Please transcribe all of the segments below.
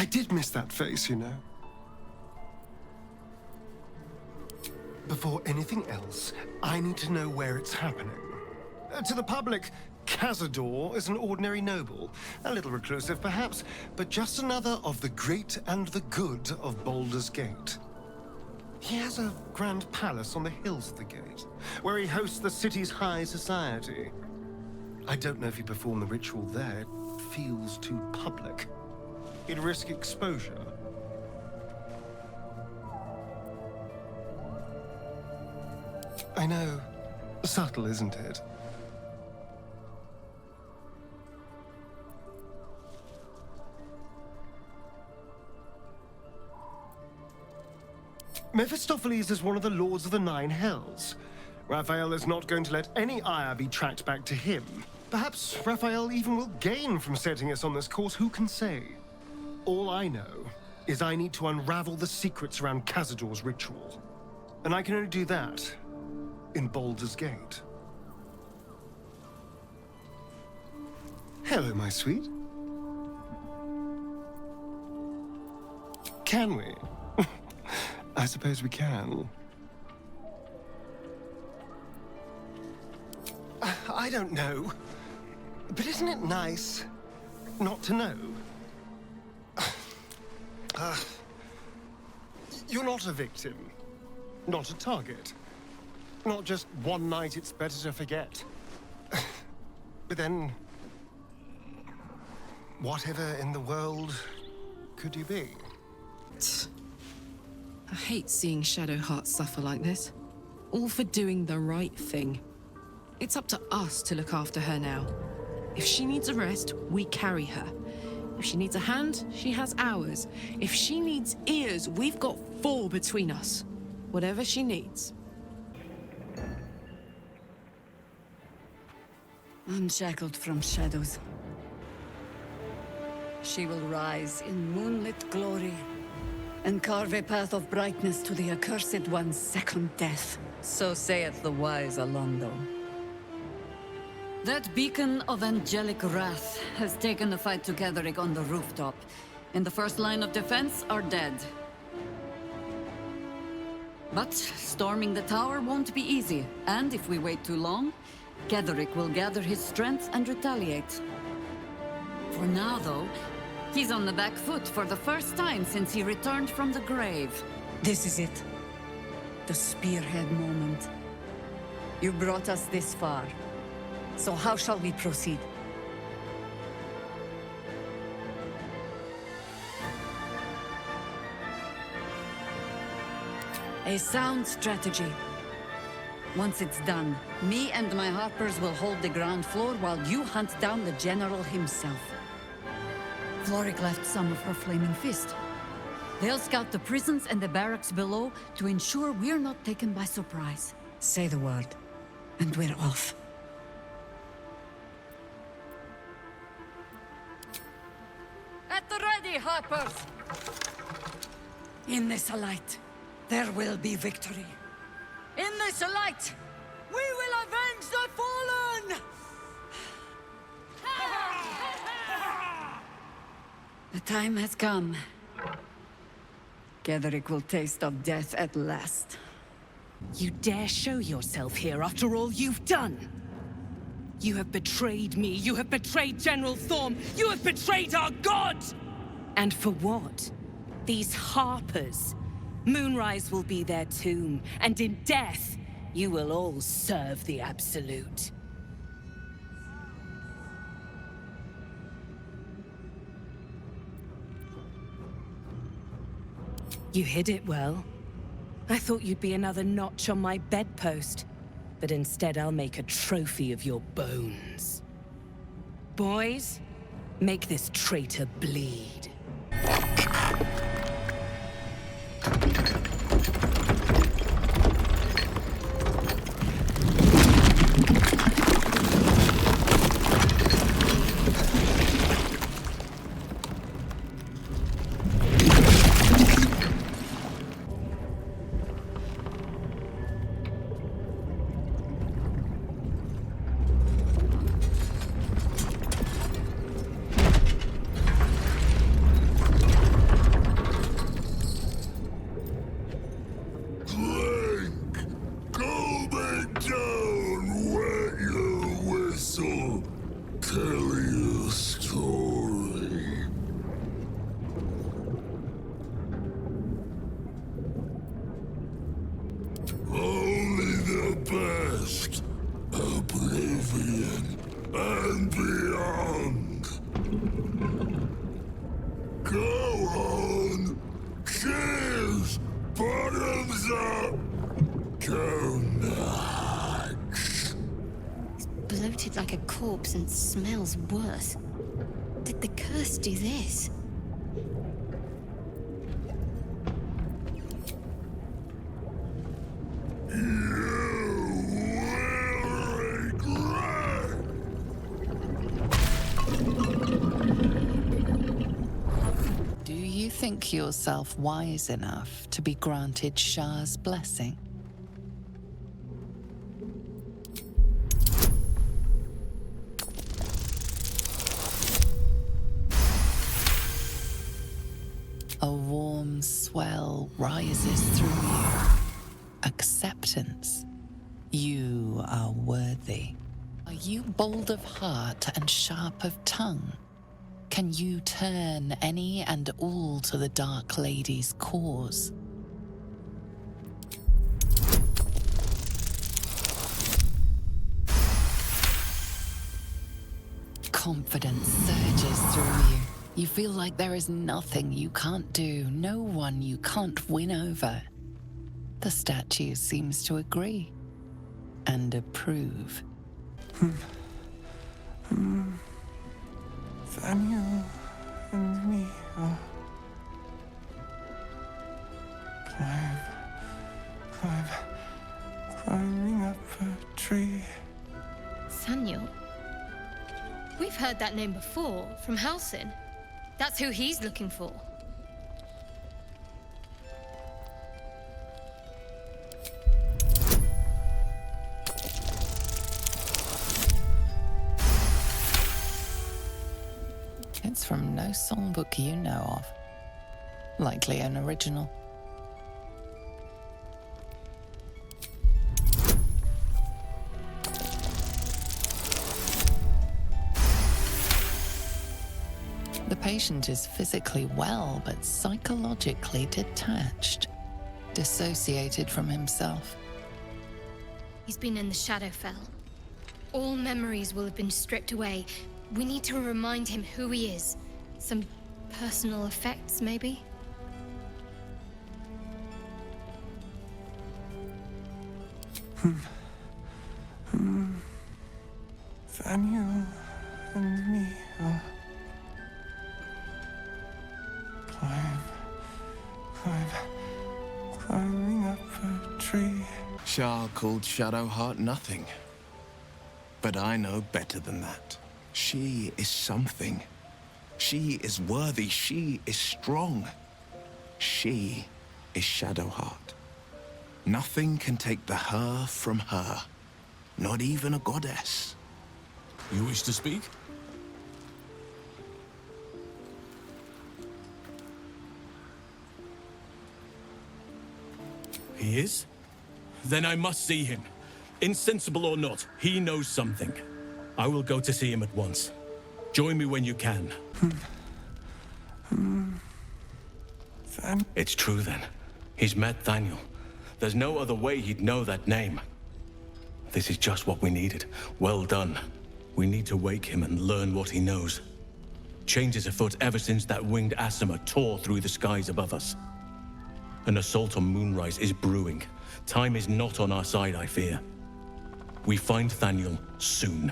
I did miss that face, you know. Before anything else, I need to know where it's happening. To the public, Cazador is an ordinary noble. A little reclusive, perhaps, but just another of the great and the good of Baldur's Gate. He has a grand palace on the hills of the gate, where he hosts the city's high society. I don't know if he performed the ritual there. It feels too public. He'd risk exposure. I know. Subtle, isn't it? Mephistopheles is one of the Lords of the Nine Hells. Raphael is not going to let any ire be tracked back to him. Perhaps Raphael even will gain from setting us on this course, who can say? All I know is I need to unravel the secrets around Cazador's ritual. And I can only do that in Baldur's Gate. Hello, my sweet. Can we? I suppose we can. I don't know. But isn't it nice not to know? You're not a victim. Not a target. Not just one night it's better to forget. But then, whatever in the world could you be? I hate seeing Shadowheart suffer like this. All for doing the right thing. It's up to us to look after her now. If she needs a rest, we carry her. If she needs a hand, she has ours. If she needs ears, we've got 4 between us. Whatever she needs. Unshackled from shadows, she will rise in moonlit glory and carve a path of brightness to the accursed one's second death. So saith the wise Alondo. That beacon of angelic wrath has taken the fight to Ketheric on the rooftop. In the first line of defense are dead. But storming the tower won't be easy, and if we wait too long, Ketheric will gather his strength and retaliate. For now, though, he's on the back foot for the first time since he returned from the grave. This is it. The spearhead moment. You brought us this far. So how shall we proceed? A sound strategy. Once it's done, me and my Harpers will hold the ground floor while you hunt down the General himself. Floric left some of her flaming fist. They'll scout the prisons and the barracks below to ensure we're not taken by surprise. Say the word, and we're off. At the ready, Harpers! In this light, there will be victory. In this light, we will avenge the fallen! The time has come. Ketheric will taste of death at last. You dare show yourself here after all you've done? You have betrayed me, you have betrayed General Thorm, you have betrayed our god! And for what? These Harpers. Moonrise will be their tomb, and in death, you will all serve the Absolute. You hid it well. I thought you'd be another notch on my bedpost, but instead I'll make a trophy of your bones. Boys, make this traitor bleed. Bloated like a corpse and smells worse. Did the curse do this? Do you think yourself wise enough to be granted Shah's blessing? A warm swell rises through you. Acceptance. You are worthy. Are you bold of heart and sharp of tongue? Can you turn any and all to the Dark Lady's cause? Confidence surges through you. You feel like there is nothing you can't do, no one you can't win over. The statue seems to agree and approve. Daniel and me are climbing up a tree. Samuel? We've heard that name before, from Halsin. That's who he's looking for. It's from no songbook you know of. Likely an original. The patient is physically well, but psychologically detached, dissociated from himself. He's been in the Shadowfell. All memories will have been stripped away. We need to remind him who he is. Some personal effects, maybe? Daniel and me are climbing up a tree. Shah called Shadowheart nothing. But I know better than that. She is something. She is worthy. She is strong. She is Shadowheart. Nothing can take the her from her. Not even a goddess. You wish to speak? He is? Then I must see him. Insensible or not, he knows something. I will go to see him at once. Join me when you can. It's true then. He's met Thaniel. There's no other way he'd know that name. This is just what we needed. Well done. We need to wake him and learn what he knows. Change is afoot ever since that winged Asima tore through the skies above us. An assault on Moonrise is brewing. Time is not on our side, I fear. We find Thaniel soon.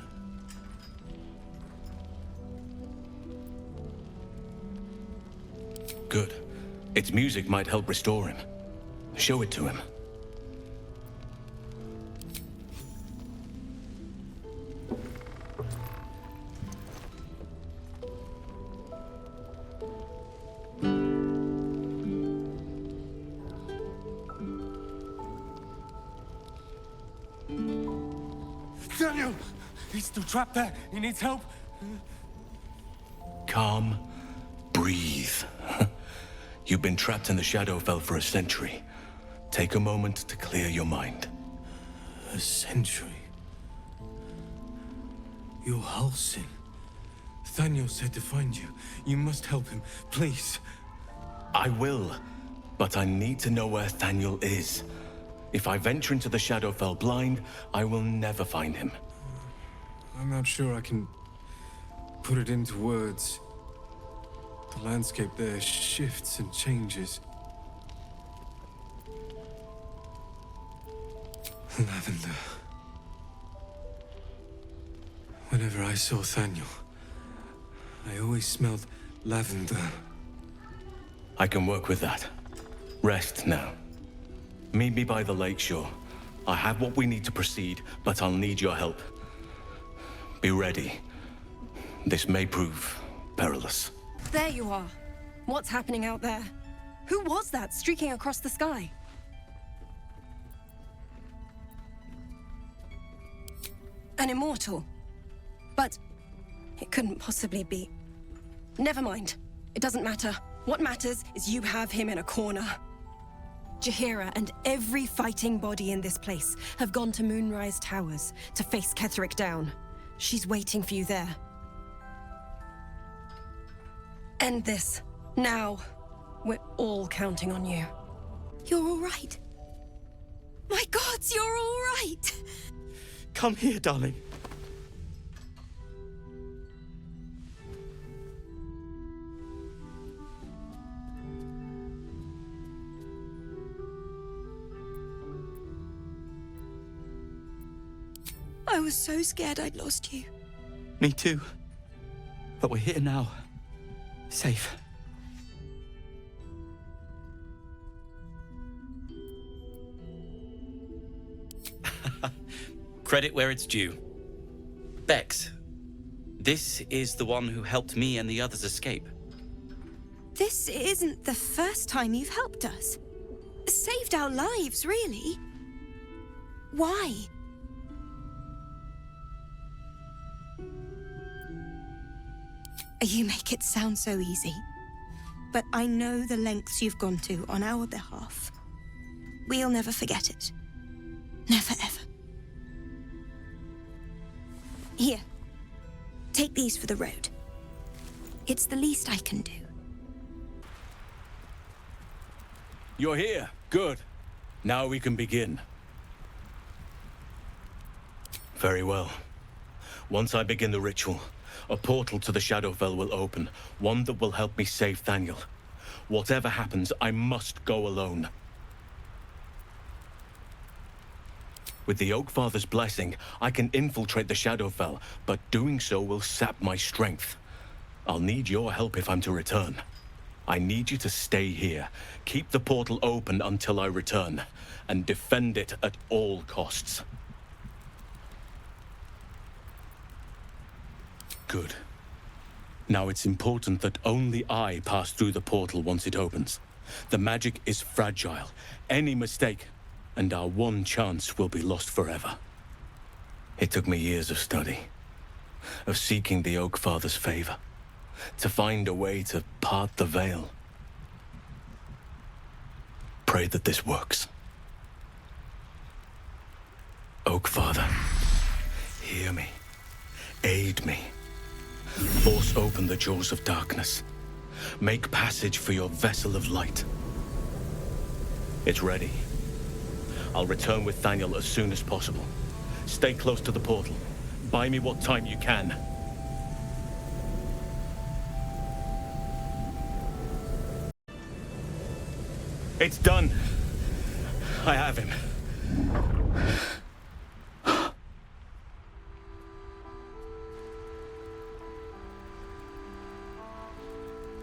Good. Its music might help restore him. Show it to him. Daniel! He's still trapped there. He needs help. Calm. Breathe. You've been trapped in the Shadowfell for a century. Take a moment to clear your mind. A century? You're Halsin. Thaniel said to find you. You must help him, please. I will, but I need to know where Thaniel is. If I venture into the Shadowfell blind, I will never find him. I'm not sure I can put it into words. The landscape there shifts and changes. Lavender. Whenever I saw Thaniel, I always smelled lavender. I can work with that. Rest now. Meet me by the lakeshore. I have what we need to proceed, but I'll need your help. Be ready. This may prove perilous. There you are. What's happening out there? Who was that streaking across the sky? An immortal. But it couldn't possibly be. Never mind. It doesn't matter. What matters is you have him in a corner. Jaheira and every fighting body in this place have gone to Moonrise Towers to face Ketheric down. She's waiting for you there. End this. Now. We're all counting on you. You're all right. My gods, you're all right! Come here, darling. I was so scared I'd lost you. Me too. But we're here now. Safe. Credit where it's due. Bex, this is the one who helped me and the others escape. This isn't the first time you've helped us. Saved our lives, really. Why? You make it sound so easy. But I know the lengths you've gone to on our behalf. We'll never forget it. Never, ever. Here. Take these for the road. It's the least I can do. You're here. Good. Now we can begin. Very well. Once I begin the ritual, a portal to the Shadowfell will open, one that will help me save Thaniel. Whatever happens, I must go alone. With the Oakfather's blessing, I can infiltrate the Shadowfell, but doing so will sap my strength. I'll need your help if I'm to return. I need you to stay here, keep the portal open until I return, and defend it at all costs. Good. Now it's important that only I pass through the portal once it opens. The magic is fragile. Any mistake, and our one chance will be lost forever. It took me years of study, of seeking the Oakfather's favor, to find a way to part the veil. Pray that this works. Oakfather, hear me. Aid me. Force open the jaws of darkness. Make passage for your vessel of light. It's ready. I'll return with Thaniel as soon as possible. Stay close to the portal. Buy me what time you can. It's done. I have him.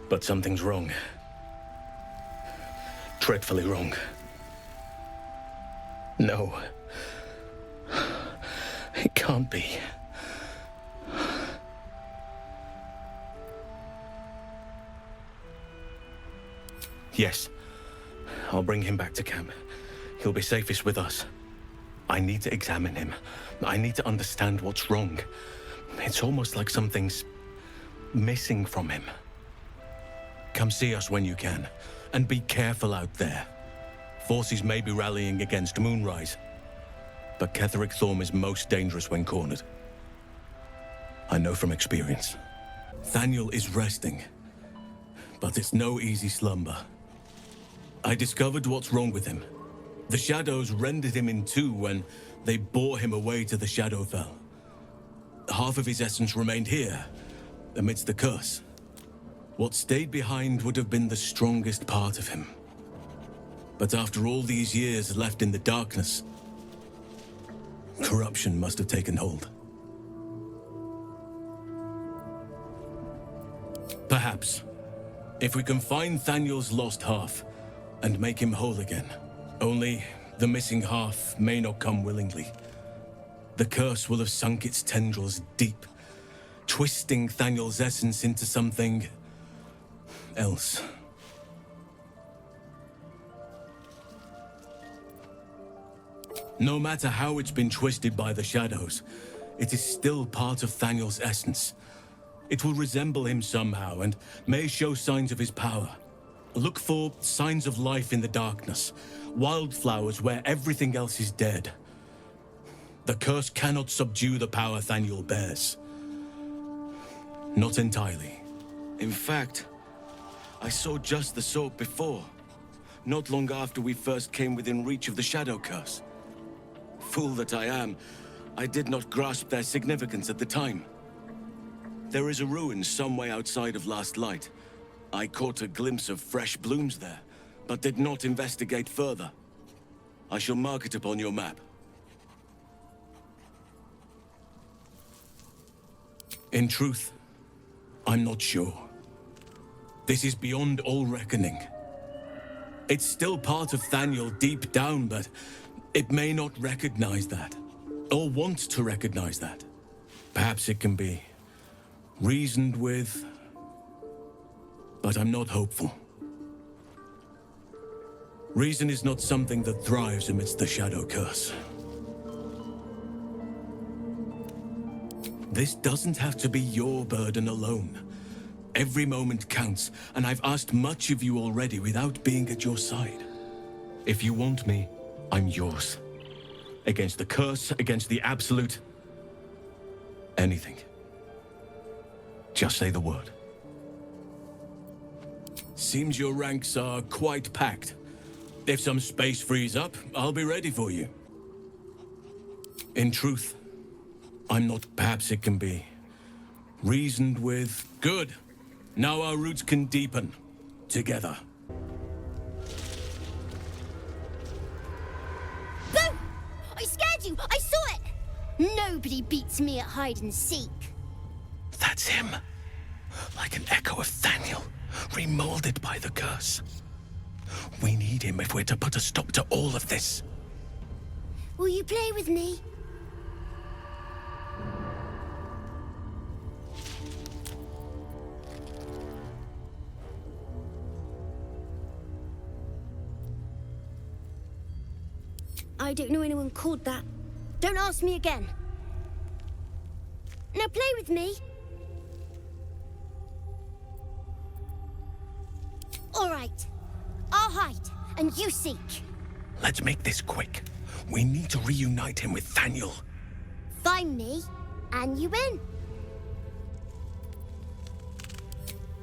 But something's wrong. Dreadfully wrong. No. It can't be. Yes. I'll bring him back to camp. He'll be safest with us. I need to examine him. I need to understand what's wrong. It's almost like something's missing from him. Come see us when you can, and be careful out there. Forces may be rallying against Moonrise, but Ketheric Thorm is most dangerous when cornered. I know from experience. Thaniel is resting, but it's no easy slumber. I discovered what's wrong with him. The shadows rendered him in two when they bore him away to the Shadowfell. Half of his essence remained here, amidst the curse. What stayed behind would have been the strongest part of him. But after all these years left in the darkness, Corruption must have taken hold. Perhaps, if we can find Thaniel's lost half and make him whole again. Only the missing half may not come willingly. The curse will have sunk its tendrils deep, twisting Thaniel's essence into something else. No matter how it's been twisted by the shadows, it is still part of Thaniel's essence. It will resemble him somehow and may show signs of his power. Look for signs of life in the darkness, wildflowers where everything else is dead. The curse cannot subdue the power Thaniel bears. Not entirely. In fact, I saw just the sort before, not long after we first came within reach of the shadow curse. Fool that I am, I did not grasp their significance at the time. There is a ruin some way outside of Last Light. I caught a glimpse of fresh blooms there, but did not investigate further. I shall mark it upon your map. In truth, I'm not sure. This is beyond all reckoning. It's still part of Thaniel deep down, but it may not recognize that, or want to recognize that. Perhaps it can be reasoned with, but I'm not hopeful. Reason is not something that thrives amidst the shadow curse. This doesn't have to be your burden alone. Every moment counts, and I've asked much of you already without being at your side. If you want me, I'm yours. Against the curse, against the absolute. Anything. Just say the word. Seems your ranks are quite packed. If some space frees up, I'll be ready for you. In truth, I'm not. Perhaps it can be reasoned with. Good. Now our roots can deepen. Together. Boom! I scared you! I saw it! Nobody beats me at hide and seek. That's him. Like an echo of Thaniel, remolded by the curse. We need him if we're to put a stop to all of this. Will you play with me? I don't know anyone called that. Don't ask me again. Now play with me. All right. I'll hide, and you seek. Let's make this quick. We need to reunite him with Thaniel. Find me, and you win.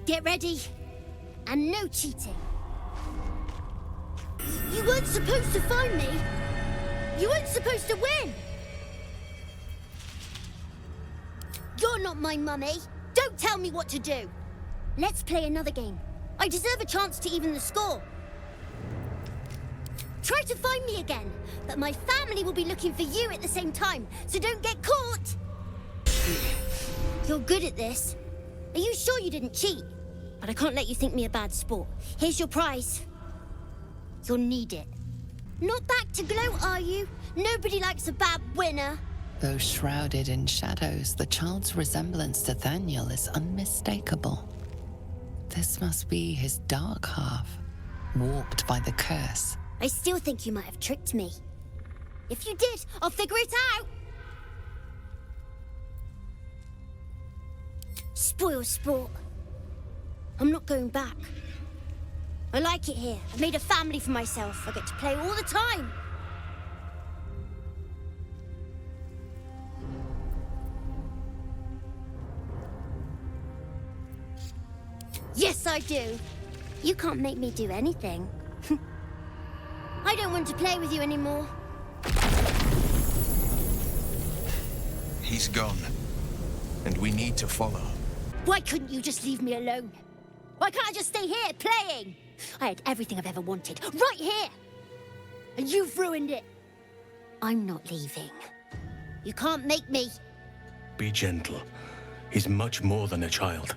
Get ready, and no cheating. You weren't supposed to find me. You weren't supposed to win. You're not my mummy. Don't tell me what to do. Let's play another game. I deserve a chance to even the score. Try to find me again, but my family will be looking for you at the same time, so don't get caught. You're good at this. Are you sure you didn't cheat? But I can't let you think me a bad sport. Here's your prize. You'll need it. Not back to gloat, are you? Nobody likes a bad winner. Though shrouded in shadows, the child's resemblance to Thaniel is unmistakable. This must be his dark half, warped by the curse. I still think you might have tricked me. If you did, I'll figure it out. Spoil sport. I'm not going back. I like it here. I've made a family for myself. I get to play all the time. Yes, I do. You can't make me do anything. I don't want to play with you anymore. He's gone, and we need to follow. Why couldn't you just leave me alone? Why can't I just stay here, playing? I had everything I've ever wanted, right here! And you've ruined it. I'm not leaving. You can't make me. Be gentle. He's much more than a child.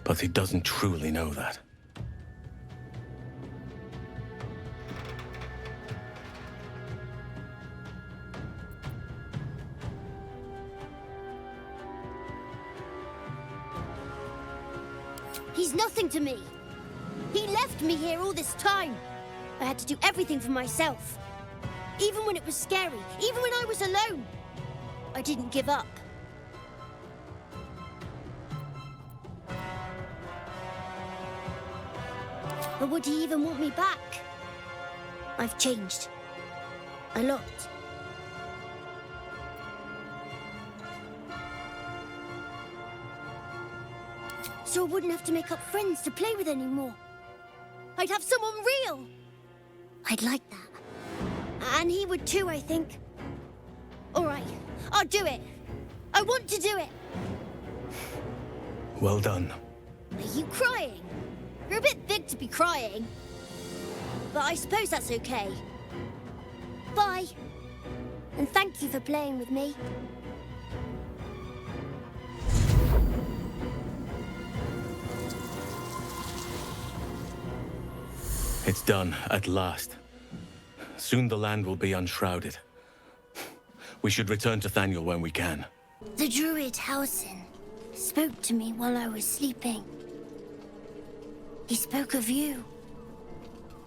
But he doesn't truly know that. He's nothing to me. He left me here all this time. I had to do everything for myself. Even when it was scary, even when I was alone. I didn't give up. But would he even want me back? I've changed. A lot. So I wouldn't have to make up friends to play with anymore. I'd have someone real. I'd like that. And he would too, I think. All right, I'll do it. I want to do it. Well done. Are you crying? You're a bit big to be crying. But I suppose that's okay. Bye. And thank you for playing with me. It's done, at last. Soon the land will be unshrouded. We should return to Thaniel when we can. The druid Halsin spoke to me while I was sleeping. He spoke of you.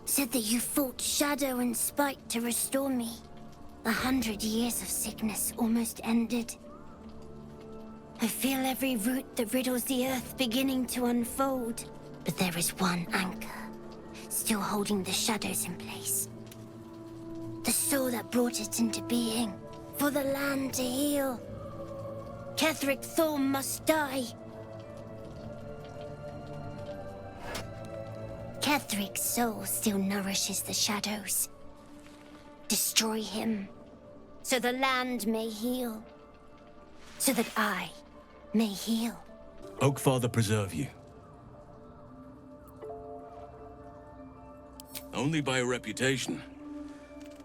Said that you fought shadow and spite to restore me. 100 years of sickness almost ended. I feel every root that riddles the earth beginning to unfold. But there is one anchor, still holding the shadows in place. The soul that brought it into being, for the land to heal. Ketheric Thorm must die. Ketheric's soul still nourishes the shadows. Destroy him, so the land may heal. So that I may heal. Oakfather preserve you. Only by reputation.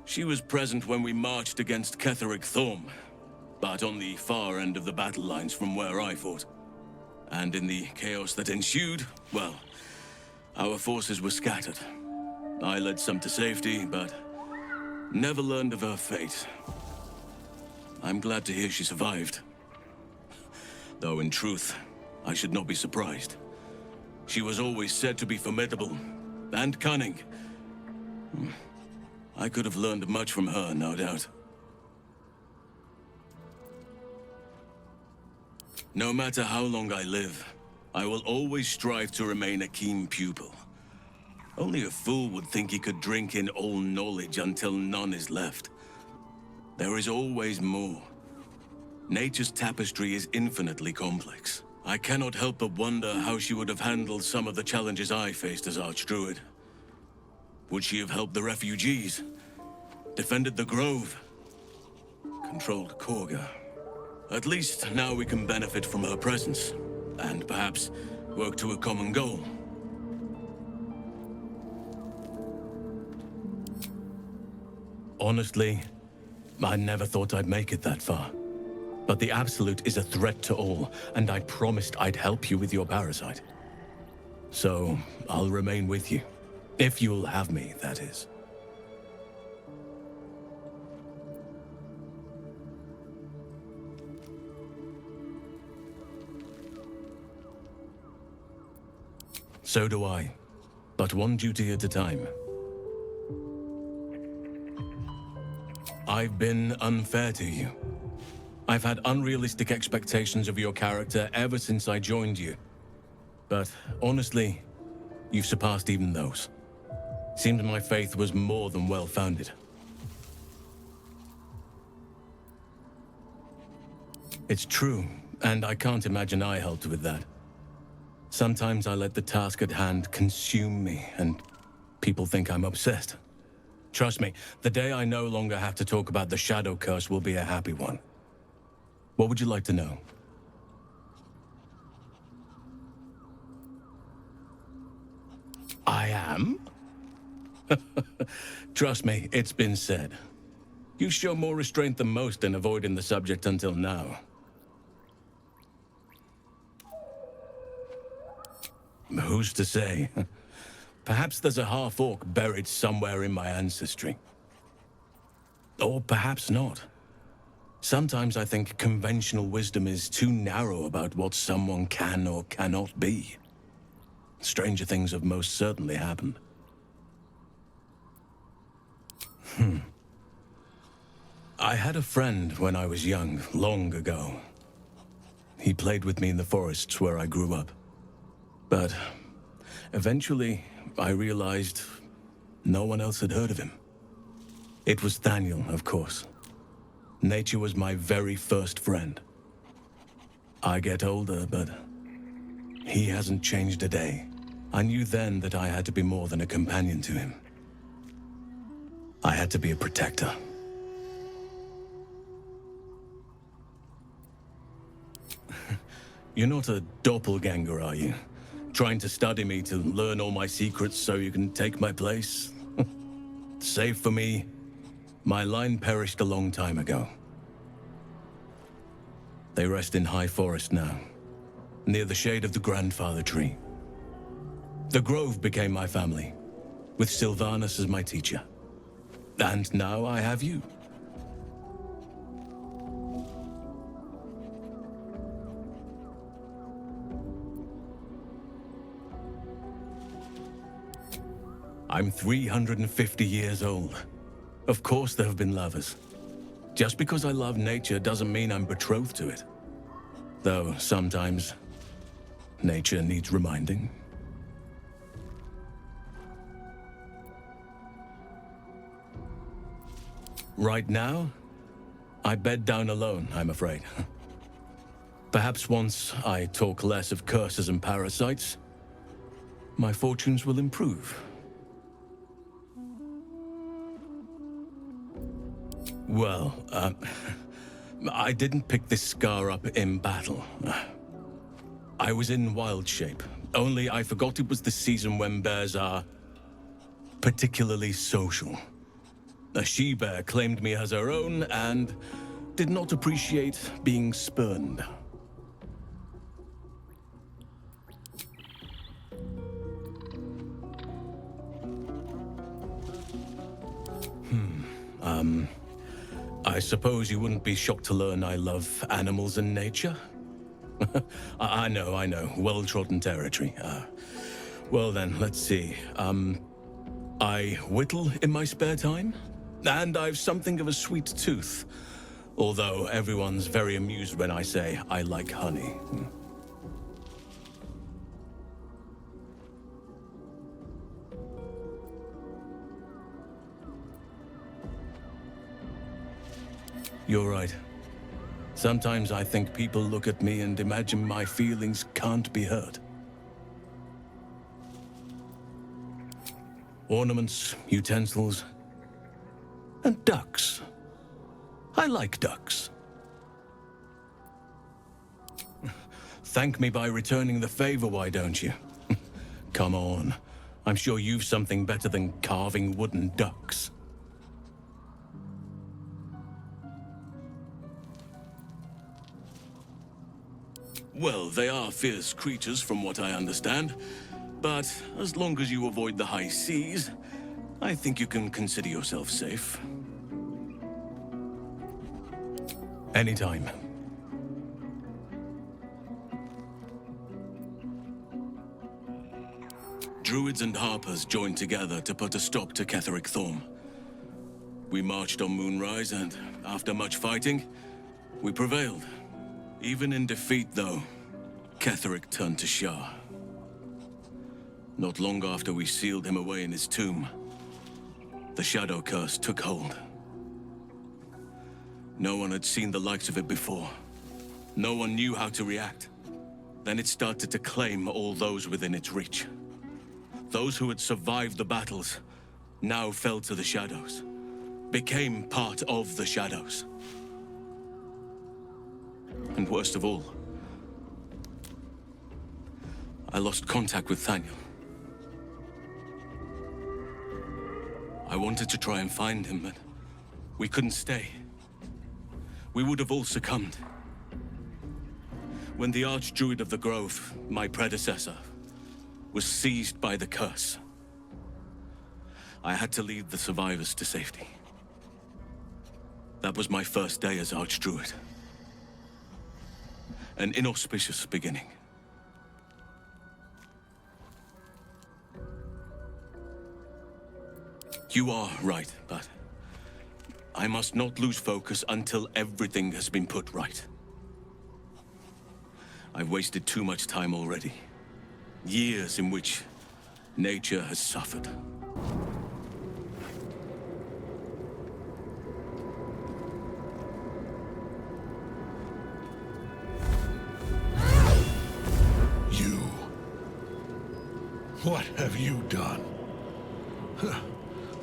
She was present when we marched against Ketheric Thorm, but on the far end of the battle lines from where I fought. And in the chaos that ensued, well, our forces were scattered. I led some to safety, but never learned of her fate. I'm glad to hear she survived. Though in truth, I should not be surprised. She was always said to be formidable and cunning. I could have learned much from her, no doubt. No matter how long I live, I will always strive to remain a keen pupil. Only a fool would think he could drink in all knowledge until none is left. There is always more. Nature's tapestry is infinitely complex. I cannot help but wonder how she would have handled some of the challenges I faced as Archdruid. Would she have helped the refugees? Defended the Grove? Controlled Korga? At least now we can benefit from her presence, and perhaps work to a common goal. Honestly, I never thought I'd make it that far. But the Absolute is a threat to all, and I promised I'd help you with your parasite. So, I'll remain with you. If you'll have me, that is. So do I. But one duty at a time. I've been unfair to you. I've had unrealistic expectations of your character ever since I joined you. But honestly, you've surpassed even those. Seemed my faith was more than well-founded. It's true, and I can't imagine I helped with that. Sometimes I let the task at hand consume me, and people think I'm obsessed. Trust me, the day I no longer have to talk about the Shadow Curse will be a happy one. What would you like to know? I am? Trust me, it's been said. You show more restraint than most in avoiding the subject until now. Who's to say? Perhaps there's a half-orc buried somewhere in my ancestry. Or perhaps not. Sometimes I think conventional wisdom is too narrow about what someone can or cannot be. Stranger things have most certainly happened. I had a friend when I was young, long ago. He played with me in the forests where I grew up. But eventually, I realized no one else had heard of him. It was Daniel, of course. Nature was my very first friend. I get older, but he hasn't changed a day. I knew then that I had to be more than a companion to him. I had to be a protector. You're not a doppelganger, are you? Trying to study me to learn all my secrets so you can take my place? Save for me, my line perished a long time ago. They rest in high forest now, near the shade of the grandfather tree. The grove became my family, with Sylvanus as my teacher. And now I have you. I'm 350 years old. Of course there have been lovers. Just because I love nature doesn't mean I'm betrothed to it. Though sometimes, nature needs reminding. Right now, I bed down alone, I'm afraid. Perhaps once I talk less of curses and parasites, my fortunes will improve. Well, I didn't pick this scar up in battle. I was in wild shape, only I forgot it was the season when bears are particularly social. A she-bear claimed me as her own and did not appreciate being spurned. I suppose you wouldn't be shocked to learn I love animals and nature? I know, well-trodden territory. Well then, let's see. I whittle in my spare time, and I've something of a sweet tooth. Although everyone's very amused when I say I like honey. You're right. Sometimes I think people look at me and imagine my feelings can't be hurt. Ornaments, utensils, and ducks. I like ducks. Thank me by returning the favor, why don't you? Come on. I'm sure you've something better than carving wooden ducks. Well, they are fierce creatures from what I understand. But as long as you avoid the high seas, I think you can consider yourself safe. Anytime. Druids and Harpers joined together to put a stop to Ketheric Thorm. We marched on Moonrise, and after much fighting, we prevailed. Even in defeat, though, Ketheric turned to Shah. Not long after we sealed him away in his tomb, the Shadow Curse took hold. No one had seen the likes of it before. No one knew how to react. Then it started to claim all those within its reach. Those who had survived the battles now fell to the Shadows, became part of the Shadows. And worst of all, I lost contact with Daniel. I wanted to try and find him, but We couldn't stay. We would have all succumbed. When the Archdruid of the Grove, my predecessor, was seized by the curse, I had to lead the survivors to safety. That was my first day as Archdruid. An inauspicious beginning. You are right, but I must not lose focus until everything has been put right. I've wasted too much time already. Years in which nature has suffered. You. What have you done?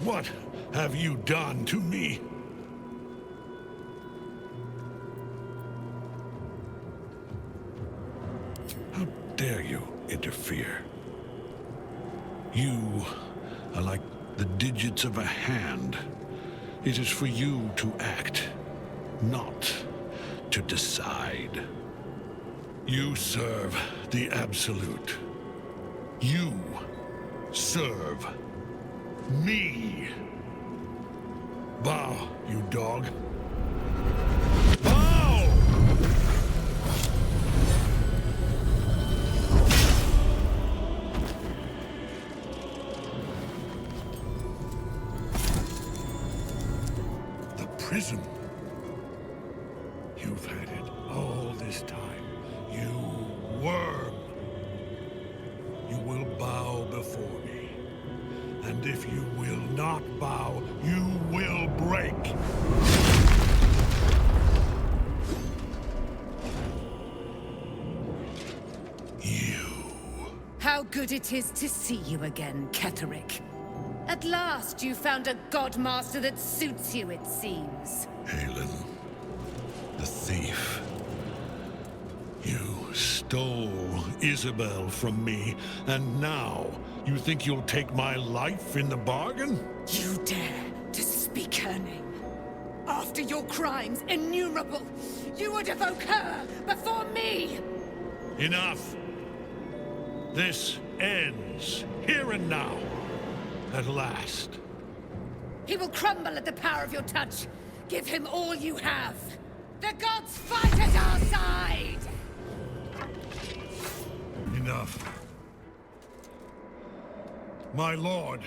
What have you done to me? How dare you interfere? You are like the digits of a hand. It is for you to act, not to decide. You serve the Absolute. You serve me. Bow, you dog. Bow! The prison. You've had it all this time. You worm. You will bow before me. And if you will not bow, you will break. How good it is to see you again, Ketherick. At last you found a godmaster that suits you, it seems. Halen, the thief. You stole Isabel from me, and now you think you'll take my life in the bargain? You dare to speak her name. After your crimes innumerable, you would evoke her before me! Enough! This ends here and now. At last. He will crumble at the power of your touch. Give him all you have. The gods fight at our side! Enough. My lord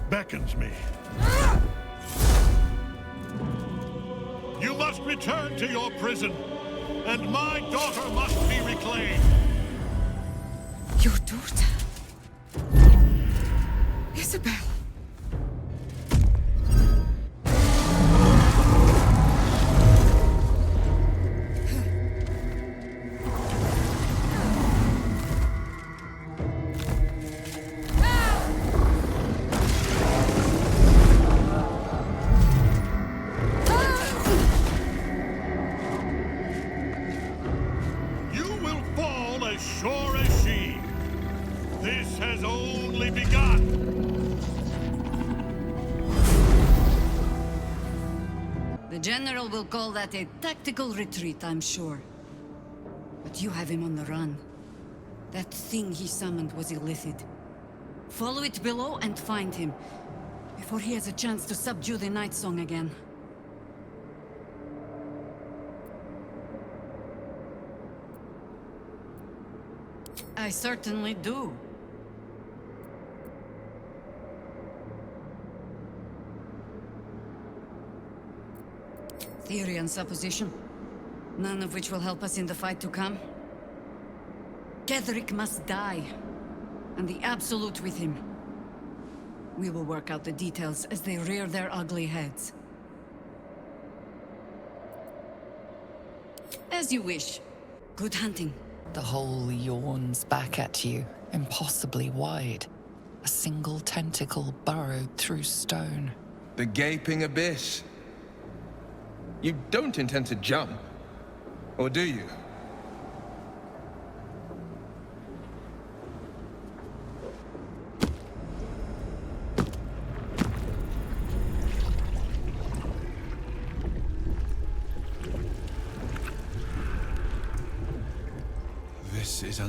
beckons me. You must return to your prison, and my daughter must be reclaimed. Your daughter? Isabel. The General will call that a tactical retreat, I'm sure. But you have him on the run. That thing he summoned was illithid. Follow it below and find him, before he has a chance to subdue the Night Song again. I certainly do. Theory and supposition, none of which will help us in the fight to come. Ketherick must die, and the Absolute with him. We will work out the details as they rear their ugly heads. As you wish. Good hunting. The hole yawns back at you, impossibly wide. A single tentacle burrowed through stone. The gaping abyss. You don't intend to jump, or do you?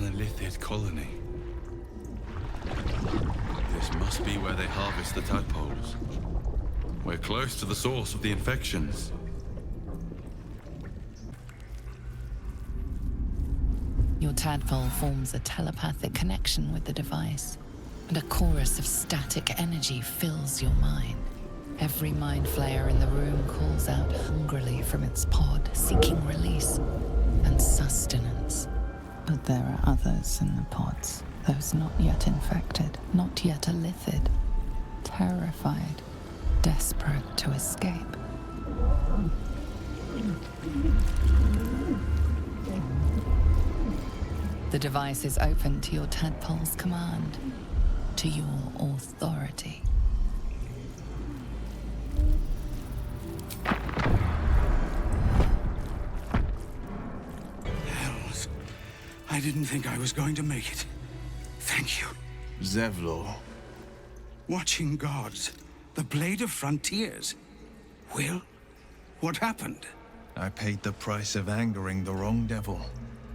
unlithid colony. This must be where they harvest the tadpoles. We're close to the source of the infections. Your tadpole forms a telepathic connection with the device, and a chorus of static energy fills your mind. Every mind flayer in the room calls out hungrily from its pod, seeking release and sustenance. But there are others in the pods, those not yet infected, not yet elithid, terrified, desperate to escape. The device is open to your tadpole's command, to your authority. Hells. I didn't think I was going to make it. Thank you. Zevlor. Watching gods. The Blade of Frontiers. Will? What happened? I paid the price of angering the wrong devil.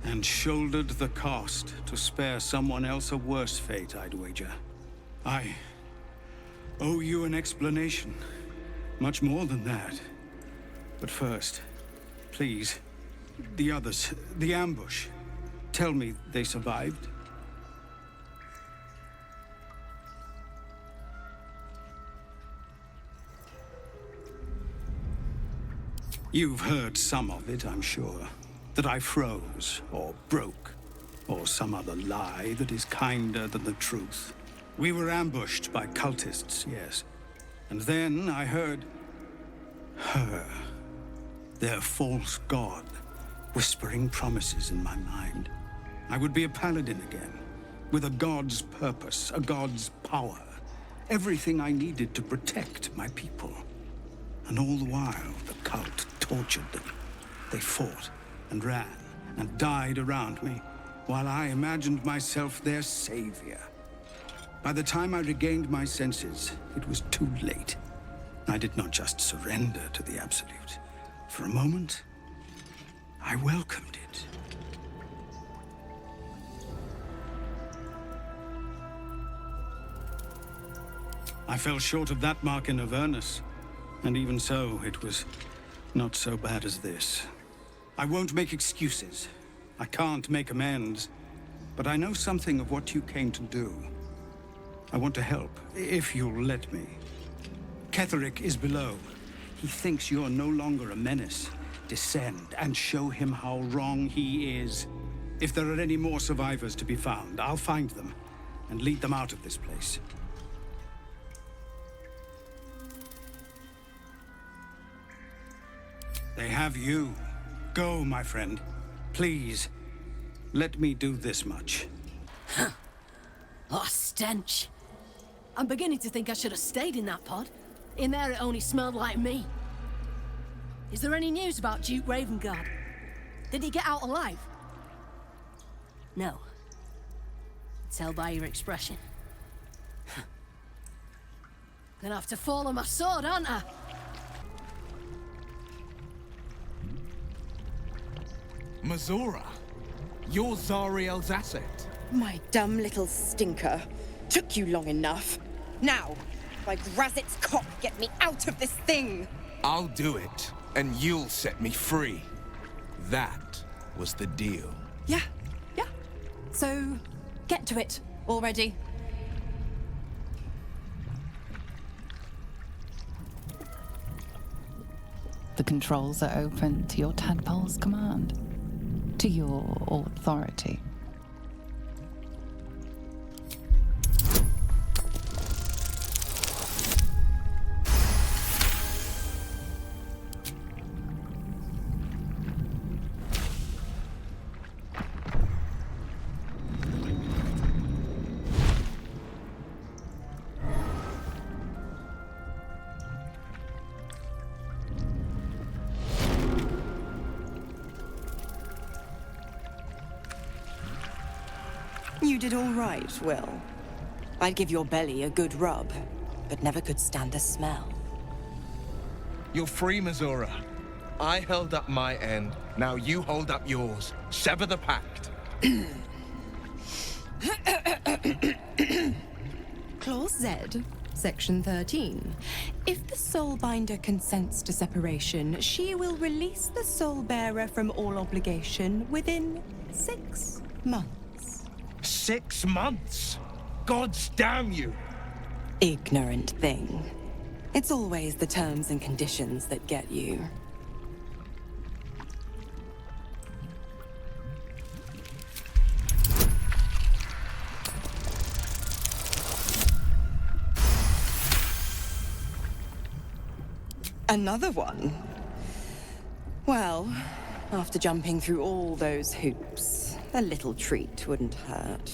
And shouldered the cost to spare someone else a worse fate, I'd wager. I owe you an explanation. Much more than that. But first, please, the others, the ambush. Tell me they survived. You've heard some of it, I'm sure. That I froze, or broke, or some other lie that is kinder than the truth. We were ambushed by cultists, yes. And then I heard her, their false god, whispering promises in my mind. I would be a paladin again, with a god's purpose, a god's power. Everything I needed to protect my people. And all the while, the cult tortured them. They fought and ran and died around me, while I imagined myself their savior. By the time I regained my senses, it was too late. I did not just surrender to the Absolute. For a moment, I welcomed it. I fell short of that mark in Avernus, and even so, it was not so bad as this. I won't make excuses. I can't make amends. But I know something of what you came to do. I want to help, if you'll let me. Ketherick is below. He thinks you're no longer a menace. Descend and show him how wrong he is. If there are any more survivors to be found, I'll find them and lead them out of this place. They have you. Go, my friend. Please, let me do this much. Huh. Oh, stench. I'm beginning to think I should have stayed in that pod. In there it only smelled like me. Is there any news about Duke Ravengard? Did he get out alive? No. Tell by your expression. Gonna have to fall on my sword, aren't I? Mazora, you're Zariel's asset. My dumb little stinker. Took you long enough. Now, by Grazit's cock, get me out of this thing! I'll do it, and you'll set me free. That was the deal. Yeah. So, get to it already. The controls are open to your tadpole's command, to your authority. You did all right, Will. I'd give your belly a good rub, but never could stand the smell. You're free, Mazora. I held up my end. Now you hold up yours. Sever the pact. Clause Z, Section 13. If the Soulbinder consents to separation, she will release the Soulbearer from all obligation within 6 months. 6 months? Gods damn you! Ignorant thing. It's always the terms and conditions that get you. Another one? Well, after jumping through all those hoops, a little treat wouldn't hurt.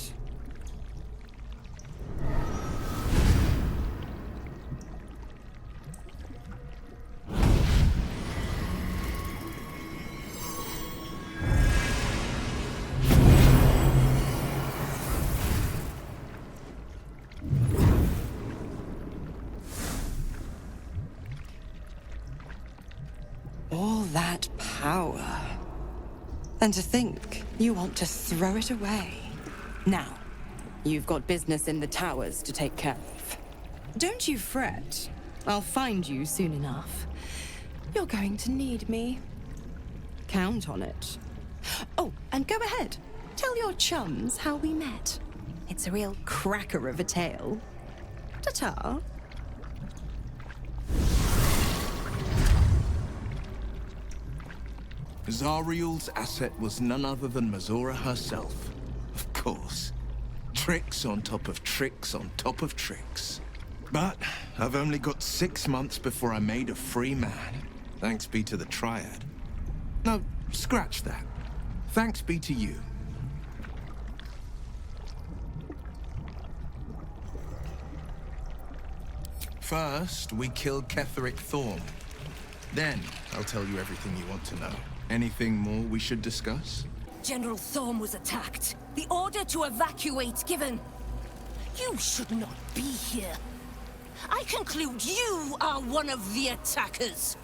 All that power. And to think you want to throw it away. Now, you've got business in the towers to take care of. Don't you fret. I'll find you soon enough. You're going to need me. Count on it. Oh, and go ahead. Tell your chums how we met. It's a real cracker of a tale. Ta-ta. Zariel's asset was none other than Mazora herself. Of course. Tricks on top of tricks on top of tricks. But I've only got 6 months before I'm made a free man. Thanks be to the Triad. No, scratch that. Thanks be to you. First, we kill Ketheric Thorm. Then, I'll tell you everything you want to know. Anything more we should discuss? General Thorm was attacked. The order to evacuate given. You should not be here. I conclude you are one of the attackers.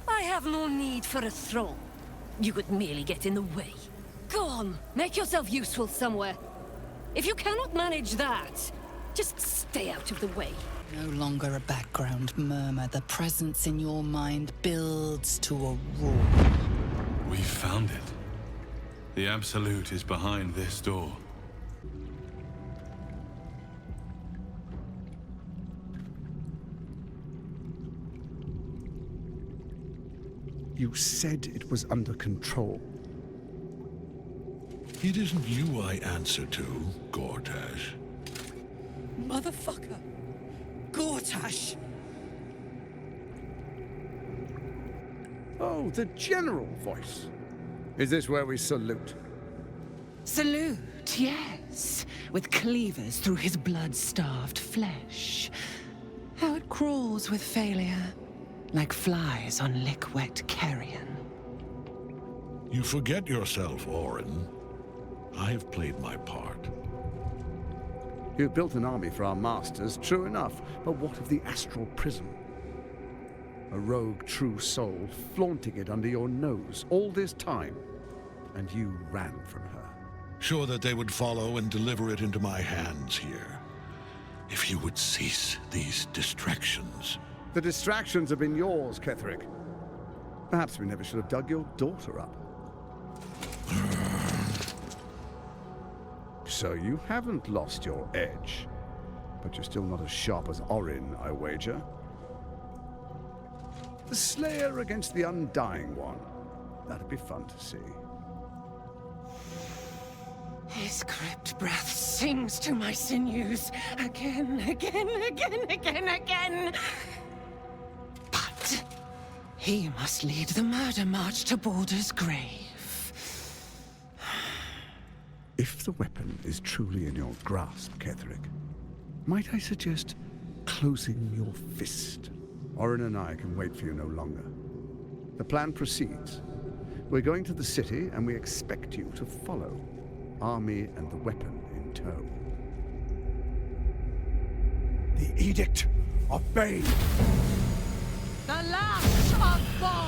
I have no need for a throne. You would merely get in the way. Go on, make yourself useful somewhere. If you cannot manage that, just stay out of the way. No longer a background murmur. The presence in your mind builds to a roar. We found it. The Absolute is behind this door. You said it was under control. It isn't you I answer to, Gortash. Motherfucker! Gortash! Oh, the general voice. Is this where we salute? Salute, yes. With cleavers through his blood-starved flesh. How it crawls with failure, like flies on lick-wet carrion. You forget yourself, Orin. I have played my part. You've built an army for our masters, true enough, but what of the astral prism? A rogue true soul flaunting it under your nose all this time, and you ran from her. Sure that they would follow and deliver it into my hands here. If you would cease these distractions. The distractions have been yours, Ketheric. Perhaps we never should have dug your daughter up. So you haven't lost your edge, but you're still not as sharp as Orin, I wager. The Slayer against the Undying One. That'd be fun to see. His crypt breath sings to my sinews again, again, again, again, again. But he must lead the murder march to Baldur's grave. If the weapon is truly in your grasp, Ketheric, might I suggest closing your fist? Orin and I can wait for you no longer. The plan proceeds. We're going to the city, and we expect you to follow. Army and the weapon in tow. The Edict of Bane. The Lash of Baldur!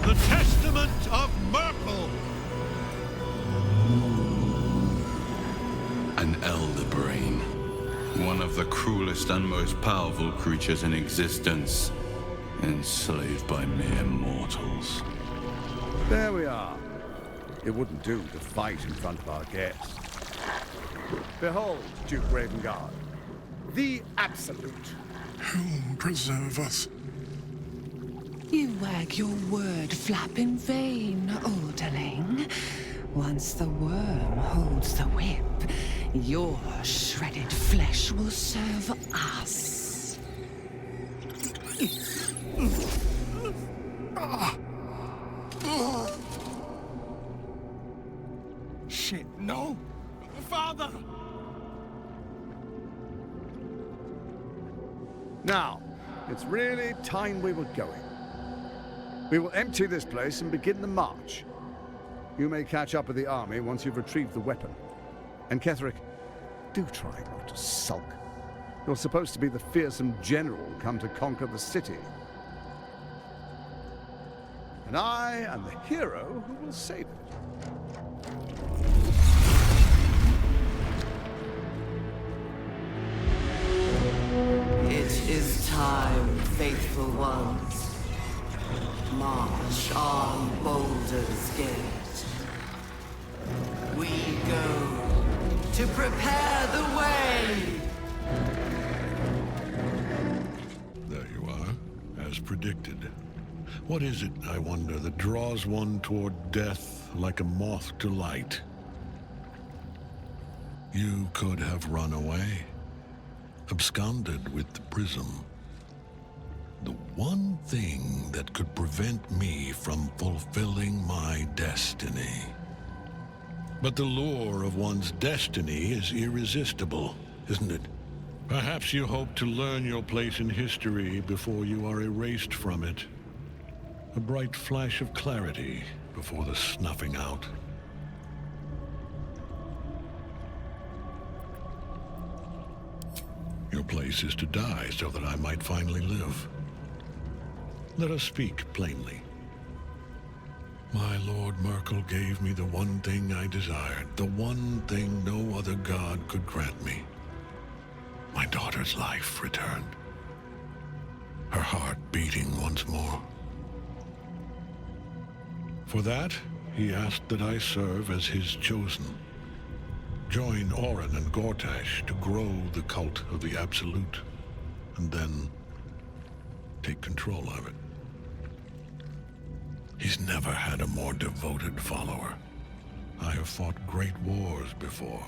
The Testament of Merkel! An elder brain. One of the cruelest and most powerful creatures in existence. Enslaved by mere mortals. There we are. It wouldn't do to fight in front of our guests. Behold, Duke Ravengard, the Absolute. Whom preserve us? You wag your word flap in vain, olderling. Once the worm holds the whip, your shredded flesh will serve us. Shit, no! Father! Now, it's really time we were going. We will empty this place and begin the march. You may catch up with the army once you've retrieved the weapon. And Ketherick, do try not to sulk. You're supposed to be the fearsome general come to conquer the city. And I am the hero who will save it. It is time, faithful ones. March on Baldur's Gate. We go to prepare the way! There you are, as predicted. What is it, I wonder, that draws one toward death like a moth to light? You could have run away, absconded with the prism. The one thing that could prevent me from fulfilling my destiny. But the lure of one's destiny is irresistible, isn't it? Perhaps you hope to learn your place in history before you are erased from it. A bright flash of clarity before the snuffing out. Your place is to die so that I might finally live. Let us speak plainly. My Lord Merkel gave me the one thing I desired, the one thing no other god could grant me. My daughter's life returned. Her heart beating once more. For that, he asked that I serve as his chosen. Join Orin and Gortash to grow the cult of the Absolute, and then take control of it. He's never had a more devoted follower. I have fought great wars before,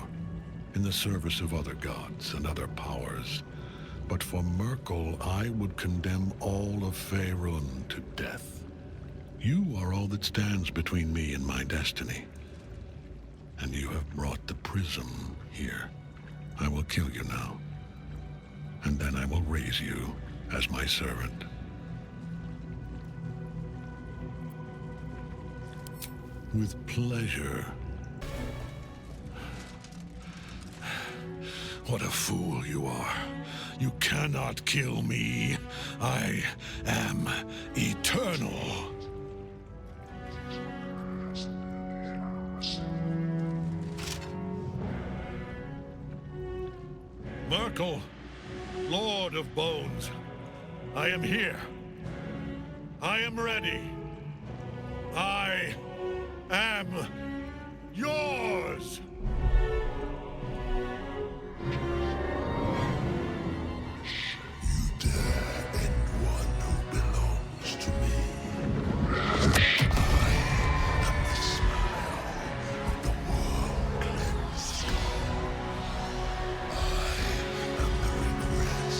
in the service of other gods and other powers. But for Merkel, I would condemn all of Faerun to death. You are all that stands between me and my destiny. And you have brought the prism here. I will kill you now. And then I will raise you as my servant. With pleasure. What a fool you are. You cannot kill me. I am eternal. Merkel, Lord of Bones, I am here. I am ready. I am yours! You dare end one who belongs to me. I am the smile of the world cleansed. I am the regret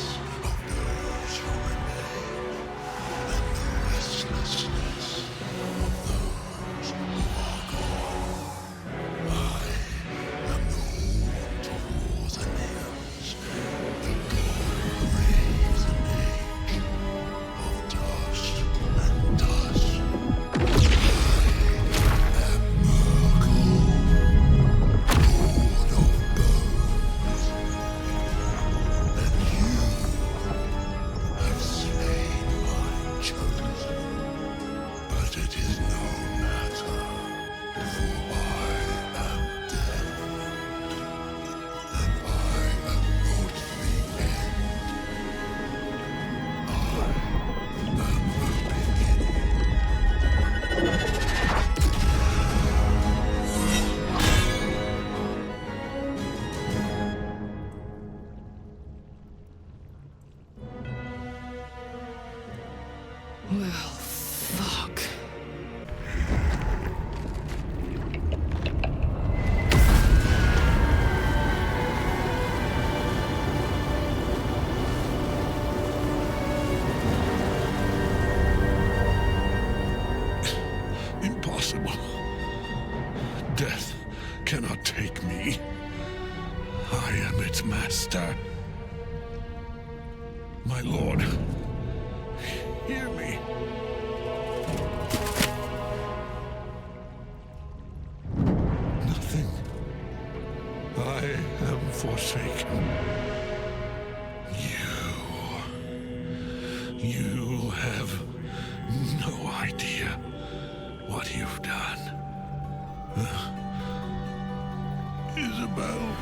Well, fuck. Impossible. Death cannot take me. I am its master. My lord, hear me. Nothing. I am forsaken. You have no idea what you've done. Isabel.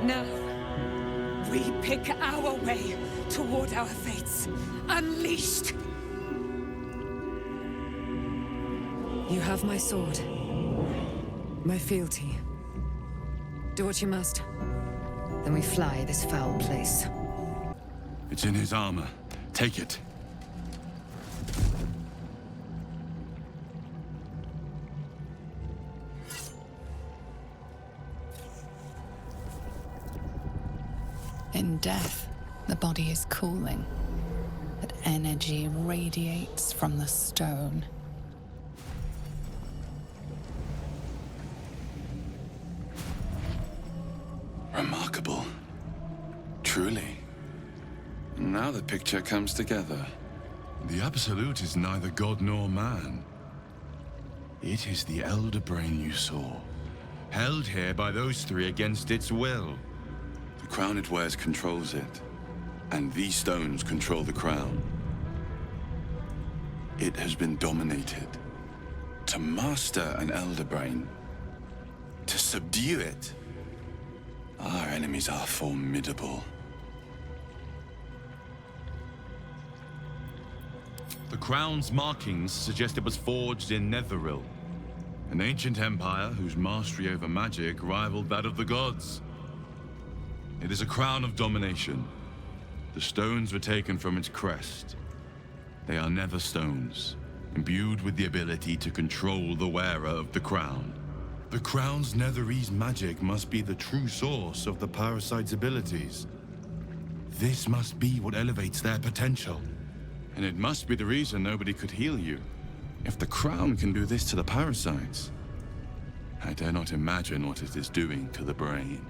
Now, we pick our way toward our fates. Unleashed! You have my sword. My fealty. Do what you must. Then we fly this foul place. It's in his armor. Take it. In death, the body is cooling, but energy radiates from the stone. Remarkable. Truly. Now the picture comes together. The Absolute is neither god nor man. It is the Elder Brain you saw, held here by those three against its will. The crown it wears controls it, and these stones control the crown. It has been dominated. To master an Elder Brain, to subdue it, our enemies are formidable. The crown's markings suggest it was forged in Netheril, an ancient empire whose mastery over magic rivaled that of the gods. It is a crown of domination. The stones were taken from its crest. They are nether stones, imbued with the ability to control the wearer of the crown. The crown's Netherese magic must be the true source of the parasite's abilities. This must be what elevates their potential. And it must be the reason nobody could heal you. If the crown can do this to the parasites, I dare not imagine what it is doing to the brain.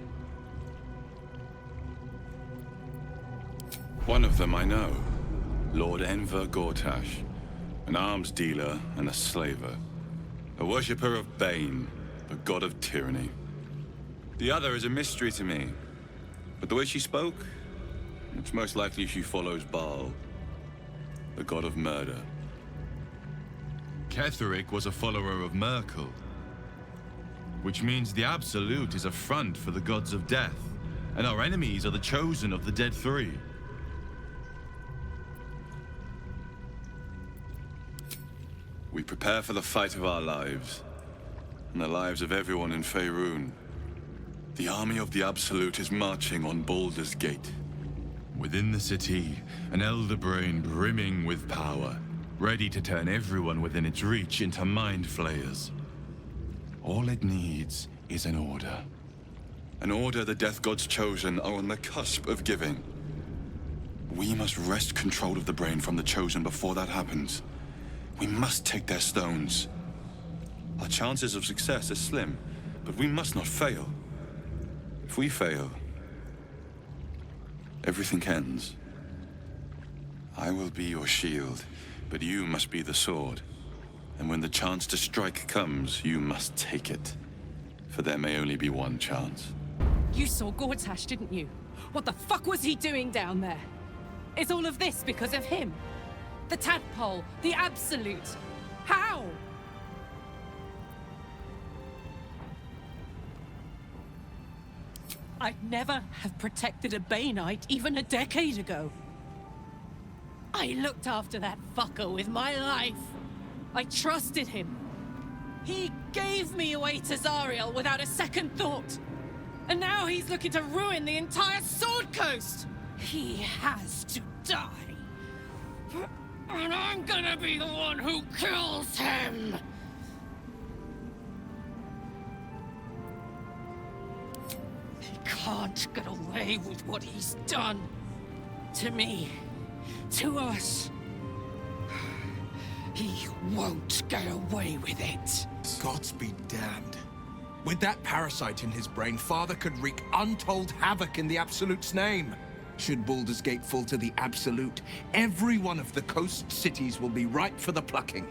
One of them I know, Lord Enver Gortash, an arms dealer and a slaver, a worshipper of Bane, the god of tyranny. The other is a mystery to me, but the way she spoke, it's most likely she follows Baal, the god of murder. Ketheric was a follower of Merkel, which means the Absolute is a front for the gods of death, and our enemies are the chosen of the Dead Three. We prepare for the fight of our lives, and the lives of everyone in Faerun. The army of the Absolute is marching on Baldur's Gate. Within the city, an Elder Brain brimming with power, ready to turn everyone within its reach into mind flayers. All it needs is an order. An order the Death Gods chosen are on the cusp of giving. We must wrest control of the brain from the chosen before that happens. We must take their stones. Our chances of success are slim, but we must not fail. If we fail, everything ends. I will be your shield, but you must be the sword. And when the chance to strike comes, you must take it. For there may only be one chance. You saw Gortash, didn't you? What the fuck was he doing down there? Is all of this because of him? The tadpole, the absolute. How? I'd never have protected a Bay Knight even a decade ago. I looked after that fucker with my life. I trusted him. He gave me away to Zariel without a second thought. And now he's looking to ruin the entire Sword Coast. He has to die. And I'm gonna be the one who kills him. He can't get away with what he's done. To me. To us. He won't get away with it. Gods be damned. With that parasite in his brain, Father could wreak untold havoc in the Absolute's name. Should Baldur's Gate fall to the Absolute, every one of the coast cities will be ripe for the plucking.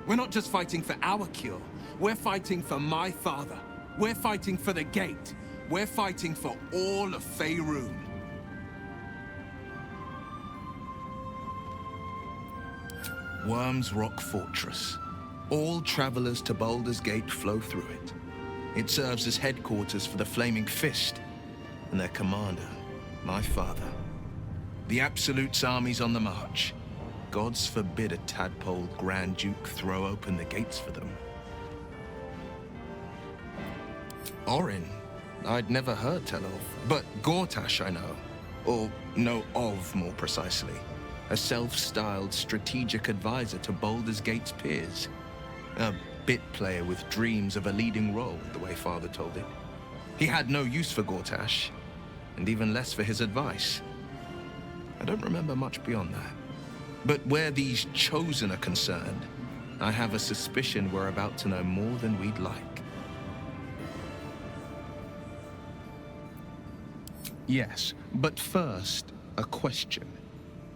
We're not just fighting for our cure. We're fighting for my father. We're fighting for the Gate. We're fighting for all of Faerun. Worm's Rock Fortress. All travelers to Baldur's Gate flow through it. It serves as headquarters for the Flaming Fist and their commander, my father. The Absolute's army's on the march. Gods forbid a tadpole Grand Duke throw open the gates for them. Orin, I'd never heard tell of, but Gortash I know. Or know of, more precisely. A self-styled strategic advisor to Baldur's Gate's peers. A bit player with dreams of a leading role, the way Father told it. He had no use for Gortash, and even less for his advice. I don't remember much beyond that. But where these chosen are concerned, I have a suspicion we're about to know more than we'd like. Yes, but first, a question.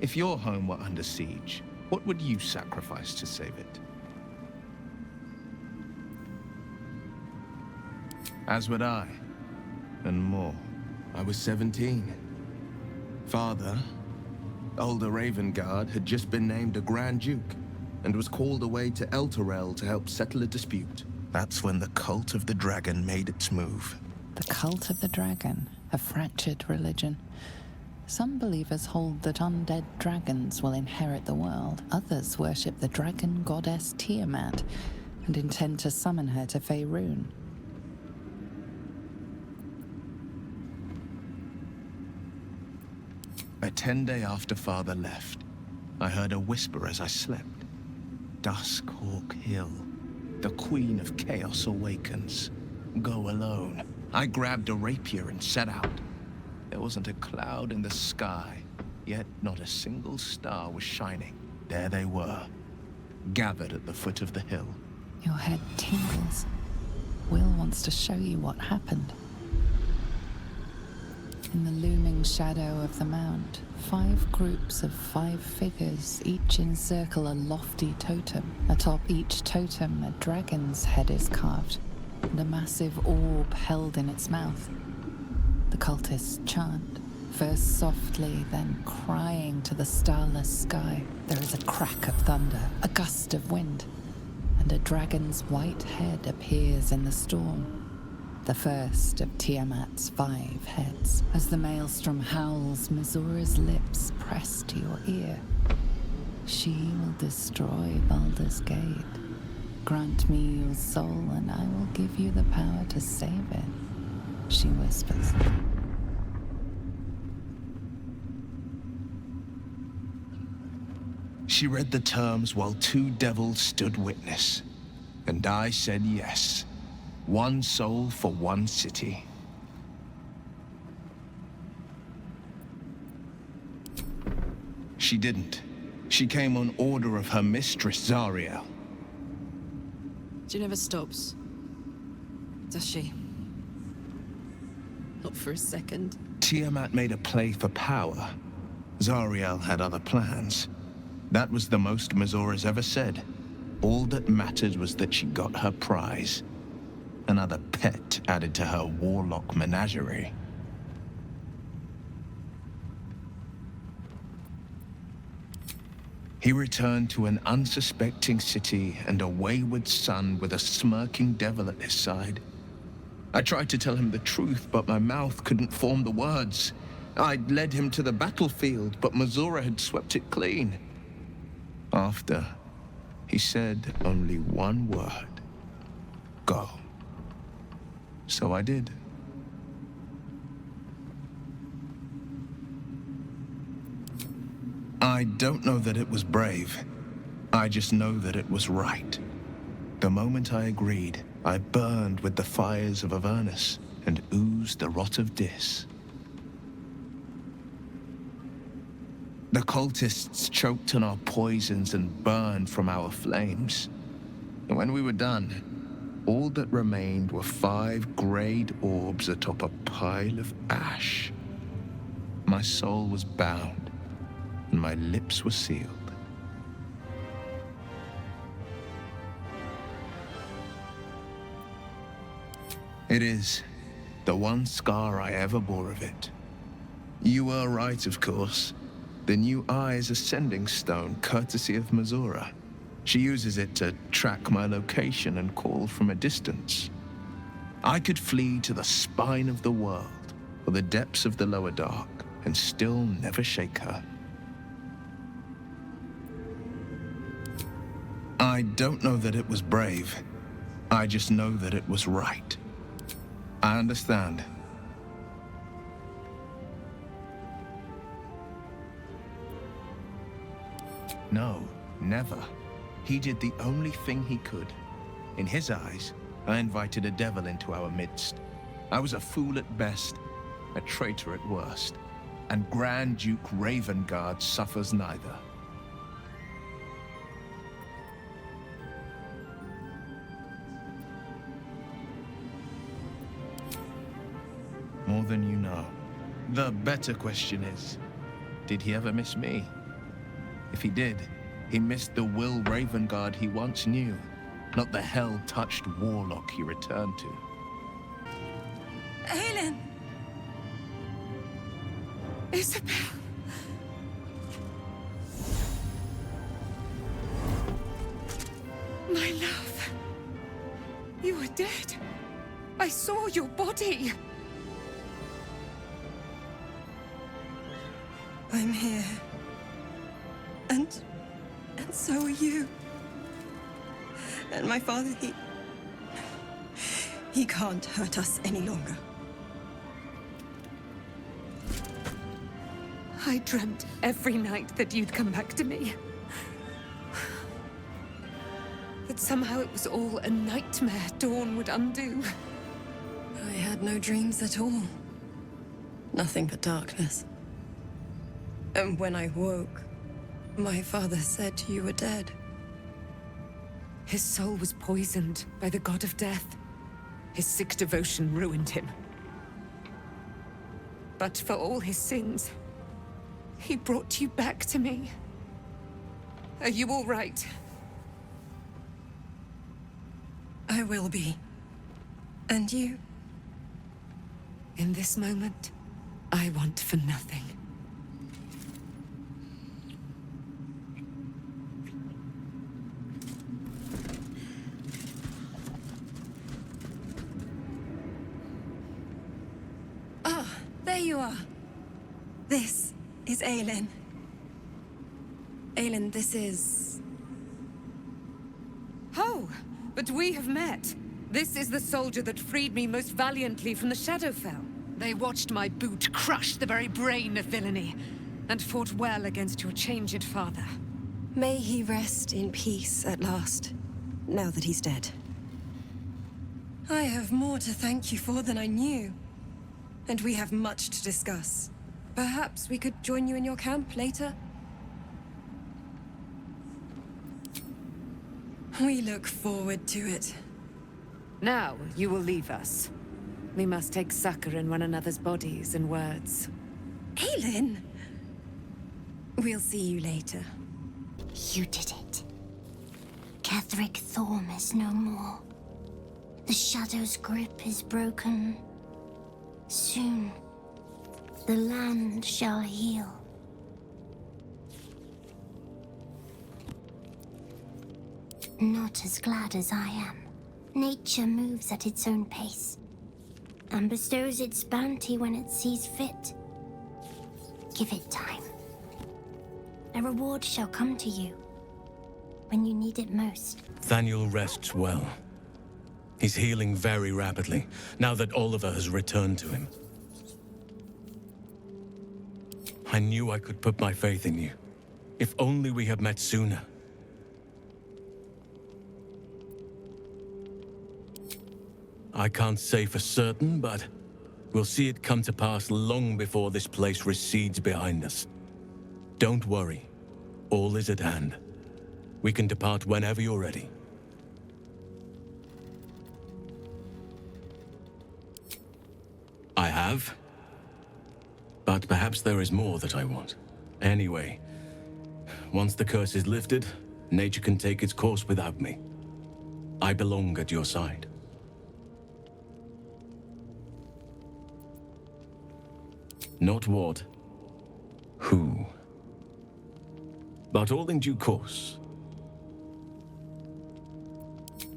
If your home were under siege, what would you sacrifice to save it? As would I, and more. I was 17. Father, older Ravengard, had just been named a Grand Duke, and was called away to Elturel to help settle a dispute. That's when the Cult of the Dragon made its move. The Cult of the Dragon, a fractured religion. Some believers hold that undead dragons will inherit the world. Others worship the dragon goddess Tiamat and intend to summon her to Faerun. A 10-day after Father left, I heard a whisper as I slept. Duskhawk Hill. The Queen of Chaos awakens. Go alone. I grabbed a rapier and set out. There wasn't a cloud in the sky, yet not a single star was shining. There they were, gathered at the foot of the hill. Your head tingles. Will wants to show you what happened. In the looming shadow of the mount, 5 groups of 5 figures each encircle a lofty totem. Atop each totem, a dragon's head is carved, and a massive orb held in its mouth. The cultists chant, first softly, then crying to the starless sky. There is a crack of thunder, a gust of wind, and a dragon's white head appears in the storm. The first of Tiamat's 5 heads. As the maelstrom howls, Mizura's lips press to your ear. She will destroy Baldur's Gate. Grant me your soul, and I will give you the power to save it, she whispers. She read the terms while 2 devils stood witness, and I said yes. 1 soul for 1 city. She didn't. She came on order of her mistress, Zariel. She never stops, does she? Not for a second. Tiamat made a play for power. Zariel had other plans. That was the most Mizura's ever said. All that mattered was that she got her prize. Another pet added to her warlock menagerie. He returned to an unsuspecting city and a wayward son with a smirking devil at his side. I tried to tell him the truth, but my mouth couldn't form the words. I'd led him to the battlefield, but Mazora had swept it clean. After, he said only one word. Go. So I did. I don't know that it was brave. I just know that it was right. The moment I agreed, I burned with the fires of Avernus and oozed the rot of Dis. The cultists choked on our poisons and burned from our flames. And when we were done, all that remained were 5 greyed orbs atop a pile of ash. My soul was bound, and my lips were sealed. It is the one scar I ever bore of it. You were right, of course. The new eye is a sending stone, courtesy of Mazora. She uses it to track my location and call from a distance. I could flee to the spine of the world, or the depths of the lower dark, and still never shake her. I don't know that it was brave. I just know that it was right. I understand. No, never. He did the only thing he could. In his eyes, I invited a devil into our midst. I was a fool at best, a traitor at worst, and Grand Duke Ravengard suffers neither. More than you know. The better question is, did he ever miss me? If he did, he missed the Will Ravengard he once knew, not the hell-touched warlock he returned to. Aelin! Isabel! My love! You were dead. I saw your body. I'm here. And so are you. And my father, he can't hurt us any longer. I dreamt every night that you'd come back to me. That somehow it was all a nightmare Dawn would undo. I had no dreams at all. Nothing but darkness. And when I woke, my father said you were dead. His soul was poisoned by the god of death. His sick devotion ruined him. But for all his sins, he brought you back to me. Are you all right? I will be. And you? In this moment, I want for nothing. There you are. This is Aelin. Aelin, this is... Oh, but we have met. This is the soldier that freed me most valiantly from the Shadowfell. They watched my boot crush the very brain of villainy, and fought well against your changed father. May he rest in peace at last, now that he's dead. I have more to thank you for than I knew. And we have much to discuss. Perhaps we could join you in your camp later? We look forward to it. Now, you will leave us. We must take succor in one another's bodies and words. Aelin! We'll see you later. You did it. Ketheric Thorm is no more. The Shadow's grip is broken. Soon, the land shall heal. Not as glad as I am. Nature moves at its own pace, and bestows its bounty when it sees fit. Give it time. A reward shall come to you when you need it most. Thaniel rests well. He's healing very rapidly, now that Oliver has returned to him. I knew I could put my faith in you. If only we had met sooner. I can't say for certain, but we'll see it come to pass long before this place recedes behind us. Don't worry. All is at hand. We can depart whenever you're ready. I have. But perhaps there is more that I want. Anyway, once the curse is lifted, nature can take its course without me. I belong at your side. Not what, who. But all in due course.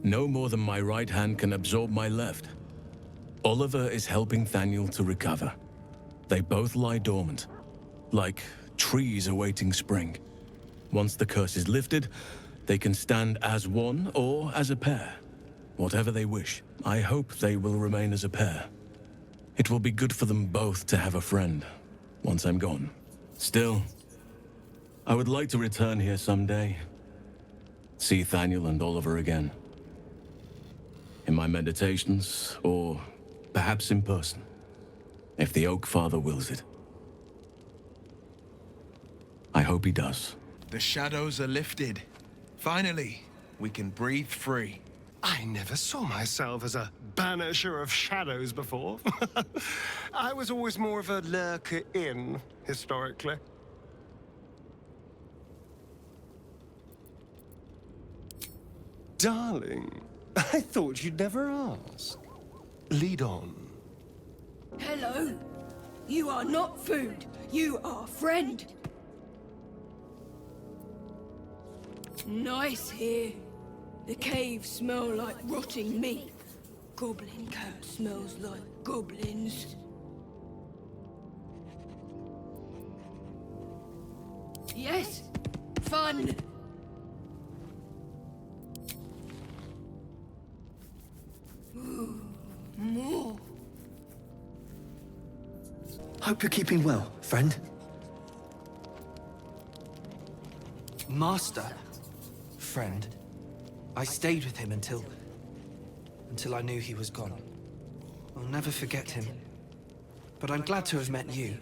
No more than my right hand can absorb my left. Oliver is helping Thaniel to recover. They both lie dormant, like trees awaiting spring. Once the curse is lifted, they can stand as one or as a pair. Whatever they wish. I hope they will remain as a pair. It will be good for them both to have a friend, once I'm gone. Still, I would like to return here someday. See Thaniel and Oliver again. In my meditations, or perhaps in person, if the Oak Father wills it. I hope he does. The shadows are lifted. Finally, we can breathe free. I never saw myself as a banisher of shadows before. I was always more of a lurker-in, historically. Darling, I thought you'd never ask. Lead on. Hello. You are not food. You are friend. Nice here. The caves smell like rotting meat. Goblin cat smells like goblins. Yes, fun. Ooh, more. Hope you're keeping well, friend. Master. Friend. I stayed with him until I knew he was gone. I'll never forget him. But I'm glad to have met you.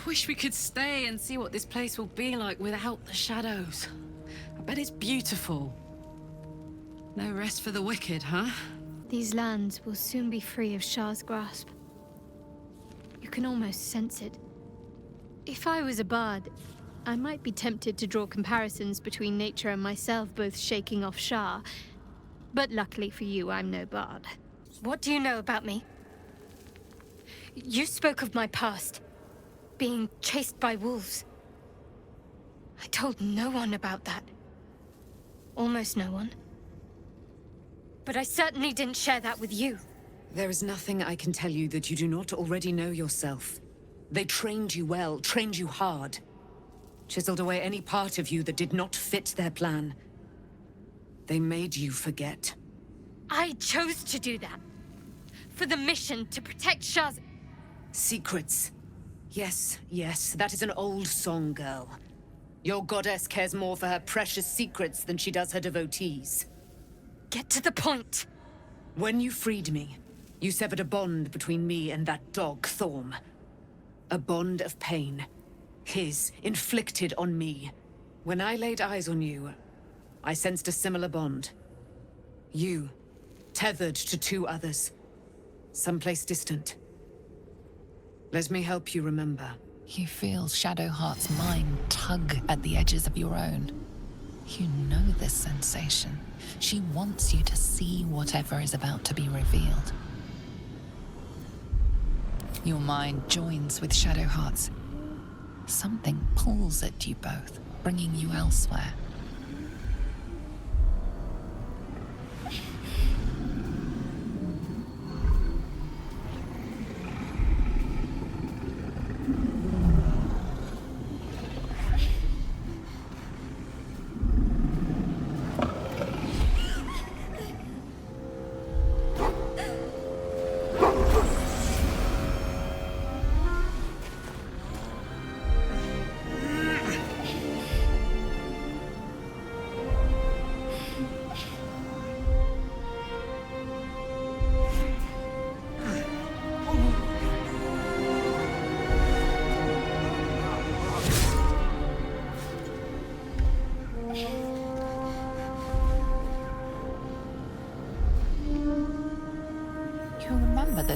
Wish we could stay and see what this place will be like without the shadows. I bet it's beautiful. No rest for the wicked, huh? These lands will soon be free of Shah's grasp. You can almost sense it. If I was a bard, I might be tempted to draw comparisons between nature and myself both shaking off Shah. But luckily for you, I'm no bard. What do you know about me? You spoke of my past. Being chased by wolves. I told no one about that. Almost no one. But I certainly didn't share that with you. There is nothing I can tell you that you do not already know yourself. They trained you well, trained you hard. Chiseled away any part of you that did not fit their plan. They made you forget. I chose to do that. For the mission to protect Shah's... Secrets. Yes, yes, that is an old song, girl. Your goddess cares more for her precious secrets than she does her devotees. Get to the point. When you freed me, you severed a bond between me and that dog, Thorm. A bond of pain. His, inflicted on me. When I laid eyes on you, I sensed a similar bond. You, tethered to two others. Someplace distant. Let me help you remember. You feel Shadowheart's mind tug at the edges of your own. You know this sensation. She wants you to see whatever is about to be revealed. Your mind joins with Shadowheart's. Something pulls at you both, bringing you elsewhere.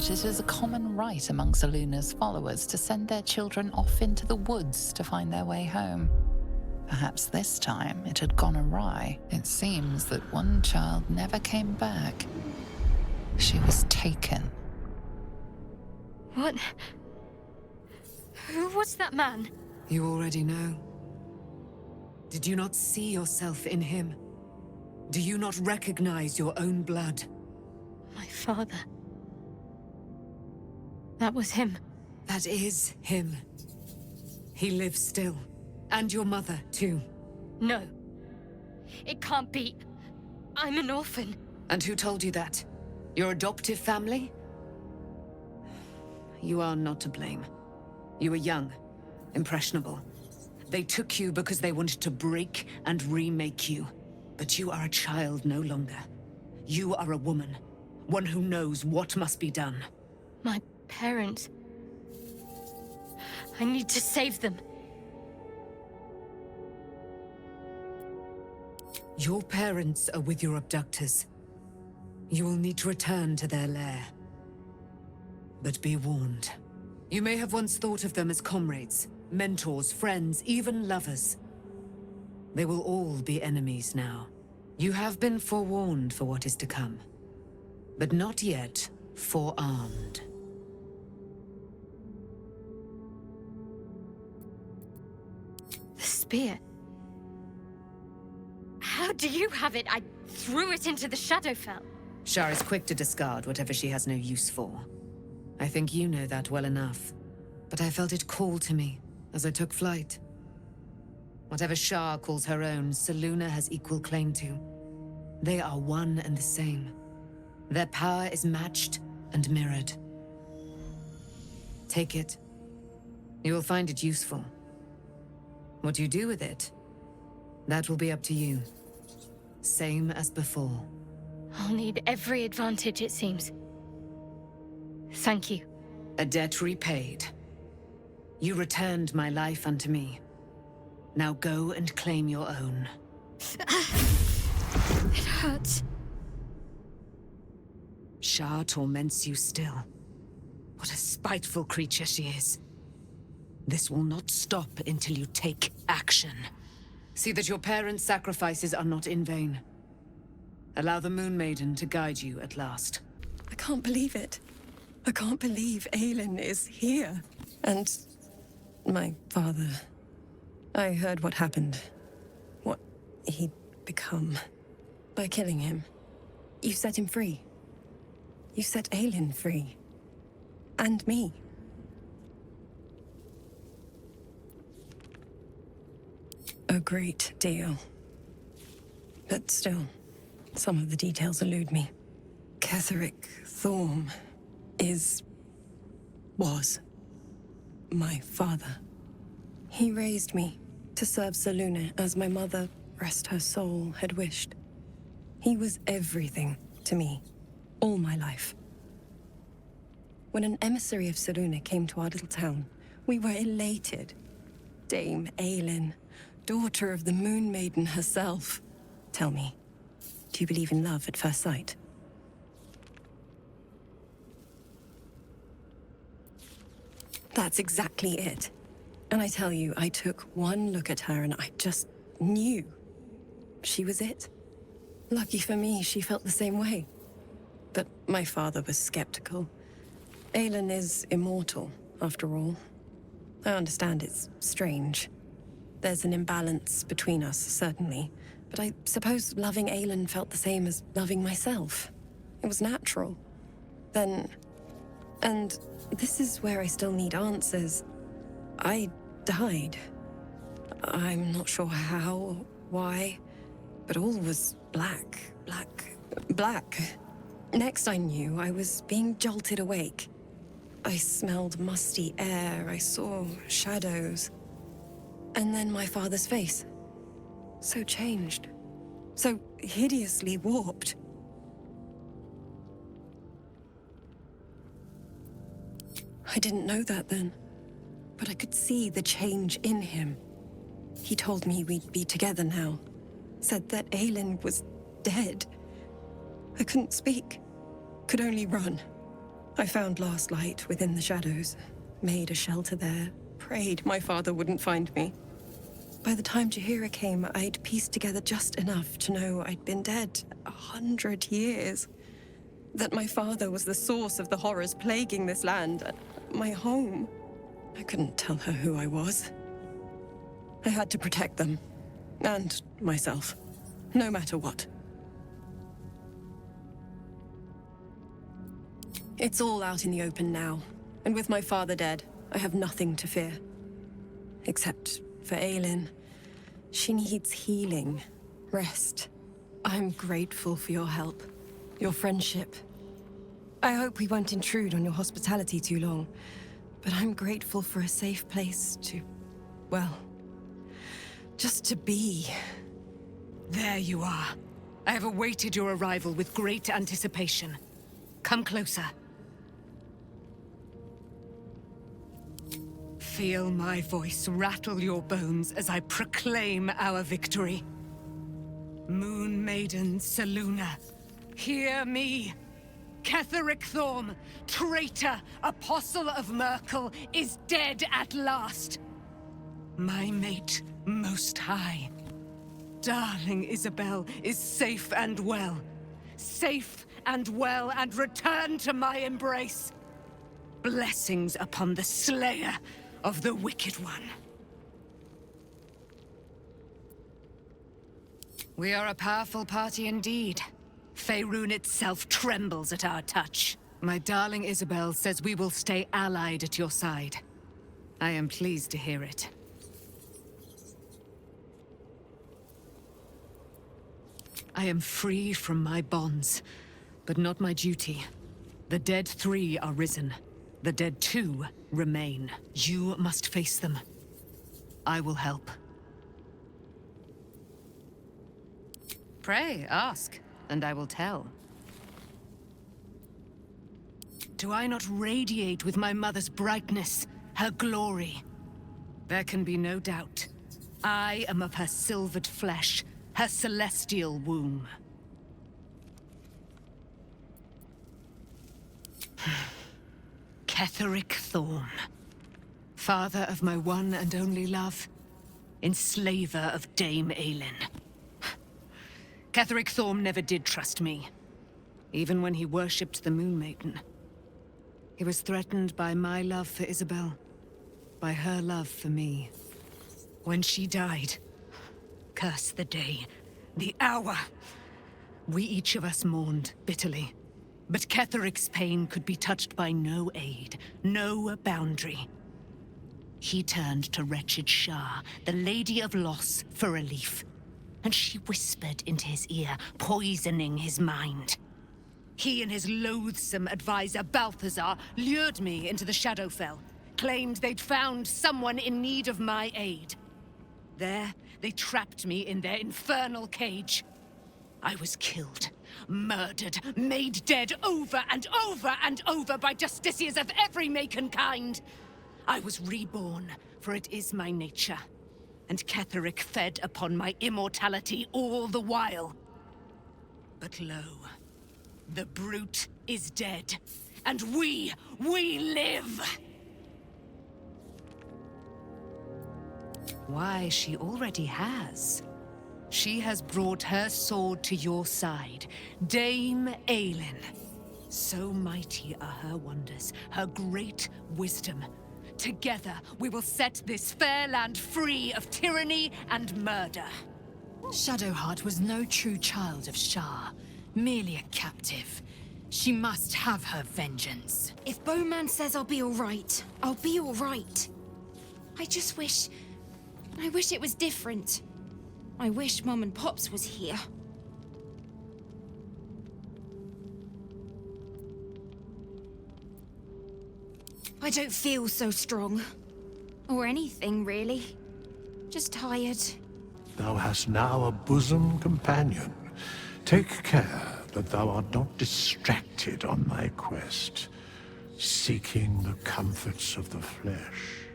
age, it is a common rite among Seluna's followers to send their children off into the woods to find their way home. Perhaps this time it had gone awry. It seems that one child never came back. She was taken. What? Who was that man? You already know. Did you not see yourself in him? Do you not recognize your own blood? My father. That was him. That is him. He lives still. And your mother, too. No. It can't be. I'm an orphan. And who told you that? Your adoptive family? You are not to blame. You were young, impressionable. They took you because they wanted to break and remake you. But you are a child no longer. You are a woman. One who knows what must be done. My parents. I need to save them. Your parents are with your abductors. You will need to return to their lair. But be warned. You may have once thought of them as comrades, mentors, friends, even lovers. They will all be enemies now. You have been forewarned for what is to come, but not yet forearmed. The spear. How do you have it? I threw it into the Shadowfell. Shar is quick to discard whatever she has no use for. I think you know that well enough. But I felt it call to me as I took flight. Whatever Shar calls her own, Selûne has equal claim to. They are one and the same. Their power is matched and mirrored. Take it. You will find it useful. What you do with it, that will be up to you. Same as before. I'll need every advantage, it seems. Thank you. A debt repaid. You returned my life unto me. Now go and claim your own. It hurts. Shar torments you still. What a spiteful creature she is. This will not stop until you take action. See that your parents' sacrifices are not in vain. Allow the Moon Maiden to guide you at last. I can't believe it. I can't believe Aelin is here. And my father. I heard what happened. What he'd become. By killing him. You set him free. You set Aelin free. And me. A great deal. But still, some of the details elude me. Ketheric Thorm was my father. He raised me to serve Selûne as my mother, rest her soul, had wished. He was everything to me, all my life. When an emissary of Selûne came to our little town, we were elated. Dame Aelin, daughter of the Moon Maiden herself. Tell me, do you believe in love at first sight? That's exactly it. And I tell you, I took one look at her and I just knew. She was it. Lucky for me, she felt the same way. But my father was skeptical. Aelin is immortal, after all. I understand it's strange. There's an imbalance between us, certainly. But I suppose loving Aelin felt the same as loving myself. It was natural. Then... And this is where I still need answers. I died. I'm not sure how, why, but all was black. Next I knew, I was being jolted awake. I smelled musty air, I saw shadows. And then my father's face. So changed. So hideously warped. I didn't know that then. But I could see the change in him. He told me we'd be together now. Said that Aelin was dead. I couldn't speak. Could only run. I found last light within the shadows, made a shelter there, prayed my father wouldn't find me. By the time Jaheira came, I'd pieced together just enough to know I'd been dead 100 years. That my father was the source of the horrors plaguing this land, my home. I couldn't tell her who I was. I had to protect them, and myself, no matter what. It's all out in the open now, and with my father dead, I have nothing to fear. Except for Aelin. She needs healing, rest. I'm grateful for your help, your friendship. I hope we won't intrude on your hospitality too long, but I'm grateful for a safe place to, well, just to be. There you are. I have awaited your arrival with great anticipation. Come closer. Feel my voice rattle your bones as I proclaim our victory. Moon Maiden Selûne, hear me! Ketheric Thorm, traitor, apostle of Merkel, is dead at last. My mate, Most High. Darling Isabel is safe and well. Safe and well, and return to my embrace. Blessings upon the slayer of the Wicked One. We are a powerful party indeed. Faerun itself trembles at our touch. My darling Isabel says we will stay allied at your side. I am pleased to hear it. I am free from my bonds, but not my duty. The dead 3 are risen. The dead 2 remain. You must face them. I will help. Pray, ask, and I will tell. Do I not radiate with my mother's brightness, her glory? There can be no doubt. I am of her silvered flesh, her celestial womb. Ketheric Thorm, father of my one and only love, enslaver of Dame Aelin. Ketheric Thorm never did trust me, even when he worshipped the Moon Maiden. He was threatened by my love for Isabel, by her love for me. When she died, curse the day, the hour, we each of us mourned bitterly. But Ketheric's pain could be touched by no aid, no boundary. He turned to wretched Shah, the Lady of Loss, for relief. And she whispered into his ear, poisoning his mind. He and his loathsome advisor, Balthazar, lured me into the Shadowfell, claimed they'd found someone in need of my aid. There, they trapped me in their infernal cage. I was killed, murdered, made dead over and over and over by justiciars of every make and kind. I was reborn, for it is my nature. And Ketheric fed upon my immortality all the while. But lo, the brute is dead, and we live! Why, she already has. She has brought her sword to your side, Dame Aelin. So mighty are her wonders, her great wisdom. Together, we will set this fair land free of tyranny and murder. Shadowheart was no true child of Shah, merely a captive. She must have her vengeance. If Bowman says I'll be alright, I'll be alright. I just wish... I wish it was different. I wish Mum and Pops was here. I don't feel so strong. Or anything, really. Just tired. Thou hast now a bosom companion. Take care that thou art not distracted on thy quest, seeking the comforts of the flesh.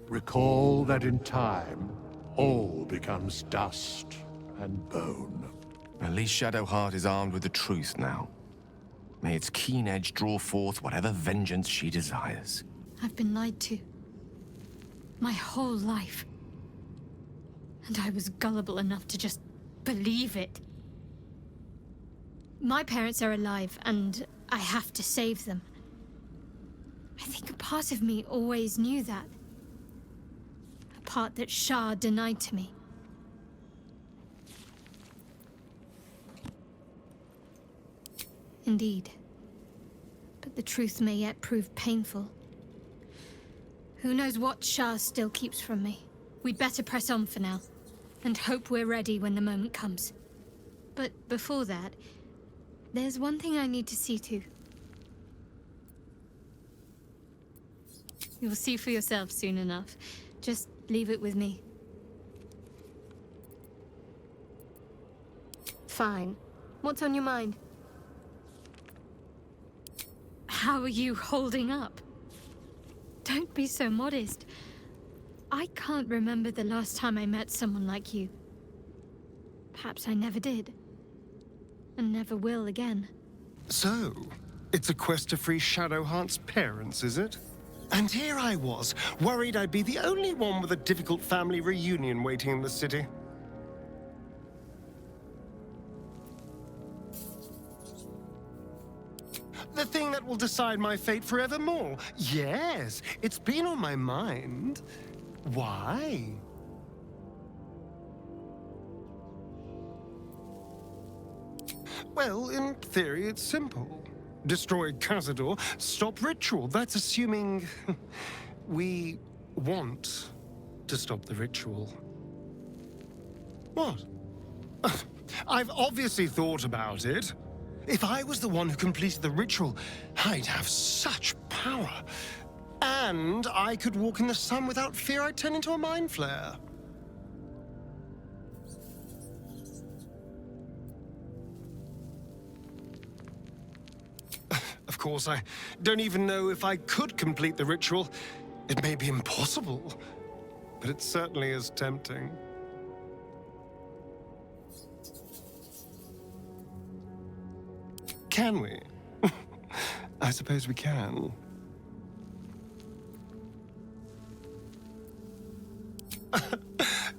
Recall that in time, all becomes dust and bone. At least Shadowheart is armed with the truth now. May its keen edge draw forth whatever vengeance she desires. I've been lied to. My whole life. And I was gullible enough to just believe it. My parents are alive, and I have to save them. I think a part of me always knew that. A part that Shah denied to me. Indeed. But the truth may yet prove painful. Who knows what Shah still keeps from me? We'd better press on for now, and hope we're ready when the moment comes. But before that, there's one thing I need to see to. You'll see for yourself soon enough. Just leave it with me. Fine. What's on your mind? How are you holding up? Don't be so modest. I can't remember the last time I met someone like you. Perhaps I never did. And never will again. So, it's a quest to free Shadowheart's parents, is it? And here I was, worried I'd be the only one with a difficult family reunion waiting in the city. The thing that will decide my fate forevermore. Yes, it's been on my mind. Why? Well, in theory, it's simple. Destroy Cazador, stop ritual. That's assuming we want to stop the ritual. What? I've obviously thought about it. If I was the one who completed the ritual, I'd have such power. And I could walk in the sun without fear I'd turn into a mind flare. Of course, I don't even know if I could complete the ritual. It may be impossible, but it certainly is tempting. Can we? I suppose we can.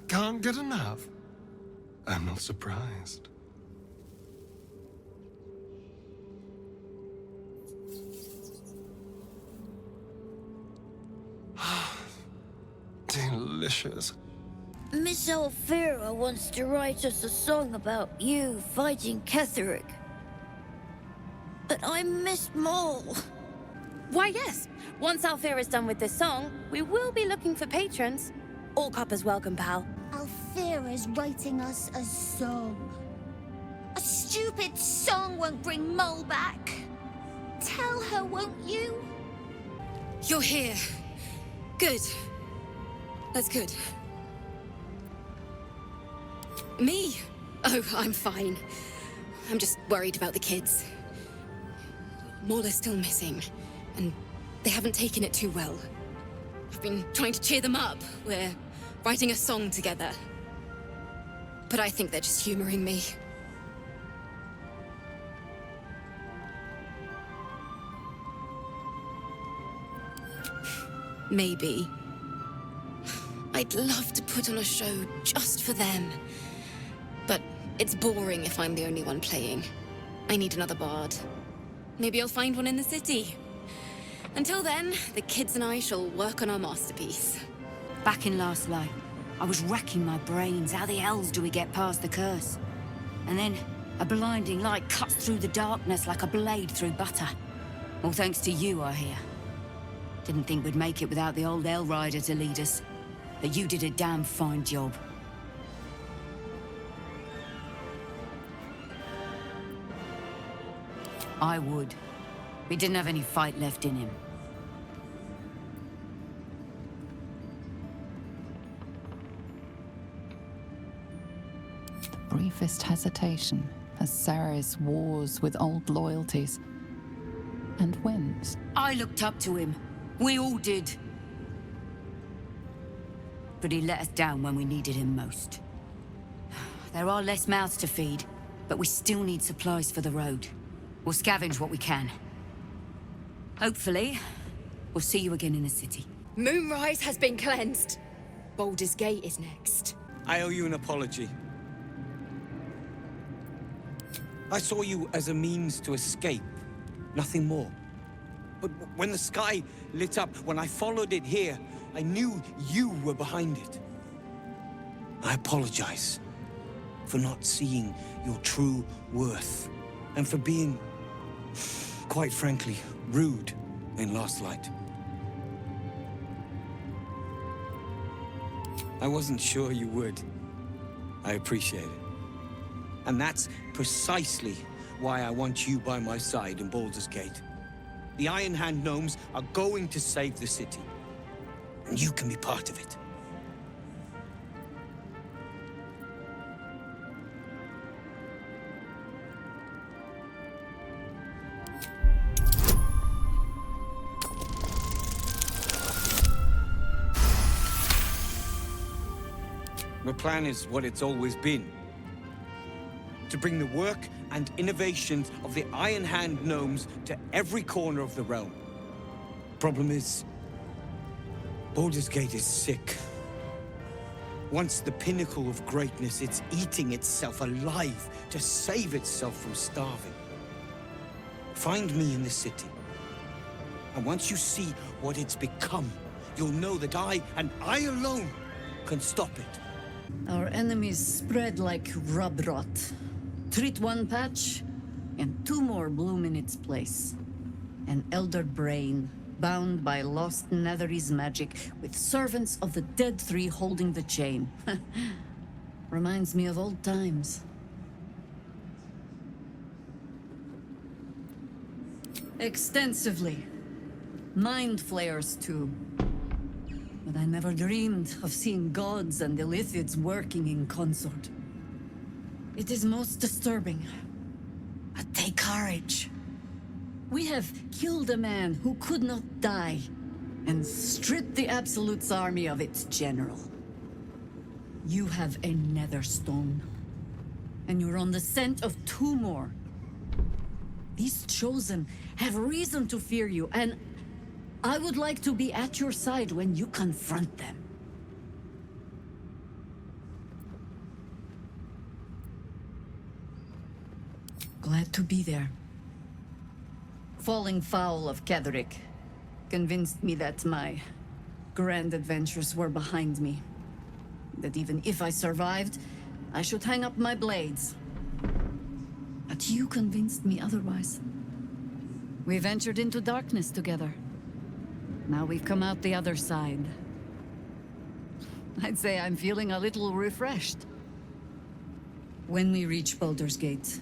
Can't get enough. I'm not surprised. Delicious. Miss Alfira wants to write us a song about you fighting Ketheric. But I miss Maul. Why, yes. Once Alfira's done with this song, we will be looking for patrons. All coppers welcome, pal. Alfira's writing us a song. A stupid song won't bring Mole back. Tell her, won't you? You're here. Good. That's good. Me? Oh, I'm fine. I'm just worried about the kids. Maul is still missing, and they haven't taken it too well. I've been trying to cheer them up. We're writing a song together. But I think they're just humoring me. Maybe. I'd love to put on a show just for them. But it's boring if I'm the only one playing. I need another bard. Maybe I'll find one in the city. Until then, the kids and I shall work on our masterpiece. Back in Last Light, I was racking my brains. How the hells do we get past the curse? And then, a blinding light cuts through the darkness like a blade through butter. All thanks to you, I hear. Didn't think we'd make it without the old Hell Rider to lead us. But you did a damn fine job. I would. He didn't have any fight left in him. The briefest hesitation as Ceres wars with old loyalties and wins. I looked up to him. We all did. But he let us down when we needed him most. There are less mouths to feed, But we still need supplies for the road. We'll scavenge what we can. Hopefully, we'll see you again in the city. Moonrise has been cleansed. Baldur's Gate is next. I owe you an apology. I saw you as a means to escape, nothing more. But when the sky lit up, when I followed it here, I knew you were behind it. I apologize for not seeing your true worth, and for being, quite frankly, rude in Last Light. I wasn't sure you would. I appreciate it. And that's precisely why I want you by my side in Baldur's Gate. The Iron Hand gnomes are going to save the city, and you can be part of it. The plan is what it's always been. To bring the work and innovations of the Iron Hand gnomes to every corner of the realm. Problem is, Baldur's Gate is sick. Once the pinnacle of greatness, it's eating itself alive to save itself from starving. Find me in the city. And once you see what it's become, you'll know that I, and I alone, can stop it. Our enemies spread like rub rot. Treat one patch, and two more bloom in its place. An elder brain, bound by lost Netherese magic, with servants of the dead three holding the chain. Reminds me of old times. Extensively. Mind flayers, too. But I never dreamed of seeing gods and Illithids working in consort. It is most disturbing. But take courage. We have killed a man who could not die, and stripped the Absolute's army of its general. You have a nether stone, and you're on the scent of two more. These Chosen have reason to fear you, and I would like to be at your side when you confront them. Glad to be there. Falling foul of Ketheric convinced me that my grand adventures were behind me. That even if I survived, I should hang up my blades. But you convinced me otherwise. We ventured into darkness together. Now we've come out the other side. I'd say I'm feeling a little refreshed. When we reach Baldur's Gate,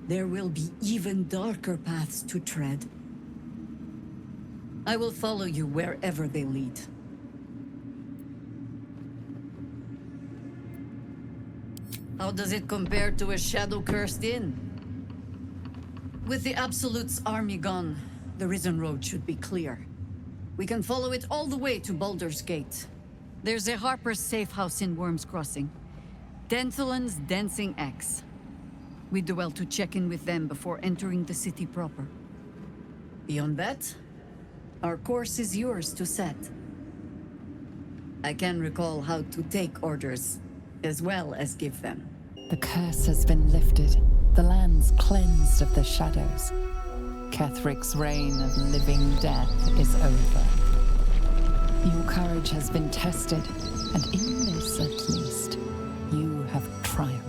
there will be even darker paths to tread. I will follow you wherever they lead. How does it compare to a shadow-cursed inn? With the Absolute's army gone, the Risen Road should be clear. We can follow it all the way to Baldur's Gate. There's a Harper's safe house in Worm's Crossing. Denthalen's Dancing Axe. We do well to check in with them before entering the city proper. Beyond that, our course is yours to set. I can recall how to take orders, as well as give them. The curse has been lifted. The land's cleansed of the shadows. Ketheric's reign of living death is over. Your courage has been tested, and in this at least, you have triumphed.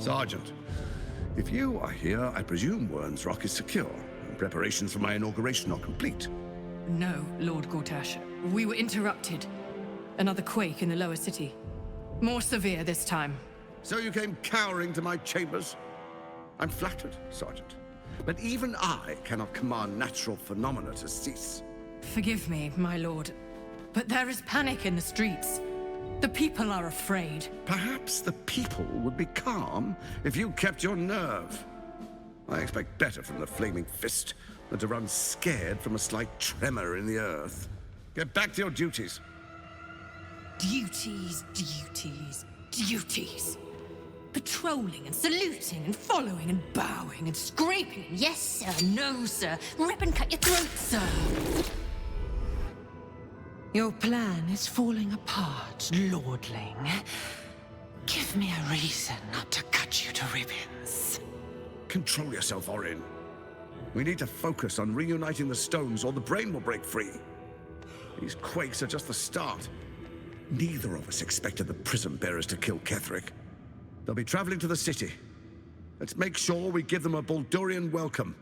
Sergeant, if you are here, I presume Wern's Rock is secure, and preparations for my inauguration are complete. No, Lord Gortash. We were interrupted. Another quake in the lower city. More severe this time. So you came cowering to my chambers? I'm flattered, Sergeant. But even I cannot command natural phenomena to cease. Forgive me, my lord, but there is panic in the streets. The people are afraid. Perhaps the people would be calm if you kept your nerve. I expect better from the Flaming Fist than to run scared from a slight tremor in the earth. Get back to your duties. Duties, duties, duties. Patrolling and saluting and following and bowing and scraping. Yes, sir. No, sir. Rip and cut your throat, sir. Your plan is falling apart, lordling. Give me a reason not to cut you to ribbons. Control yourself, Orin. We need to focus on reuniting the stones or the brain will break free. These quakes are just the start. Neither of us expected the prism bearers to kill Ketheric. They'll be traveling to the city. Let's make sure we give them a Baldurian welcome.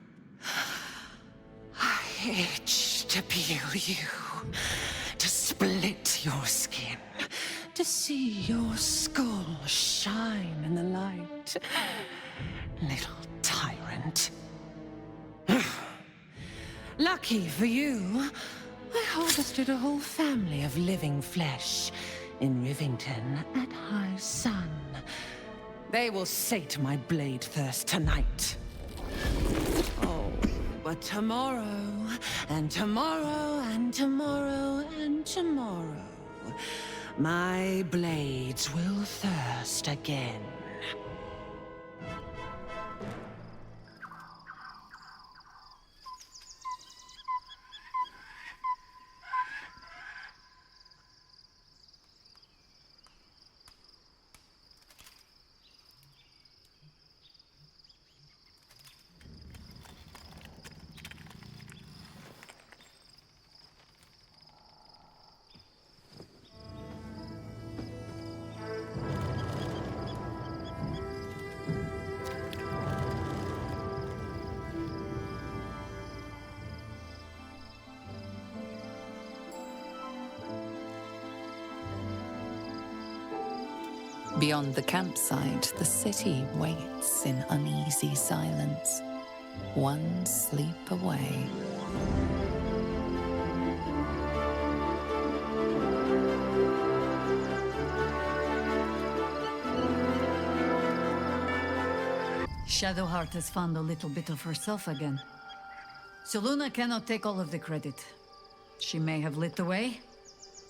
I itch to peel you, to split your skin, to see your skull shine in the light. Little tyrant. Lucky for you, I harvested a whole family of living flesh in Rivington at high sun. They will sate my blade thirst tonight. Oh, but tomorrow, and tomorrow, and tomorrow, and tomorrow, my blades will thirst again. Beyond the campsite, the city waits in uneasy silence, one sleep away. Shadowheart has found a little bit of herself again. Selûne cannot take all of the credit. She may have lit the way,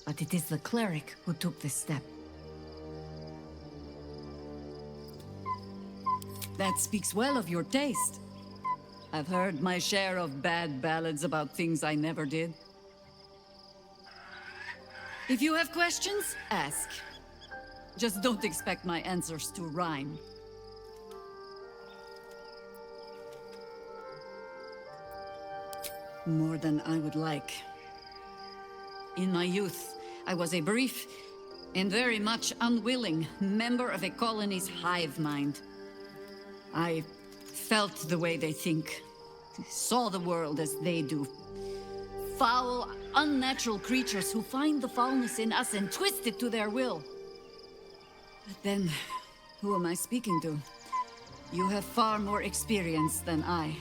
but it is the cleric who took this step. That speaks well of your taste. I've heard my share of bad ballads about things I never did. If you have questions, ask. Just don't expect my answers to rhyme. More than I would like. In my youth, I was a brief and very much unwilling member of a colony's hive mind. I felt the way they think, saw the world as they do. Foul, unnatural creatures who find the foulness in us and twist it to their will. But then, who am I speaking to? You have far more experience than I.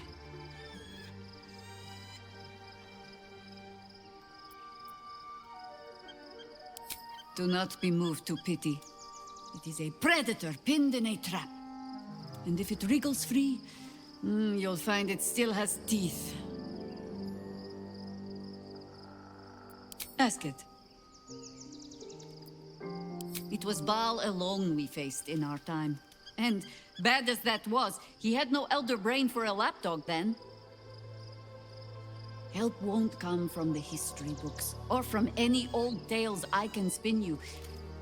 Do not be moved to pity. It is a predator pinned in a trap. And if it wriggles free, you'll find it still has teeth. Ask it. It was Baal alone we faced in our time. And, bad as that was, he had no elder brain for a lapdog then. Help won't come from the history books, or from any old tales I can spin you.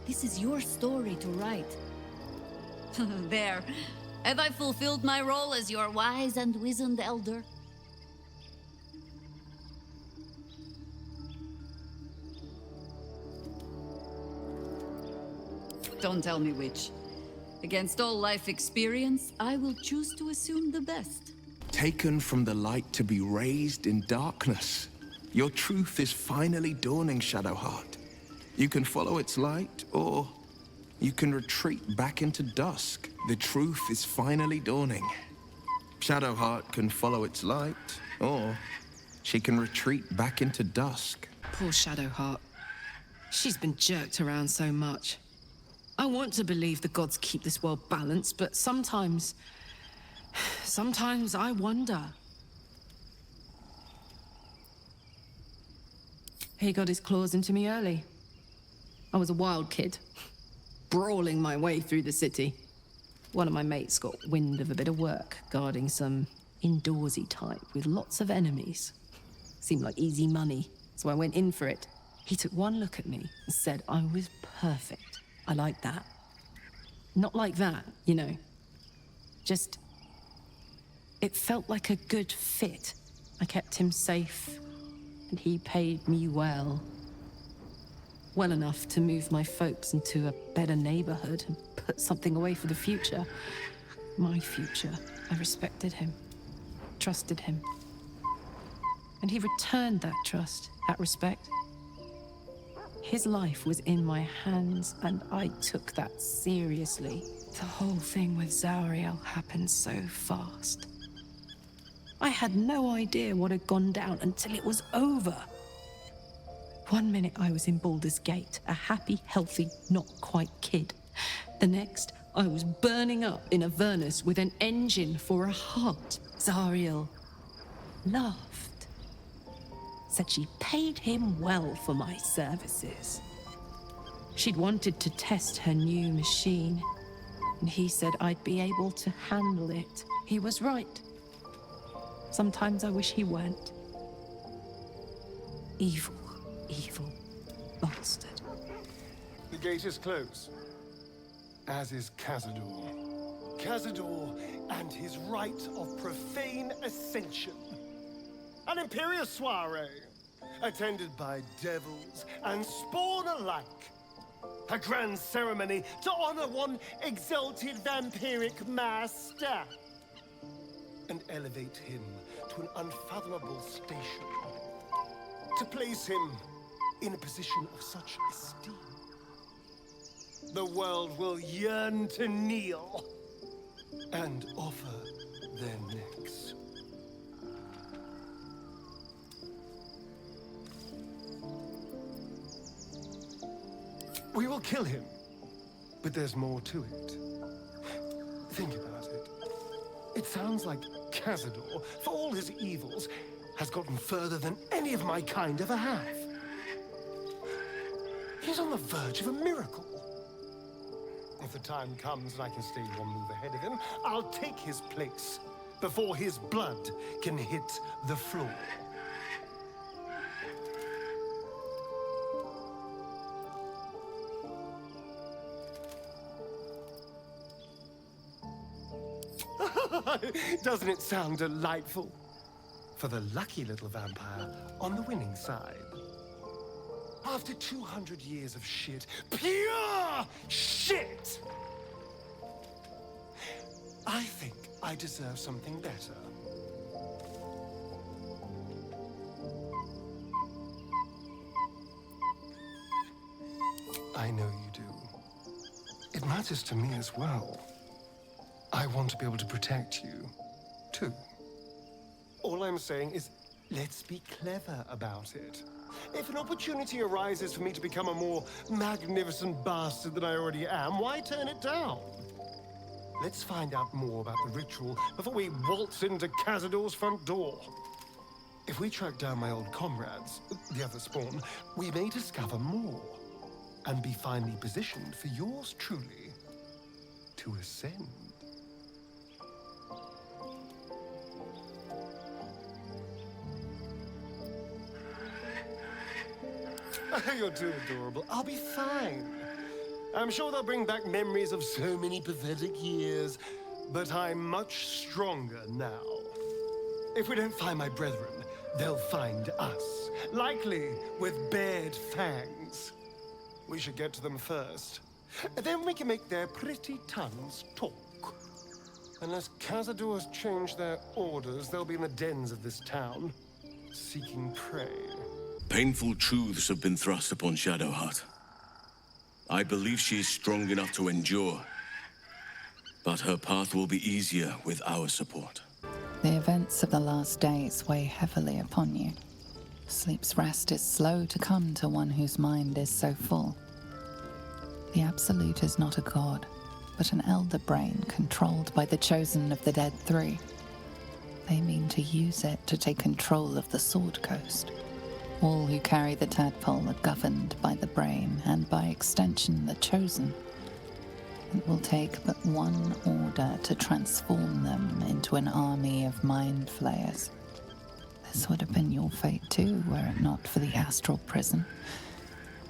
This is your story to write. There. Have I fulfilled my role as your wise and wizened elder? Don't tell me which. Against all life experience, I will choose to assume the best. Taken from the light to be raised in darkness. Your truth is finally dawning, Shadowheart. You can follow its light, or you can retreat back into dusk. The truth is finally dawning. Shadowheart can follow its light, or she can retreat back into dusk. Poor Shadowheart. She's been jerked around so much. I want to believe the gods keep this world balanced, but sometimes I wonder. He got his claws into me early. I was a wild kid, brawling my way through the city. One of my mates got wind of a bit of work, guarding some indoorsy type with lots of enemies. Seemed like easy money, so I went in for it. He took one look at me and said I was perfect. I like that. Not like that, you know. Just... it felt like a good fit. I kept him safe, and he paid me well. Well enough to move my folks into a better neighborhood and put something away for the future. My future. I respected him, trusted him. And he returned that trust, that respect. His life was in my hands, and I took that seriously. The whole thing with Zariel happened so fast. I had no idea what had gone down until it was over. One minute I was in Baldur's Gate, a happy, healthy, not quite kid. The next, I was burning up in Avernus with an engine for a heart. Zariel laughed. Said she paid him well for my services. She'd wanted to test her new machine, and he said I'd be able to handle it. He was right. Sometimes I wish he weren't. Evil, evil bastard. The gate is closed, as is Cazador. Cazador and his rite of profane ascension. An imperial soiree, attended by devils and spawn alike. A grand ceremony to honor one exalted vampiric master. And elevate him to an unfathomable station. To place him in a position of such esteem. The world will yearn to kneel and offer their necks. We will kill him, but there's more to it. Think about it. It sounds like Cazador, for all his evils, has gotten further than any of my kind ever have. He's on the verge of a miracle. If the time comes and I can stay one move ahead of him, I'll take his place before his blood can hit the floor. Doesn't it sound delightful? For the lucky little vampire on the winning side. After 200 years of shit, pure shit! I think I deserve something better. I know you do. It matters to me as well. I want to be able to protect you, too. All I'm saying is, let's be clever about it. If an opportunity arises for me to become a more magnificent bastard than I already am, why turn it down? Let's find out more about the ritual before we waltz into Cazador's front door. If we track down my old comrades, the other spawn, we may discover more and be finely positioned for yours truly to ascend. You're too adorable. I'll be fine. I'm sure they'll bring back memories of so many pathetic years, but I'm much stronger now. If we don't find my brethren, they'll find us, likely with bared fangs. We should get to them first, Then we can make their pretty tongues talk. Unless Cazadors change their orders, they'll be in the dens of this town, seeking prey. Painful truths have been thrust upon Shadowheart. I believe she is strong enough to endure, but her path will be easier with our support. The events of the last days weigh heavily upon you. Sleep's rest is slow to come to one whose mind is so full. The Absolute is not a god, but an elder brain controlled by the chosen of the Dead Three. They mean to use it to take control of the Sword Coast. All who carry the tadpole are governed by the brain, and by extension the chosen. It will take but one order to transform them into an army of mind flayers. This would have been your fate too, were it not for the astral prison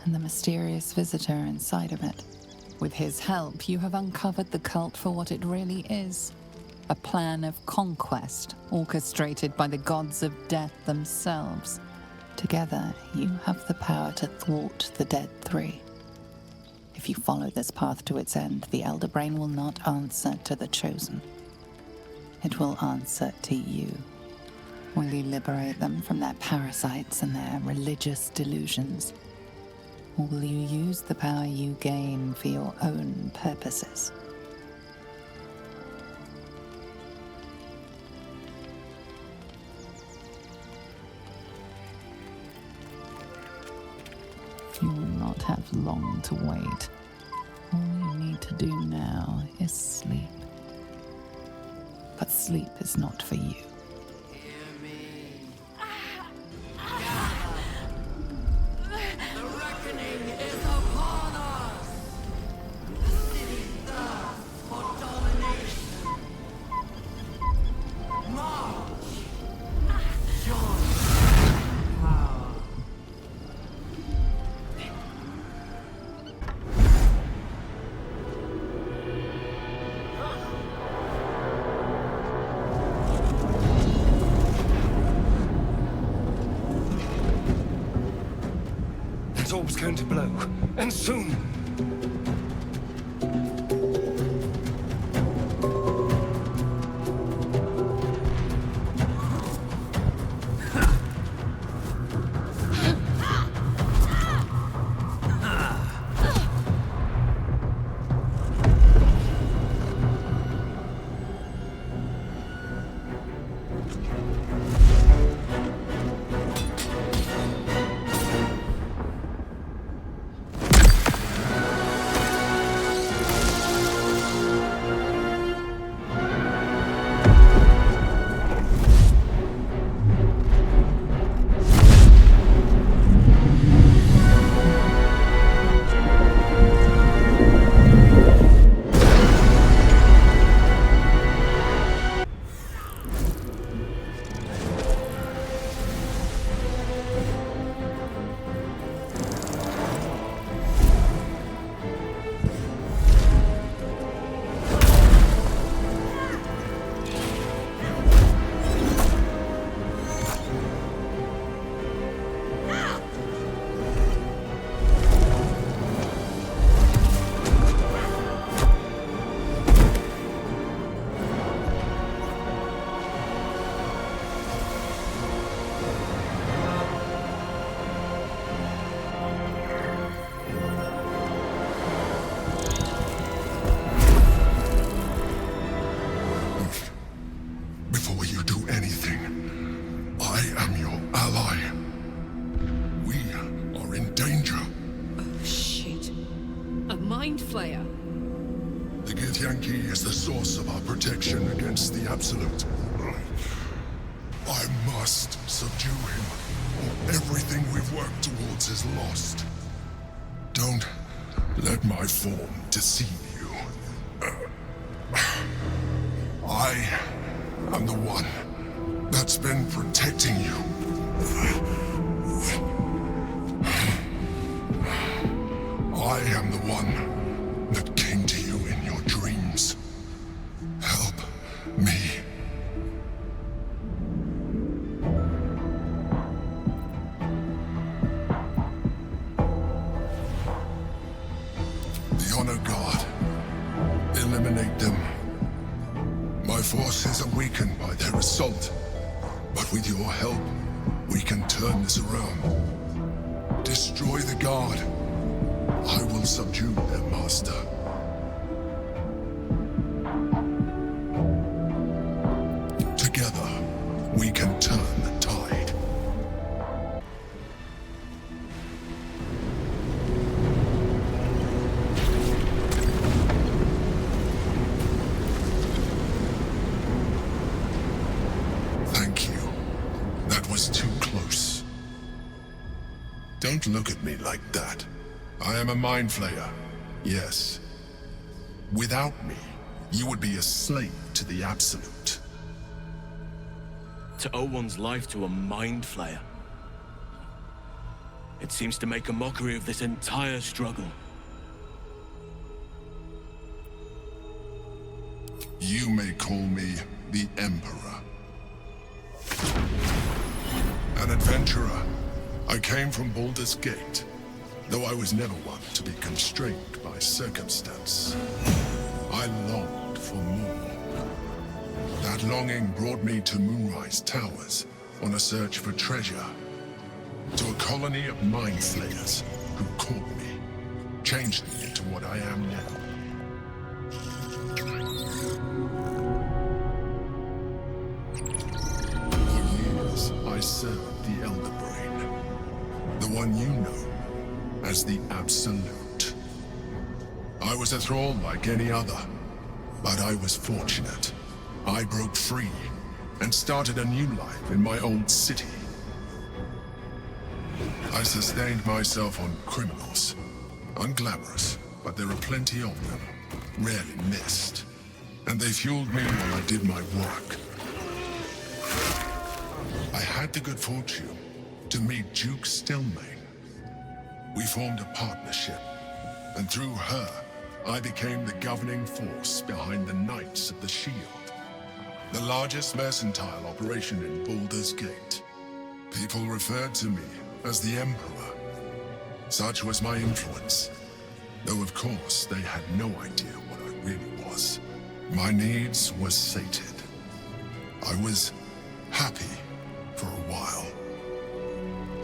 and the mysterious visitor inside of it. With his help, you have uncovered the cult for what it really is. A plan of conquest orchestrated by the gods of death themselves. Together, you have the power to thwart the Dead Three. If you follow this path to its end, the Elder Brain will not answer to the Chosen. It will answer to you. Will you liberate them from their parasites and their religious delusions? Or will you use the power you gain for your own purposes? You will not have long to wait. All you need to do now is sleep. But sleep is not for you. That orb's going to blow, and soon. Is the source of our protection against the Absolute. I must subdue him, or everything we've worked towards is lost. Don't let my form deceive you. I am the one that's been protecting you. I am the one that came to you in your dreams. Help me. The honor their assault. But with your help, we can turn this around. Destroy the Guard. I will subdue their master. Together, we can turn the tide. Thank you. That was too close. Don't look at me like that. I am a mind flayer, yes. Without me, you would be a slave to the Absolute. To owe one's life to a mind flayer. It seems to make a mockery of this entire struggle. You may call me the Emperor. An adventurer. I came from Baldur's Gate, though I was never one to be constrained by circumstance. I longed for more. That longing brought me to Moonrise Towers on a search for treasure. To a colony of mind flayers who caught me, changed me into what I am now. For years, I served the Elder Brain, the one you know as the Absolute. I was a thrall like any other, but I was fortunate. I broke free and started a new life in my old city. I sustained myself on criminals. Unglamorous, but there are plenty of them, rarely missed. And they fueled me while I did my work. I had the good fortune to meet Duke Stillmain. We formed a partnership, and through her, I became the governing force behind the Knights of the Shield, the largest mercantile operation in Baldur's Gate. People referred to me as the Emperor. Such was my influence, though of course they had no idea what I really was. My needs were sated. I was happy for a while,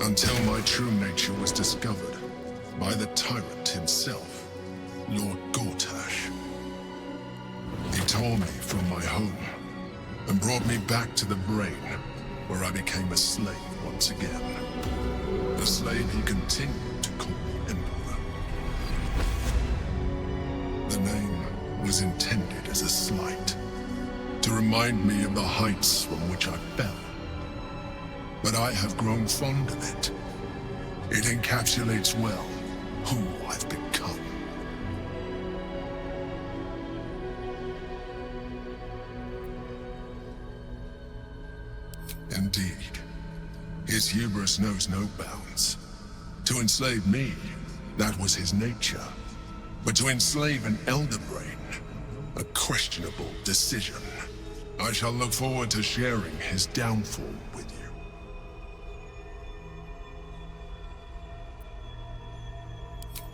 until my true nature was discovered by the tyrant himself, Lord Gortash. He tore me from my home and brought me back to the Brain, where I became a slave once again. A slave he continued to call me Emperor. The name was intended as a slight, to remind me of the heights from which I fell. But I have grown fond of it. It encapsulates well who I've become. Indeed, his hubris knows no bounds. To enslave me, that was his nature. But to enslave an Elder Brain, a questionable decision. I shall look forward to sharing his downfall with you.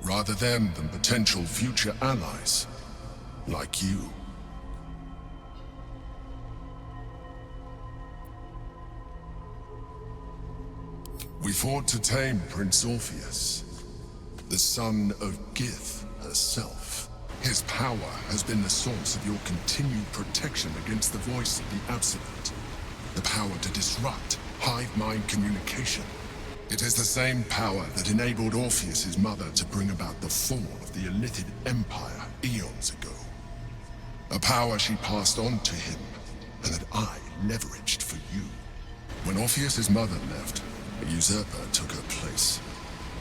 Rather than potential future allies, like you. We fought to tame Prince Orpheus, the son of Gith herself. His power has been the source of your continued protection against the voice of the Absolute. The power to disrupt hive mind communication. It is the same power that enabled Orpheus's mother to bring about the fall of the Illithid Empire eons ago. A power she passed on to him, and that I leveraged for you. When Orpheus's mother left, a usurper took her place.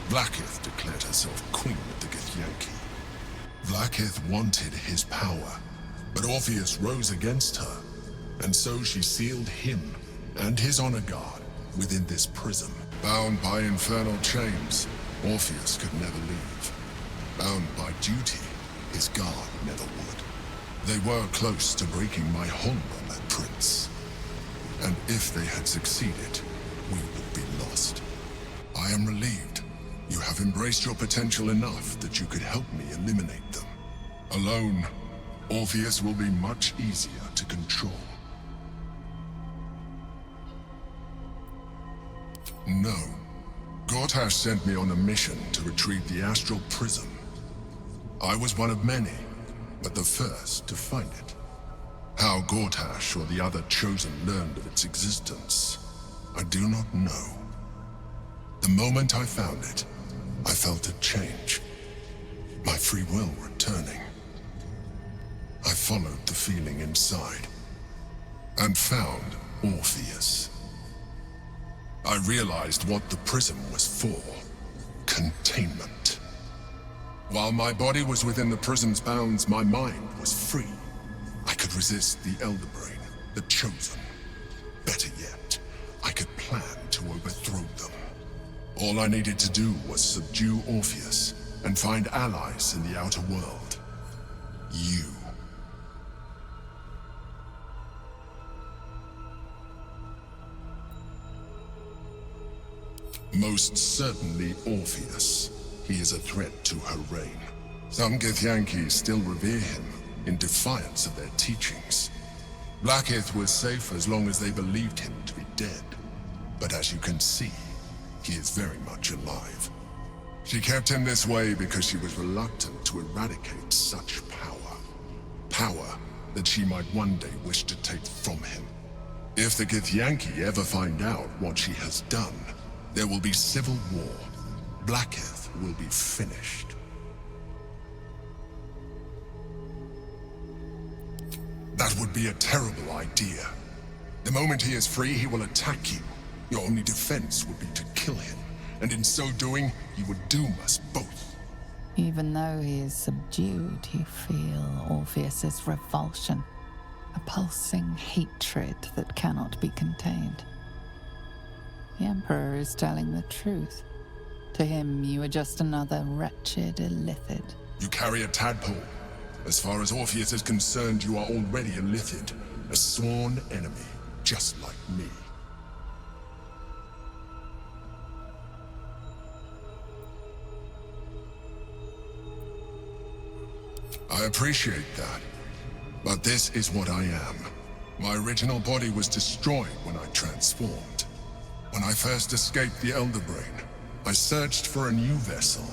Vlaakith declared herself queen of the Githyanki. Vlaakith wanted his power, but Orpheus rose against her, and so she sealed him and his honor guard within this prison. Bound by infernal chains, Orpheus could never leave. Bound by duty, his guard never would. They were close to breaking my hold on that prince. And if they had succeeded, we would be lost. I am relieved. You have embraced your potential enough that you could help me eliminate them. Alone, Orpheus will be much easier to control. No. Gortash sent me on a mission to retrieve the astral prism. I was one of many, but the first to find it. How Gortash or the other Chosen learned of its existence, I do not know. The moment I found it, I felt a change. My free will returning. I followed the feeling inside, and found Orpheus. I realized what the prism was for. Containment. While my body was within the prism's bounds, my mind was free. I could resist the Elder Brain, the Chosen. Better yet, I could plan to overthrow them. All I needed to do was subdue Orpheus and find allies in the outer world. You. Most certainly Orpheus. He is a threat to her reign. Some Githyanki still revere him, in defiance of their teachings. Blackith was safe as long as they believed him to be dead. But as you can see, he is very much alive. She kept him this way because she was reluctant to eradicate such power. Power that she might one day wish to take from him. If the Githyanki ever find out what she has done, there will be civil war. Blackith will be finished. That would be a terrible idea. The moment he is free, he will attack you. Your only defense would be to kill him, and in so doing, you would doom us both. Even though he is subdued, you feel Orpheus's revulsion, a pulsing hatred that cannot be contained. The Emperor is telling the truth. To him, you are just another wretched illithid. You carry a tadpole. As far as Orpheus is concerned, you are already a illithid, a sworn enemy, just like me. I appreciate that, but this is what I am. My original body was destroyed when I transformed. When I first escaped the Elder Brain, I searched for a new vessel,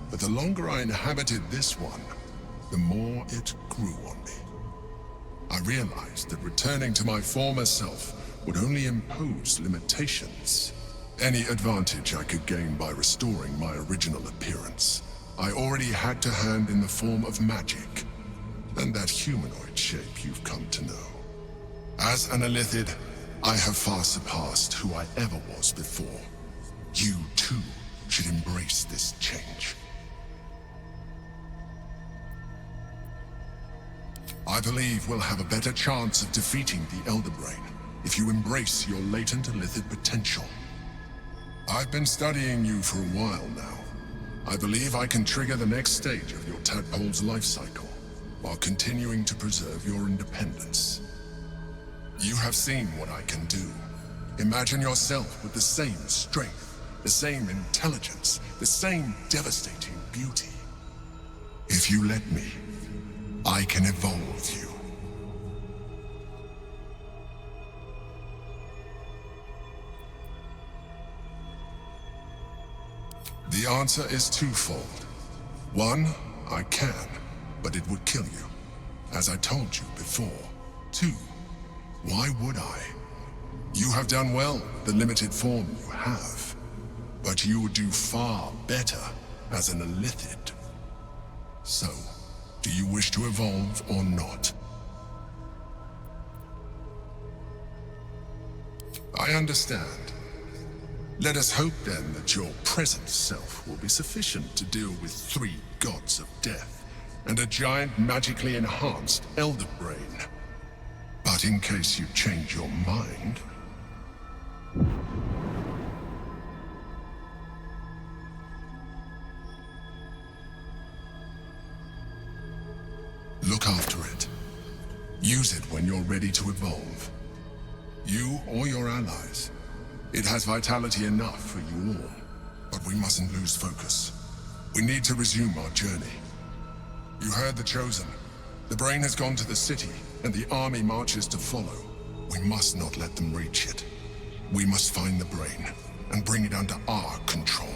but the longer I inhabited this one, the more it grew on me. I realized that returning to my former self would only impose limitations. Any advantage I could gain by restoring my original appearance, I already had to hand in the form of magic, and that humanoid shape you've come to know. As an illithid, I have far surpassed who I ever was before. You, too, should embrace this change. I believe we'll have a better chance of defeating the Elder Brain if you embrace your latent illithid potential. I've been studying you for a while now. I believe I can trigger the next stage of your tadpole's life cycle, while continuing to preserve your independence. You have seen what I can do. Imagine yourself with the same strength, the same intelligence, the same devastating beauty. If you let me, I can evolve you. The answer is twofold. One, I can, but it would kill you, as I told you before. Two, why would I? You have done well with the limited form you have, but you would do far better as an illithid. So, do you wish to evolve or not? I understand. Let us hope then that your present self will be sufficient to deal with 3 gods of death and a giant magically enhanced Elder Brain. But in case you change your mind... Look after it. Use it when you're ready to evolve. You or your allies. It has vitality enough for you all, but we mustn't lose focus. We need to resume our journey. You heard the Chosen. The Brain has gone to the city, and the army marches to follow. We must not let them reach it. We must find the brain and bring it under our control.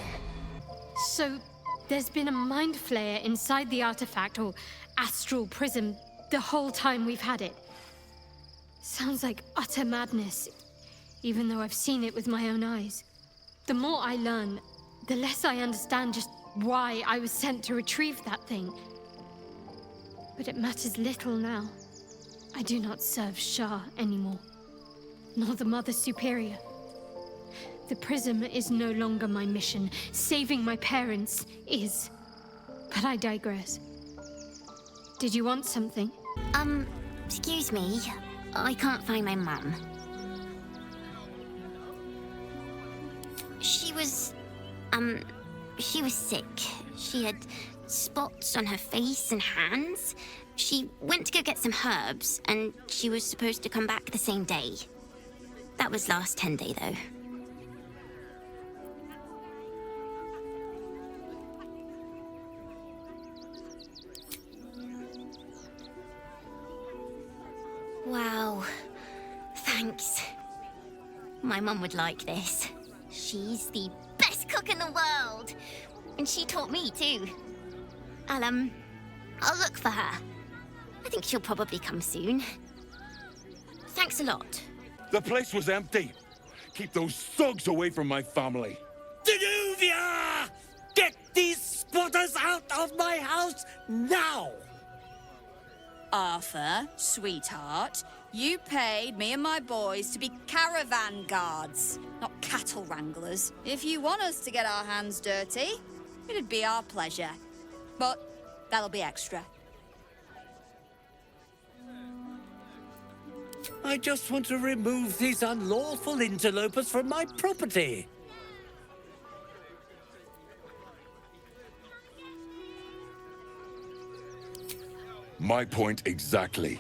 So, there's been a mind flayer inside the artifact, or astral prism, the whole time we've had it. Sounds like utter madness, even though I've seen it with my own eyes. The more I learn, the less I understand just why I was sent to retrieve that thing. But it matters little now. I do not serve Shah anymore, nor the Mother Superior. The prism is no longer my mission. Saving my parents is. But I digress. Did you want something? Excuse me. I can't find my mum. She was sick. She had spots on her face and hands. She went to go get some herbs, and she was supposed to come back the same day. That was last 10-day, though. Wow. Thanks. My mum would like this. She's the best cook in the world. And she taught me, too. I'll look for her. I think she'll probably come soon. Thanks a lot. The place was empty. Keep those thugs away from my family. Danuvia! Get these spotters out of my house now! Arthur, sweetheart, you paid me and my boys to be caravan guards, not cattle wranglers. If you want us to get our hands dirty, it'd be our pleasure. But that'll be extra. I just want to remove these unlawful interlopers from my property. My point exactly.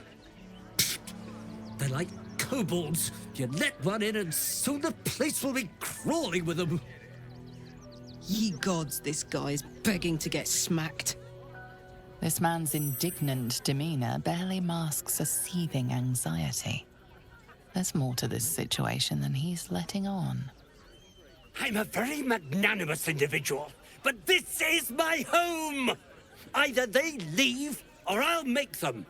They're like kobolds. You let one in and soon the place will be crawling with them. Ye gods, this guy's begging to get smacked. This man's indignant demeanor barely masks a seething anxiety. There's more to this situation than he's letting on. I'm a very magnanimous individual, but this is my home! Either they leave, or I'll make them.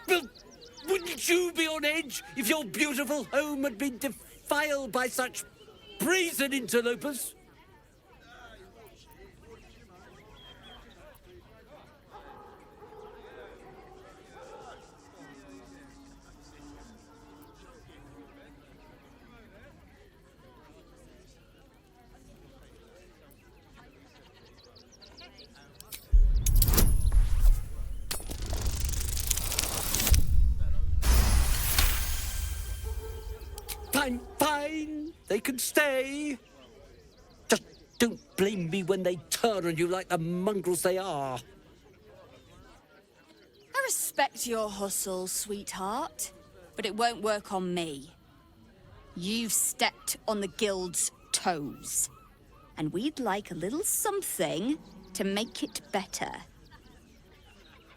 Well, wouldn't you be on edge if your beautiful home had been defiled by such brazen interlopers? Fine. They can stay. Just don't blame me when they turn on you like the mongrels they are. I respect your hustle, sweetheart, but it won't work on me. You've stepped on the guild's toes, and we'd like a little something to make it better.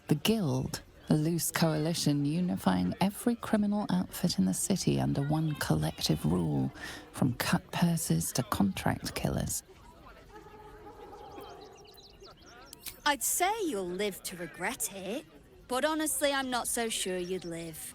The Guild, a loose coalition unifying every criminal outfit in the city under one collective rule, from cut purses to contract killers. I'd say you'll live to regret it, but honestly, I'm not so sure you'd live.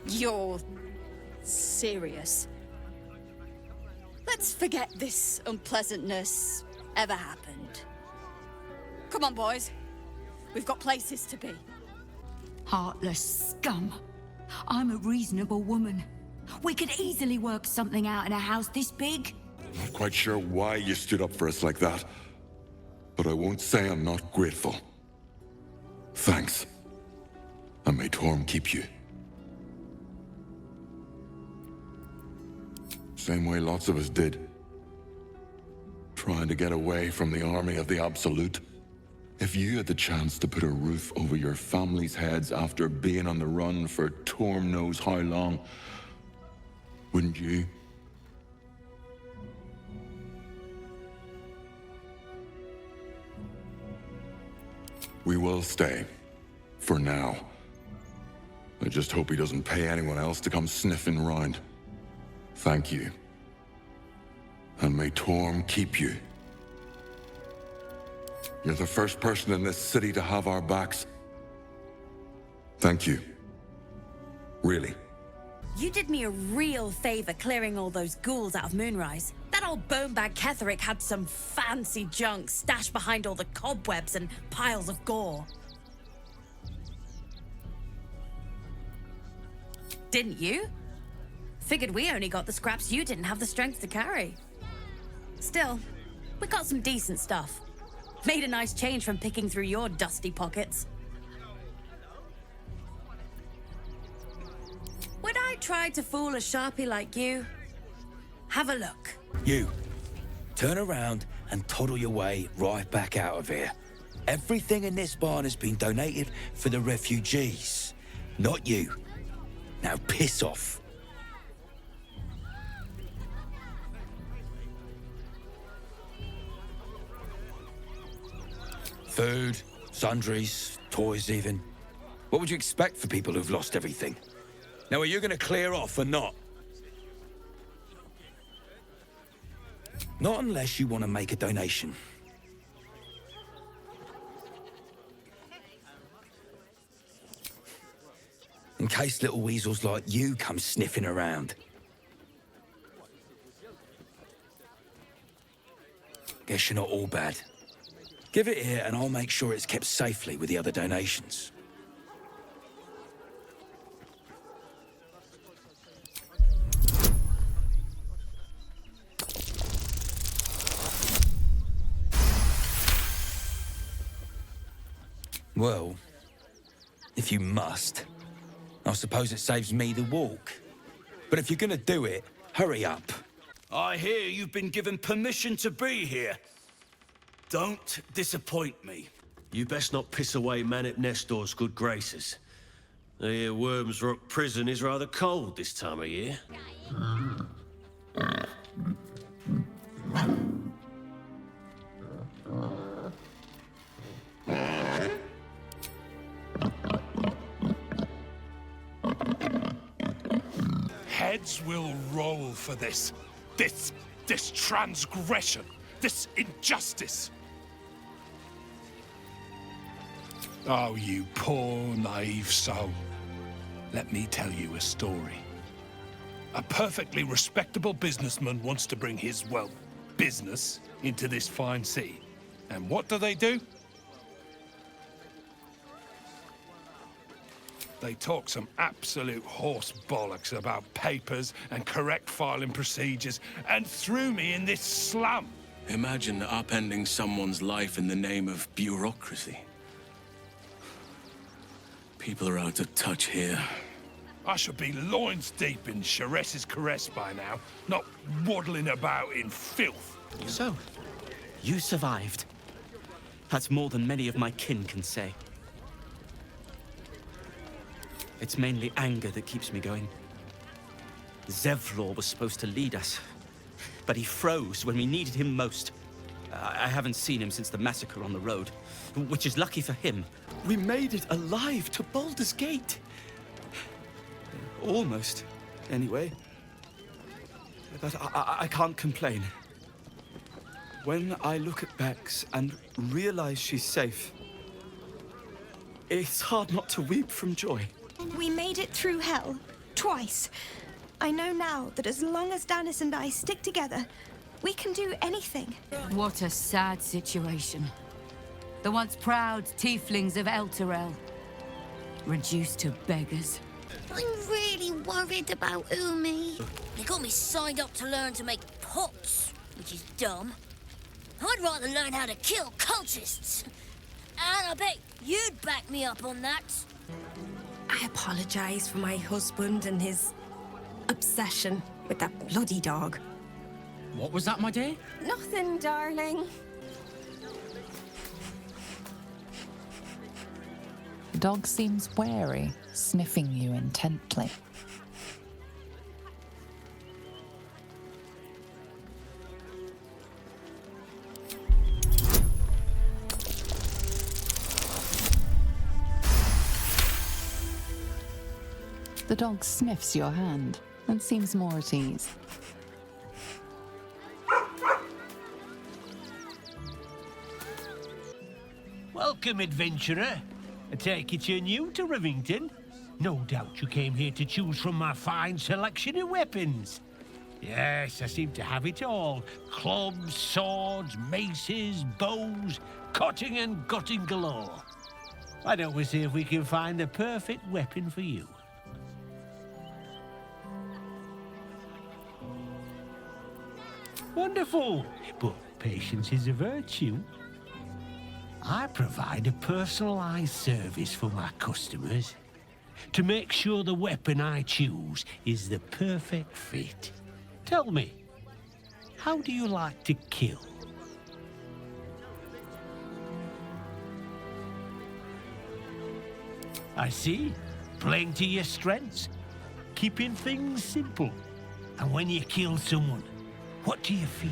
You're serious? Let's forget this unpleasantness ever happened. Come on, boys. We've got places to be. Heartless scum. I'm a reasonable woman. We could easily work something out in a house this big. Not quite sure why you stood up for us like that, but I won't say I'm not grateful. Thanks. And may Torm keep you. Same way lots of us did. trying to get away from the army of the Absolute. If you had the chance to put a roof over your family's heads after being on the run for Torm knows how long, wouldn't you? We will stay. For now. I just hope he doesn't pay anyone else to come sniffing round. Thank you. And may Torm keep you. You're the first person in this city to have our backs. Thank you. Really. You did me a real favor clearing all those ghouls out of Moonrise. That old bonebag Ketherick had some fancy junk stashed behind all the cobwebs and piles of gore. Didn't you? Figured we only got the scraps you didn't have the strength to carry. Still, we got some decent stuff. Made a nice change from picking through your dusty pockets. Would I try to fool a sharpie like you? Have a look. You, turn around and toddle your way right back out of here. Everything in this barn has been donated for the refugees, not you. Now piss off. Food, sundries, toys even. What would you expect for people who've lost everything? Now, are you going to clear off or not? Not unless you want to make a donation. In case little weasels like you come sniffing around. Guess you're not all bad. Give it here and I'll make sure it's kept safely with the other donations. Well, if you must, I suppose it saves me the walk. But if you're gonna do it, hurry up. I hear you've been given permission to be here. Don't disappoint me. You best not piss away Manip Nestor's good graces. I hear Worms Rock Prison is rather cold this time of year. Heads will roll for this. This transgression. This injustice. Oh, you poor, naive soul. Let me tell you a story. A perfectly respectable businessman wants to bring his, well, business into this fine city. And what do? They talk some absolute horse bollocks about papers and correct filing procedures and threw me in this slum. Imagine upending someone's life in the name of bureaucracy. People are out of touch here. I should be loins deep in Sharess's caress by now, not waddling about in filth. So, you survived. That's more than many of my kin can say. It's mainly anger that keeps me going. Zevlor was supposed to lead us, but he froze when we needed him most. I haven't seen him since the massacre on the road, which is lucky for him. We made it alive to Baldur's Gate. Almost, anyway. But I can't complain. When I look at Bex and realize she's safe, it's hard not to weep from joy. We made it through hell, twice. I know now that as long as Danis and I stick together, we can do anything. What a sad situation. The once proud tieflings of Elturel, reduced to beggars. I'm really worried about Umi. They got me signed up to learn to make pots, which is dumb. I'd rather learn how to kill cultists. And I bet you'd back me up on that. I apologize for my husband and his obsession with that bloody dog. What was that, my dear? Nothing, darling. The dog seems wary, sniffing you intently. The dog sniffs your hand and seems more at ease. Welcome, adventurer. I take it you're new to Rivington. No doubt you came here to choose from my fine selection of weapons. Yes, I seem to have it all. Clubs, swords, maces, bows, cutting and gutting galore. Why don't we see if we can find the perfect weapon for you? Wonderful, but patience is a virtue. I provide a personalized service for my customers to make sure the weapon I choose is the perfect fit. Tell me, how do you like to kill? I see. Playing to your strengths. Keeping things simple. And when you kill someone, what do you feel?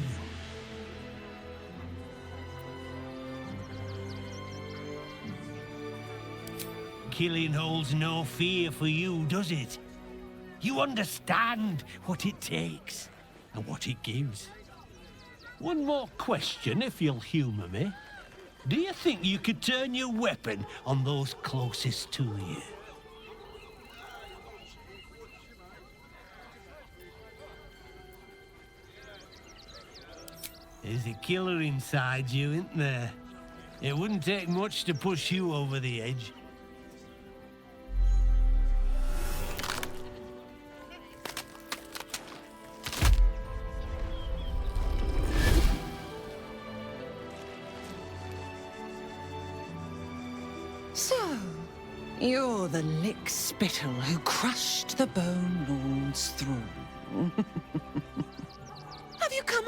Killing holds no fear for you, does it? You understand what it takes and what it gives. One more question, if you'll humor me. Do you think you could turn your weapon on those closest to you? There's a killer inside you, isn't there? It wouldn't take much to push you over the edge. So, you're the lick-spittle who crushed the Bone Lord's throne. Have you come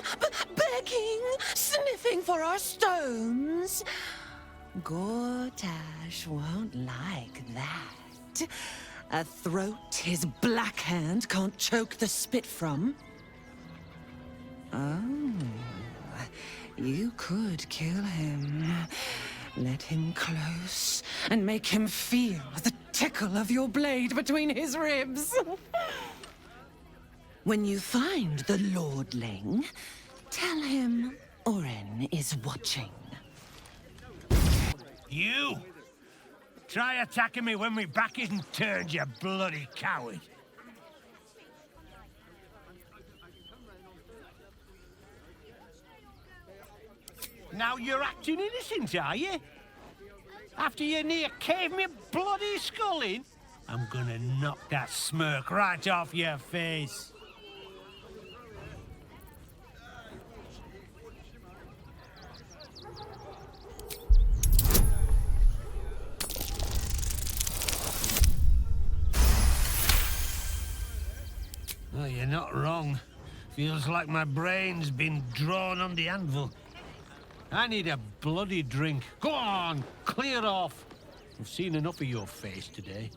begging, sniffing for our stones? Gortash won't like that. A throat his black hand can't choke the spit from. Oh, you could kill him. Let him close and make him feel the tickle of your blade between his ribs. When you find the Lordling, tell him Oren is watching. You! Try attacking me when my back isn't turned, you bloody coward! Now you're acting innocent, are you? After you near caved me bloody skull in? I'm gonna knock that smirk right off your face. Oh, you're not wrong. Feels like my brain's been drawn on the anvil. I need a bloody drink. Go on, clear off. I've seen enough of your face today.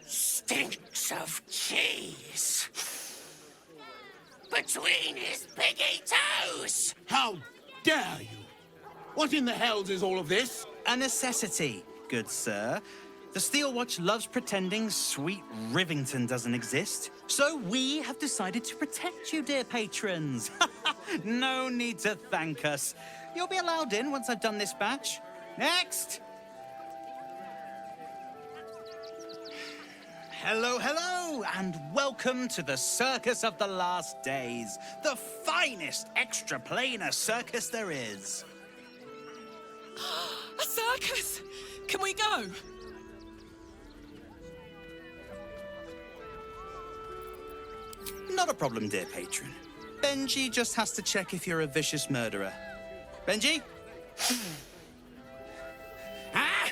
Stinks of cheese between his piggy toes. How dare you? What in the hells is all of this? A necessity, good sir. The Steel Watch loves pretending sweet Rivington doesn't exist. So we have decided to protect you, dear patrons. No need to thank us. You'll be allowed in once I've done this batch. Next! Hello, hello, and welcome to the Circus of the Last Days, the finest extra-planar circus there is. A circus! Can we go? Not a problem, dear patron. Benji just has to check if you're a vicious murderer. Benji? Ah!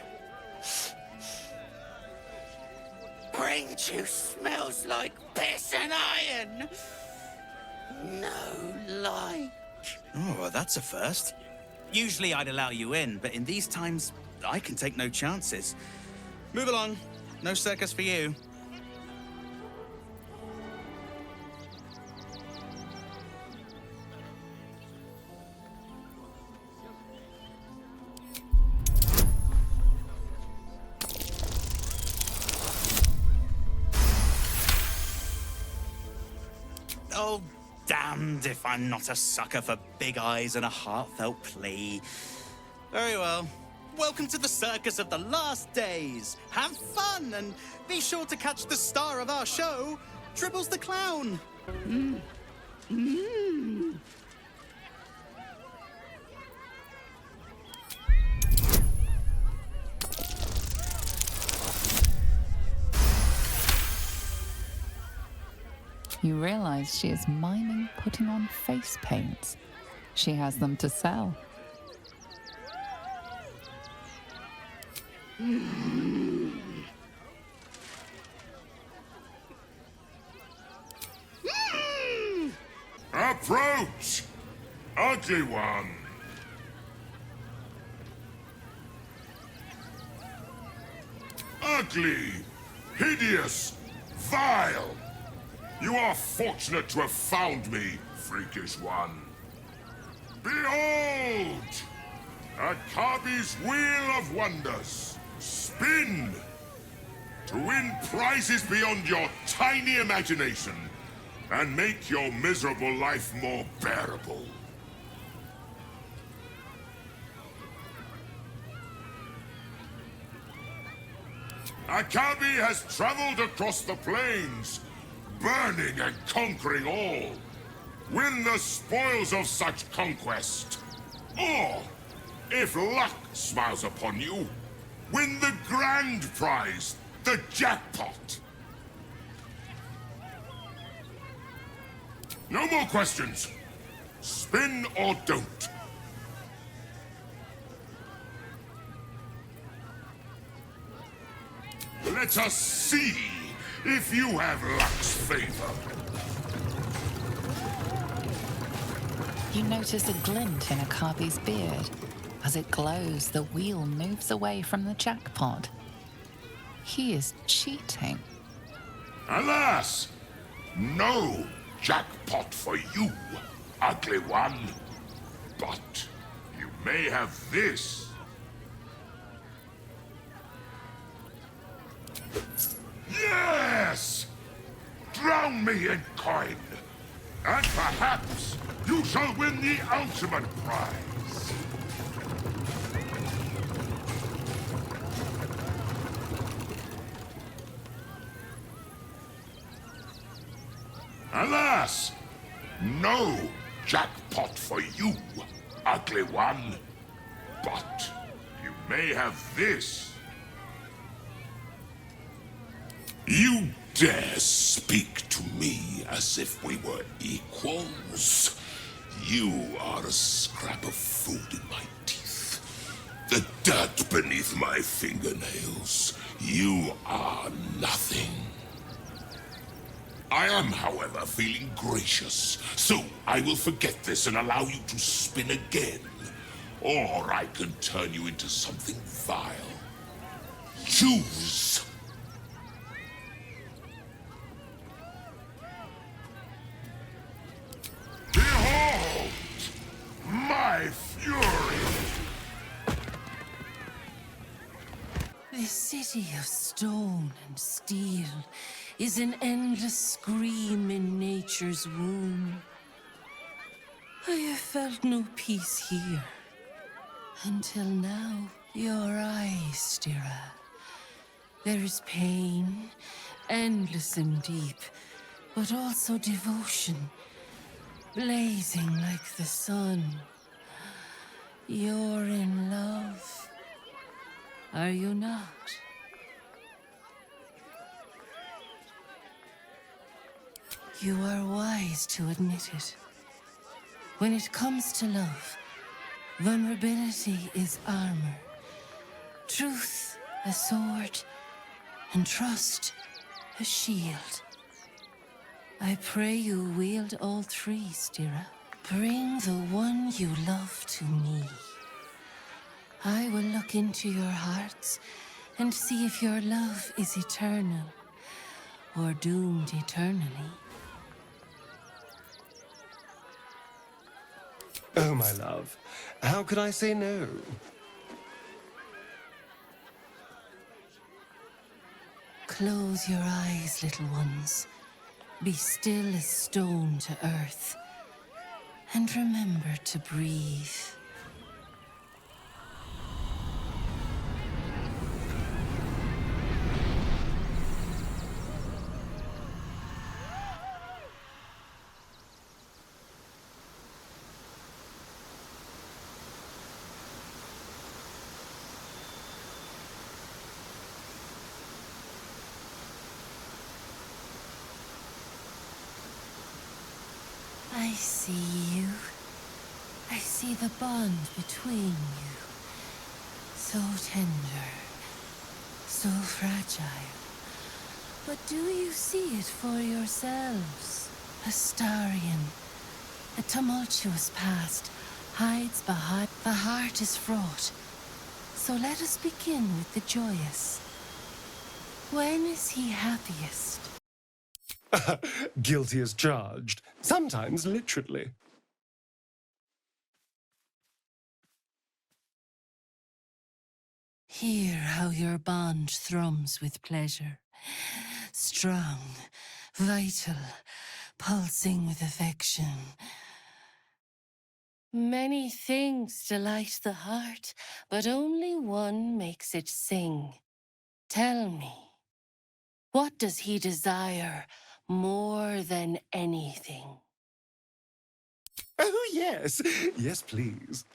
Brain juice smells like piss and iron. no like. Oh, well, that's a first. Usually I'd allow you in, but in these times, I can take no chances. Move along. No circus for you. Oh, damned if I'm not a sucker for big eyes and a heartfelt plea. Very well. Welcome to the circus of the last days. Have fun and be sure to catch the star of our show, Dribbles the Clown. You realize she is miming putting on face paints. She has them to sell. Approach, ugly one. Ugly, hideous, vile. You are fortunate to have found me, freakish one. Behold! Akabi's Wheel of Wonders. Spin! To win prizes beyond your tiny imagination and make your miserable life more bearable. Akabi has traveled across the plains, burning and conquering all. Win the spoils of such conquest. Or, if luck smiles upon you, win the grand prize, the jackpot. No more questions. Spin or don't. Let us see if you have luck's favor. You notice a glint in Akabi's beard. As it glows, the wheel moves away from the jackpot. He is cheating. Alas! No jackpot for you, ugly one. But you may have this. Yes! Drown me in coin, and perhaps you shall win the ultimate prize. Alas! No jackpot for you, ugly one. But you may have this. You dare speak to me as if we were equals? You are a scrap of food in my teeth. The dirt beneath my fingernails. You are nothing. I am, however, feeling gracious, so I will forget this and allow you to spin again. Or I can turn you into something vile. Choose! Behold! My fury! This city of stone and steel is an endless scream in nature's womb. I have felt no peace here. Until now, your eyes, Stira. There is pain, endless and deep, but also devotion, blazing like the sun. You're in love, are you not? You are wise to admit it. When it comes to love, vulnerability is armor, truth a sword, and trust a shield. I pray you wield all three, Stira. Bring the one you love to me. I will look into your hearts and see if your love is eternal or doomed eternally. Oh, my love. How could I say no? Close your eyes, little ones. Be still as stone to earth. And remember to breathe. I see you. I see the bond between you. So tender, so fragile. But do you see it for yourselves? Astarion, a tumultuous past, hides behind. The heart is fraught. So let us begin with the joyous. When is he happiest? Guilty as charged. Sometimes literally. Hear how your bond thrums with pleasure. Strong, vital, pulsing with affection. Many things delight the heart, but only one makes it sing. Tell me, what does he desire more than anything? Oh, yes. Yes, please.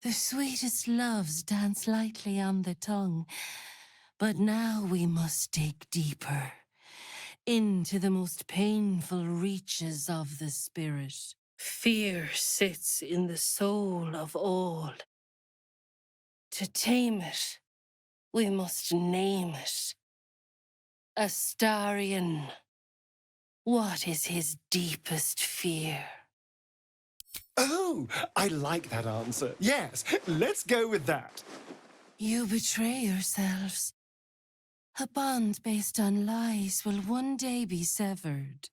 The sweetest loves dance lightly on the tongue, but now we must dig deeper, into the most painful reaches of the spirit. Fear sits in the soul of all. To tame it, we must name it. Astarion, what is his deepest fear? Oh, I like that answer. Yes, let's go with that. You betray yourselves. A bond based on lies will one day be severed.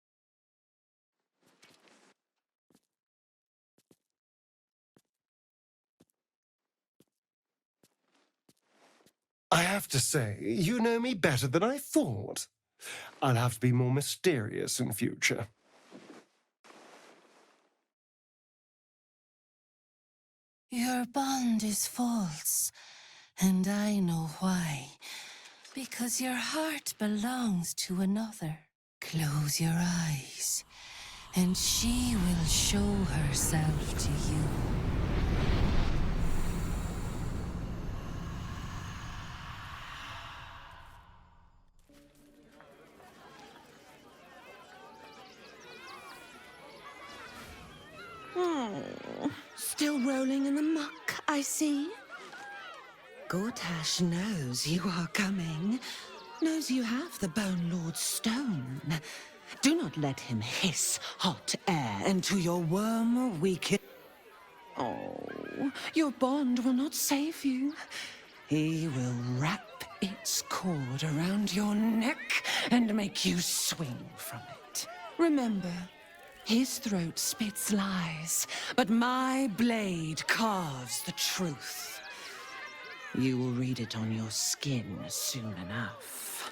I have to say, you know me better than I thought. I'll have to be more mysterious in future. Your bond is false, and I know why. Because your heart belongs to another. Close your eyes, and she will show herself to you. Still rolling in the muck, I see. Gortash knows you are coming. Knows you have the Bone Lord's stone. Do not let him hiss hot air into your worm weakened. Oh, your bond will not save you. He will wrap its cord around your neck and make you swing from it. Remember, his throat spits lies, but my blade carves the truth. You will read it on your skin soon enough.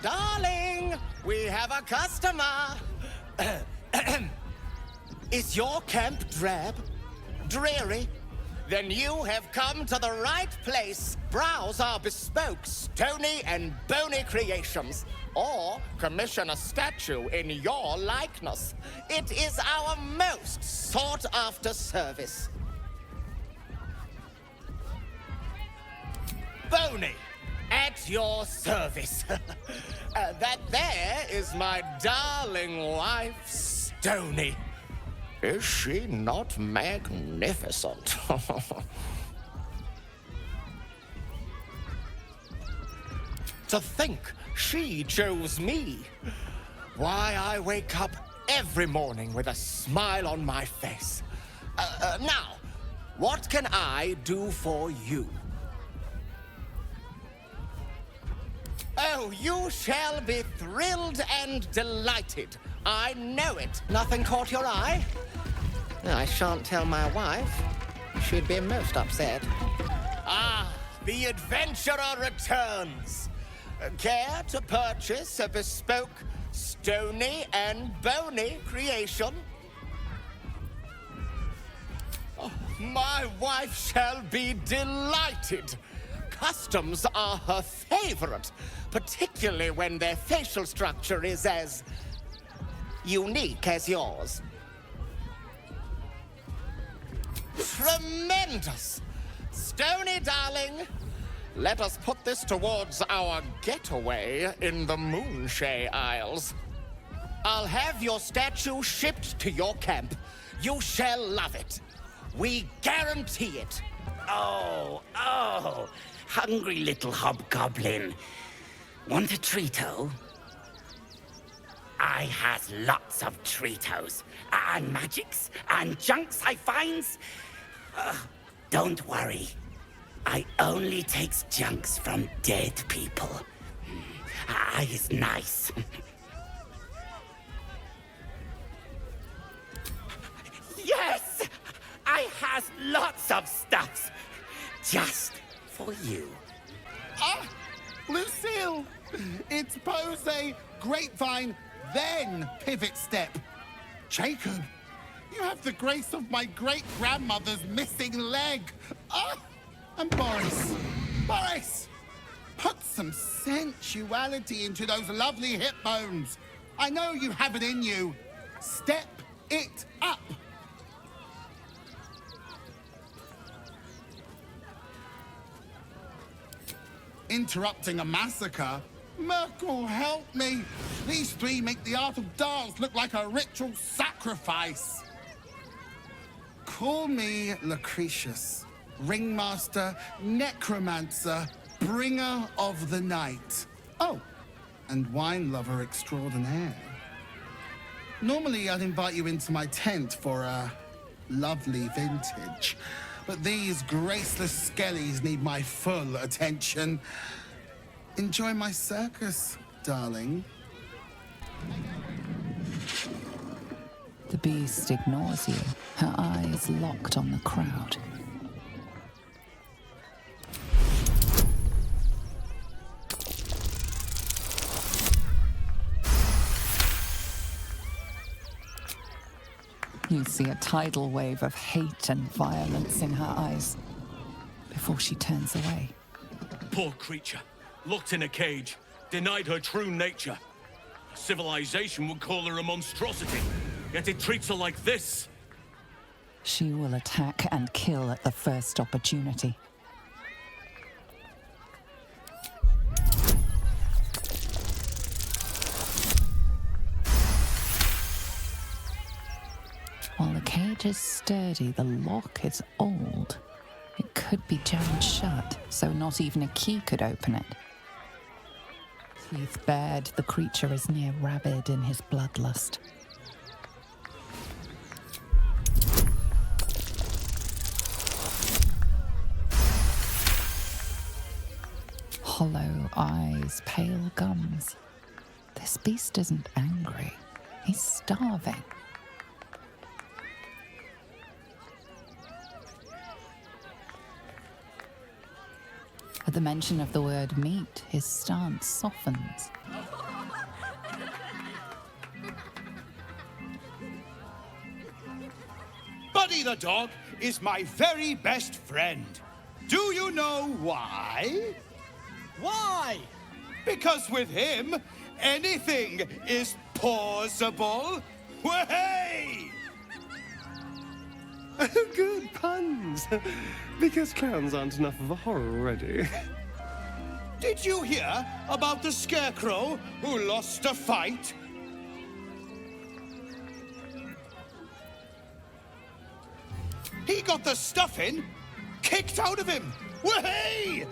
Darling, we have a customer. Is your camp drab? Dreary? Then you have come to the right place. Browse our bespoke, stony and bony creations. Or commission a statue in your likeness. It is our most sought-after service. Bony, at your service. That there is my darling wife, Stony. Is she not magnificent? To think she chose me. Why, I wake up every morning with a smile on my face. Now, what can I do for you? Oh, you shall be thrilled and delighted. I know it. Nothing caught your eye? I shan't tell my wife. She'd be most upset. Ah, the adventurer returns. Care to purchase a bespoke, stony and bony creation? Oh, my wife shall be delighted. Customs are her favorite, particularly when their facial structure is as unique as yours. Tremendous! Stony, darling, let us put this towards our getaway in the Moonshay Isles. I'll have your statue shipped to your camp. You shall love it. We guarantee it. Oh, hungry little hobgoblin. Want a treato? I has lots of treatos, and magics, and junks I finds. Don't worry. I only takes junks from dead people. I is nice. Yes! I has lots of stuffs. Just for you. Ah! Lucille! It's pose, grapevine, then pivot step. Jacob, you have the grace of my great-grandmother's missing leg. Ah! And Boris, put some sensuality into those lovely hip bones. I know you have it in you. Step it up. Interrupting a massacre? Merkel, help me. These three make the art of dance look like a ritual sacrifice. Call me Lucretius. Ringmaster, necromancer, bringer of the night. Oh, and wine lover extraordinaire. Normally, I'd invite you into my tent for a lovely vintage, but these graceless skellies need my full attention. Enjoy my circus, darling. The beast ignores you, her eyes locked on the crowd. You see a tidal wave of hate and violence in her eyes before she turns away. Poor creature, locked in a cage, denied her true nature. Civilization would call her a monstrosity, yet it treats her like this. She will attack and kill at the first opportunity. While the cage is sturdy, the lock is old. It could be jammed shut, so not even a key could open it. Teeth bared, the creature is near rabid in his bloodlust. Hollow eyes, pale gums. This beast isn't angry. He's starving. At the mention of the word meat, his stance softens. Buddy the dog is my very best friend. Do you know why? Why? Because with him, anything is possible. Way! Good puns. Because clowns aren't enough of a horror already. Did you hear about the scarecrow who lost a fight? He got the stuffing kicked out of him. Way!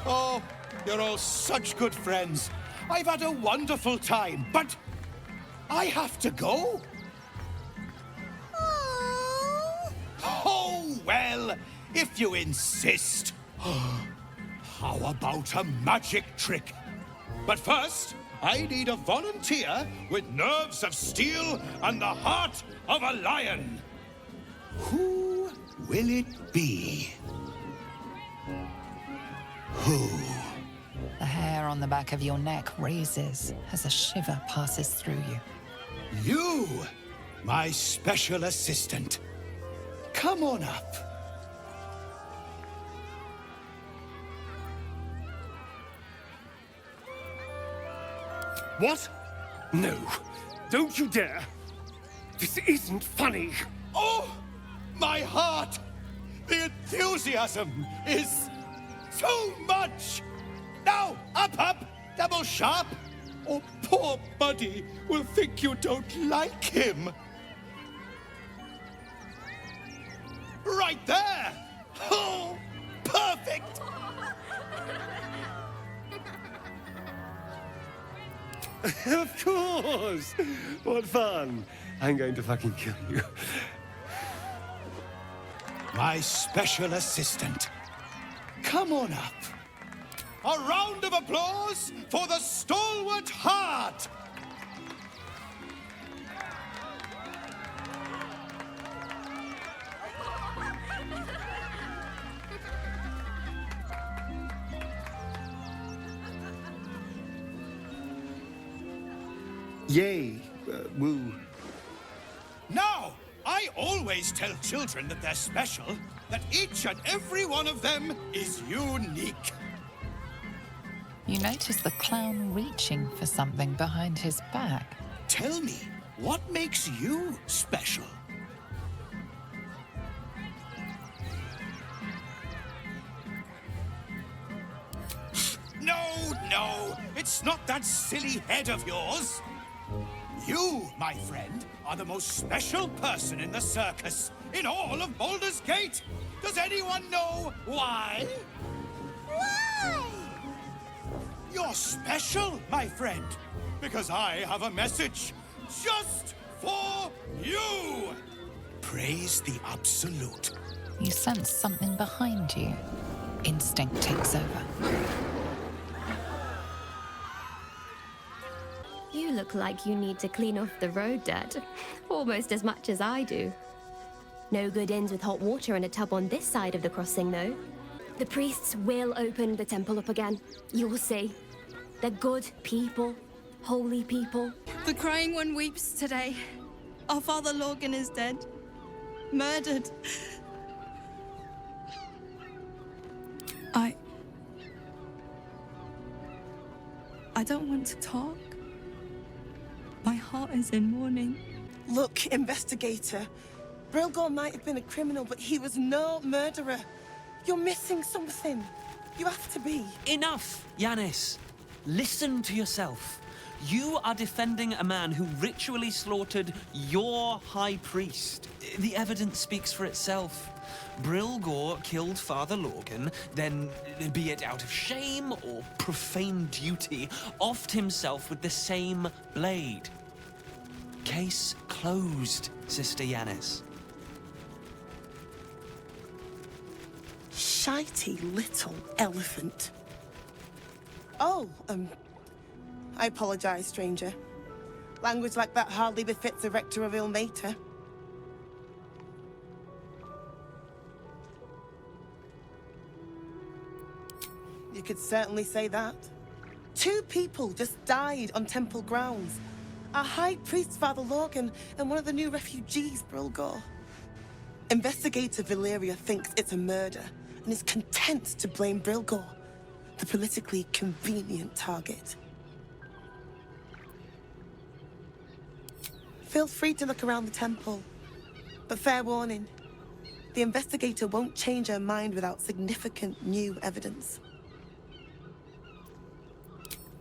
Oh, you're all such good friends. I've had a wonderful time, but I have to go. Oh, well, if you insist. How about a magic trick? But first, I need a volunteer with nerves of steel and the heart of a lion. Who will it be? Who? The hair on the back of your neck raises as a shiver passes through you. You, my special assistant. Come on up. What? No, don't you dare. This isn't funny. Oh, my heart! The enthusiasm is so much! Now, up, double sharp, or poor Buddy will think you don't like him. Right there! Oh, perfect! Of course! What fun! I'm going to fucking kill you. My special assistant. Come on up. A round of applause for the stalwart heart! Yay, woo. Now, I always tell children that they're special, that each and every one of them is unique. You notice the clown reaching for something behind his back. Tell me, what makes you special? No, it's not that silly head of yours. You, my friend, are the most special person in the circus, in all of Baldur's Gate. Does anyone know why? Why? You're special, my friend, because I have a message just for you. Praise the Absolute. You sense something behind you. Instinct takes over. You look like you need to clean off the road dirt, almost as much as I do. No good inns with hot water and a tub on this side of the crossing, though. The priests will open the temple up again. You will see. They're good people, holy people. The crying one weeps today. Our father Lorgan is dead. Murdered. I don't want to talk. My heart is in mourning. Look, investigator. Brilgor might have been a criminal, but he was no murderer. You're missing something. You have to be. Enough, Yanis. Listen to yourself. You are defending a man who ritually slaughtered your high priest. The evidence speaks for itself. Brilgor killed Father Lorgan, then, be it out of shame or profane duty, offed himself with the same blade. Case closed, Sister Yanis. Shitey little elephant. Oh, I apologize, stranger. Language like that hardly befits a rector of Ilmater. You could certainly say that. 2 people just died on temple grounds. Our high priest, Father Lorgan, and one of the new refugees, Brilgor. Investigator Valeria thinks it's a murder and is content to blame Brilgor, the politically convenient target. Feel free to look around the temple, but fair warning, the investigator won't change her mind without significant new evidence.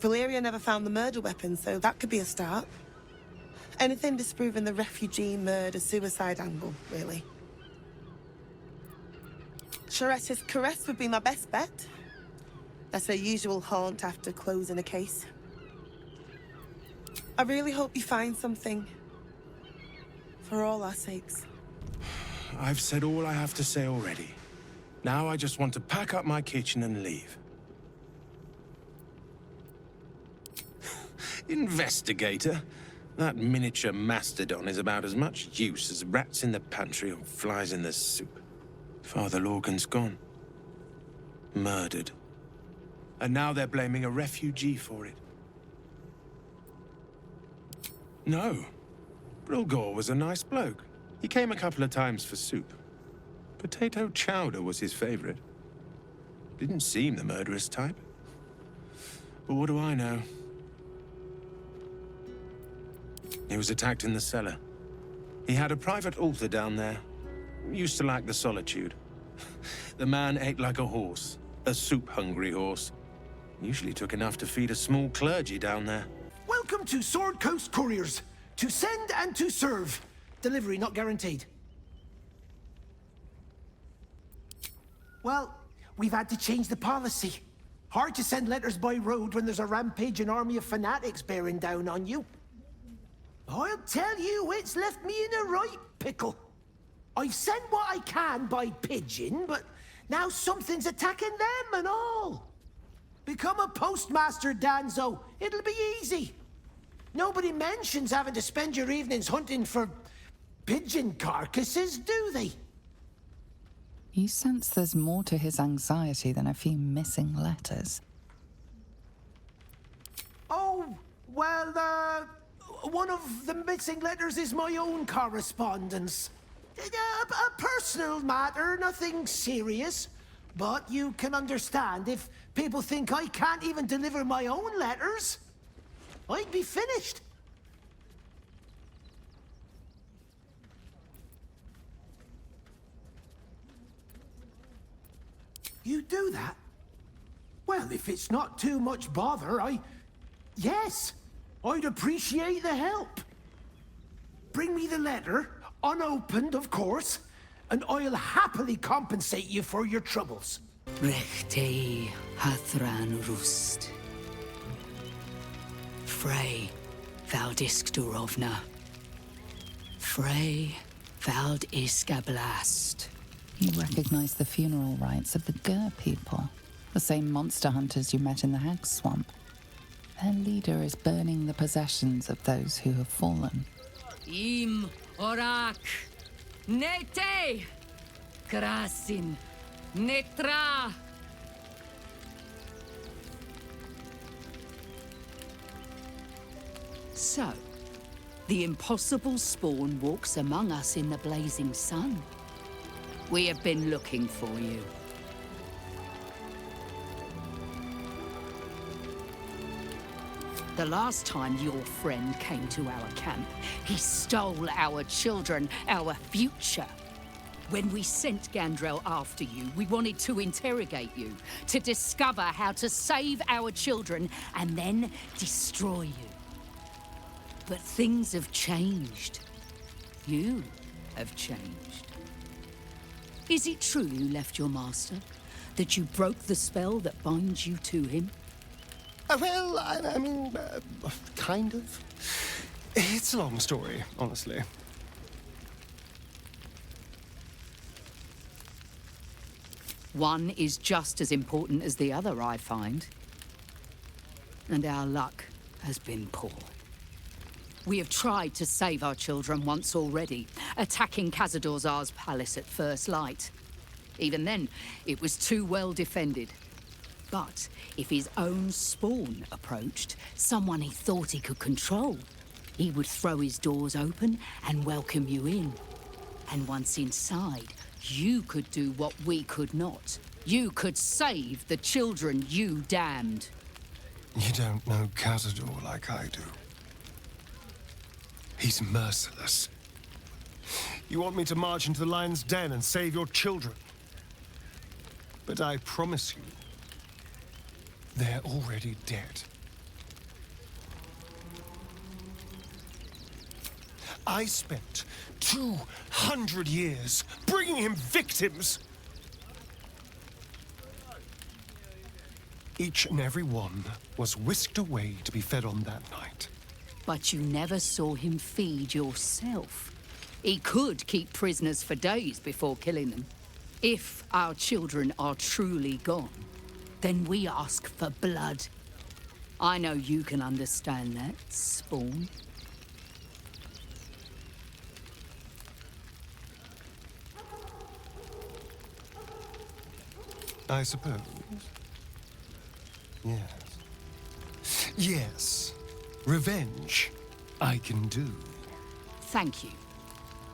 Valeria never found the murder weapon, so that could be a start. Anything disproving the refugee murder-suicide angle, really. Charetta's caress would be my best bet. That's their usual haunt after closing a case. I really hope you find something. For all our sakes. I've said all I have to say already. Now I just want to pack up my kitchen and leave. Investigator? That miniature mastodon is about as much use as rats in the pantry or flies in the soup. Father Lorcan's gone. Murdered. And now they're blaming a refugee for it. No. Brilgor was a nice bloke. He came a couple of times for soup. Potato chowder was his favorite. Didn't seem the murderous type. But what do I know? He was attacked in the cellar. He had a private altar down there. Used to like the solitude. The man ate like a horse. A soup-hungry horse. Usually took enough to feed a small clergy down there. Welcome to Sword Coast Couriers. To send and to serve. Delivery not guaranteed. Well, we've had to change the policy. Hard to send letters by road when there's a rampaging army of fanatics bearing down on you. I'll tell you, it's left me in a right pickle. I've sent what I can by pigeon, but now something's attacking them and all. Become a postmaster, Danzo. It'll be easy. Nobody mentions having to spend your evenings hunting for pigeon carcasses, do they? You sense there's more to his anxiety than a few missing letters. Oh, well, one of the missing letters is my own correspondence. A personal matter, nothing serious. But you can understand if people think I can't even deliver my own letters, I'd be finished. You do that? Well, if it's not too much bother, yes, I'd appreciate the help. Bring me the letter, unopened, of course, and I'll happily compensate you for your troubles. Rechtei hathran rust. Frey valdisk durovna. Frey vald iskablast. You recognize the funeral rites of the Gur people, the same monster hunters you met in the Hag Swamp. Their leader is burning the possessions of those who have fallen. Im orak. Nete. Krasin. Netra. So, the impossible spawn walks among us in the blazing sun. We have been looking for you. The last time your friend came to our camp, he stole our children, our future. When we sent Gandrel after you, we wanted to interrogate you, to discover how to save our children and then destroy you. But things have changed. You have changed. Is it true you left your master? That you broke the spell that binds you to him? Well, I mean, kind of. It's a long story, honestly. One is just as important as the other, I find. And our luck has been poor. We have tried to save our children once already, attacking Khazad-dûr'Zar's palace at first light. Even then, it was too well defended. But if his own spawn approached, someone he thought he could control, he would throw his doors open and welcome you in. And once inside, you could do what we could not. You could save the children you damned. You don't know Khazad-dûr like I do. He's merciless. You want me to march into the lion's den and save your children? But I promise you, they're already dead. I spent 200 years bringing him victims. Each and every one was whisked away to be fed on that night. But you never saw him feed yourself. He could keep prisoners for days before killing them. If our children are truly gone, then we ask for blood. I know you can understand that, Spawn. I suppose. Yes. Yes. Revenge, I can do. Thank you.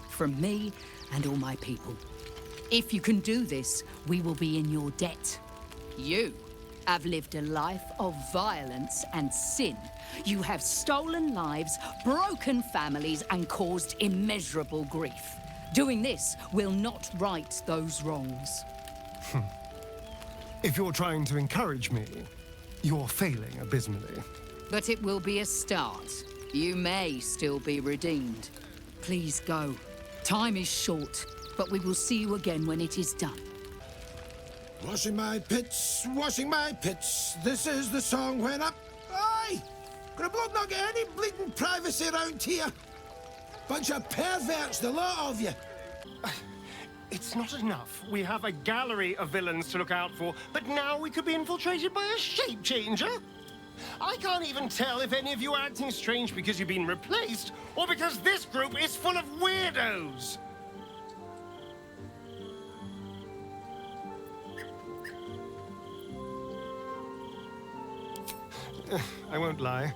From me and all my people. If you can do this, we will be in your debt. You have lived a life of violence and sin. You have stolen lives, broken families, and caused immeasurable grief. Doing this will not right those wrongs. If you're trying to encourage me, you're failing abysmally. But it will be a start. You may still be redeemed. Please go. Time is short, but we will see you again when it is done. Washing my pits, this is the song when up. Aye! Gonna blood not get any bleeding privacy around here. Bunch of perverts, the lot of you. It's not enough. We have a gallery of villains to look out for, but now we could be infiltrated by a shape changer? I can't even tell if any of you are acting strange because you've been replaced, or because this group is full of weirdos. I won't lie.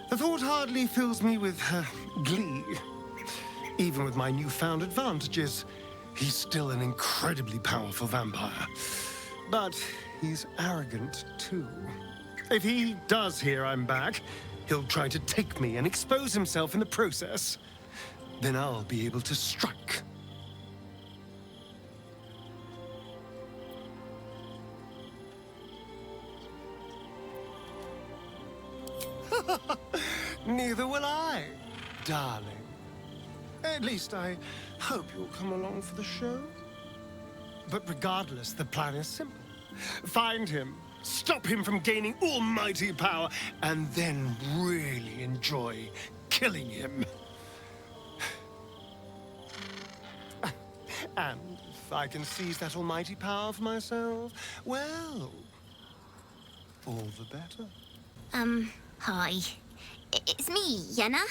The thought hardly fills me with glee. Even with my newfound advantages, he's still an incredibly powerful vampire. But he's arrogant, too. If he does hear I'm back, he'll try to take me and expose himself in the process. Then I'll be able to strike. Neither will I, darling. At least I hope you'll come along for the show. But regardless, the plan is simple. Find him, stop him from gaining almighty power, and then really enjoy killing him. And if I can seize that almighty power for myself, well, all the better. Hi. It's me, Yenna.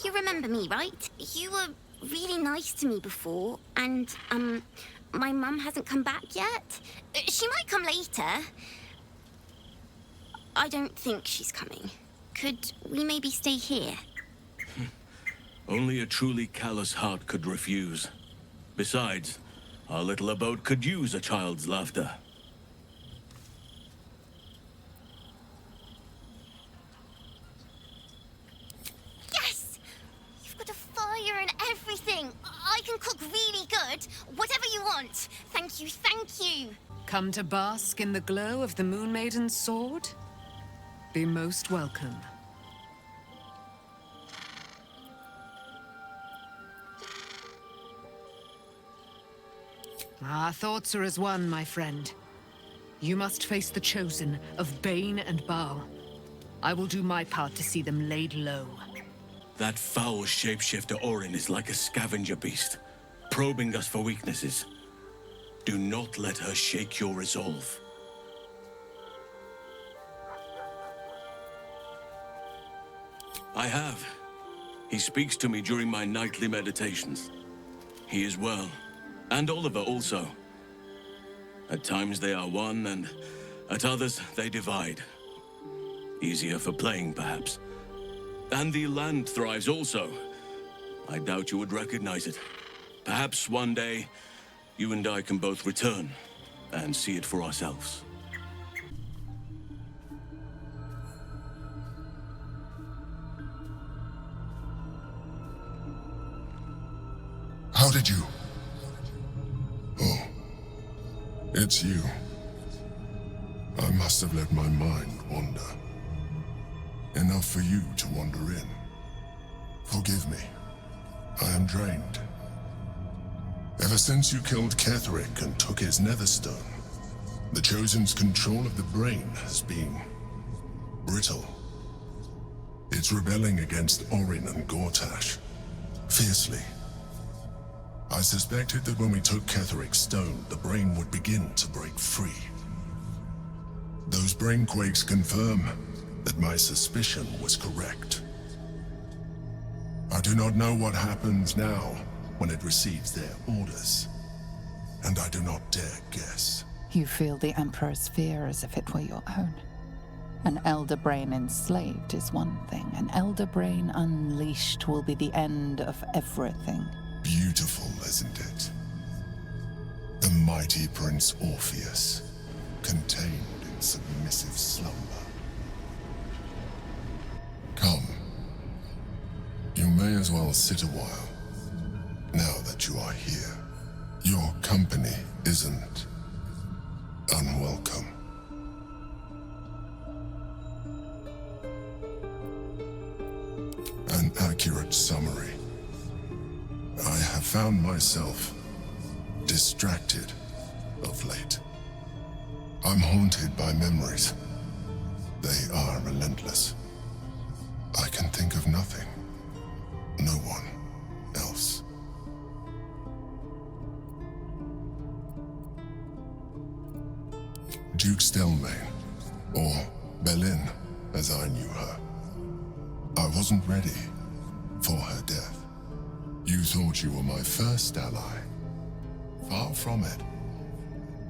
You remember me, right? You were really nice to me before, and, my mum hasn't come back yet. She might come later. I don't think she's coming. Could we maybe stay here? Only a truly callous heart could refuse. Besides, our little abode could use a child's laughter. Yes! You've got a fire and everything. I can cook really good. Whatever you want. Thank you, thank you. Come to bask in the glow of the Moon Maiden's sword? Be most welcome. Our thoughts are as one, my friend. You must face the chosen of Bane and Baal. I will do my part to see them laid low. That foul shapeshifter Orin is like a scavenger beast, probing us for weaknesses. Do not let her shake your resolve. I have. He speaks to me during my nightly meditations. He is well, and Oliver also. At times they are one, and at others they divide. Easier for playing, perhaps. And the land thrives also. I doubt you would recognize it. Perhaps one day, you and I can both return and see it for ourselves. How did you? Oh, it's you. I must have let my mind wander. Enough for you to wander in. Forgive me. I am drained. Ever since you killed Ketherick and took his netherstone, The Chosen's control of the brain has been brittle. It's rebelling against Orin and Gortash, fiercely. I suspected that when we took Ketheric's stone, the brain would begin to break free. Those brain quakes confirm that my suspicion was correct. I do not know what happens now when it receives their orders, and I do not dare guess. You feel the Emperor's fear as if it were your own. An Elder Brain enslaved is one thing. An Elder Brain unleashed will be the end of everything. Beautiful, isn't it? The mighty Prince Orpheus, contained in submissive slumber. Come. You may as well sit a while, now that you are here. Your company isn't unwelcome. An accurate summary. I have found myself distracted of late. I'm haunted by memories. They are relentless. I can think of nothing. No one else. Duke Stelmane, or Belin, as I knew her. I wasn't ready for her death. You thought you were my first ally. Far from it.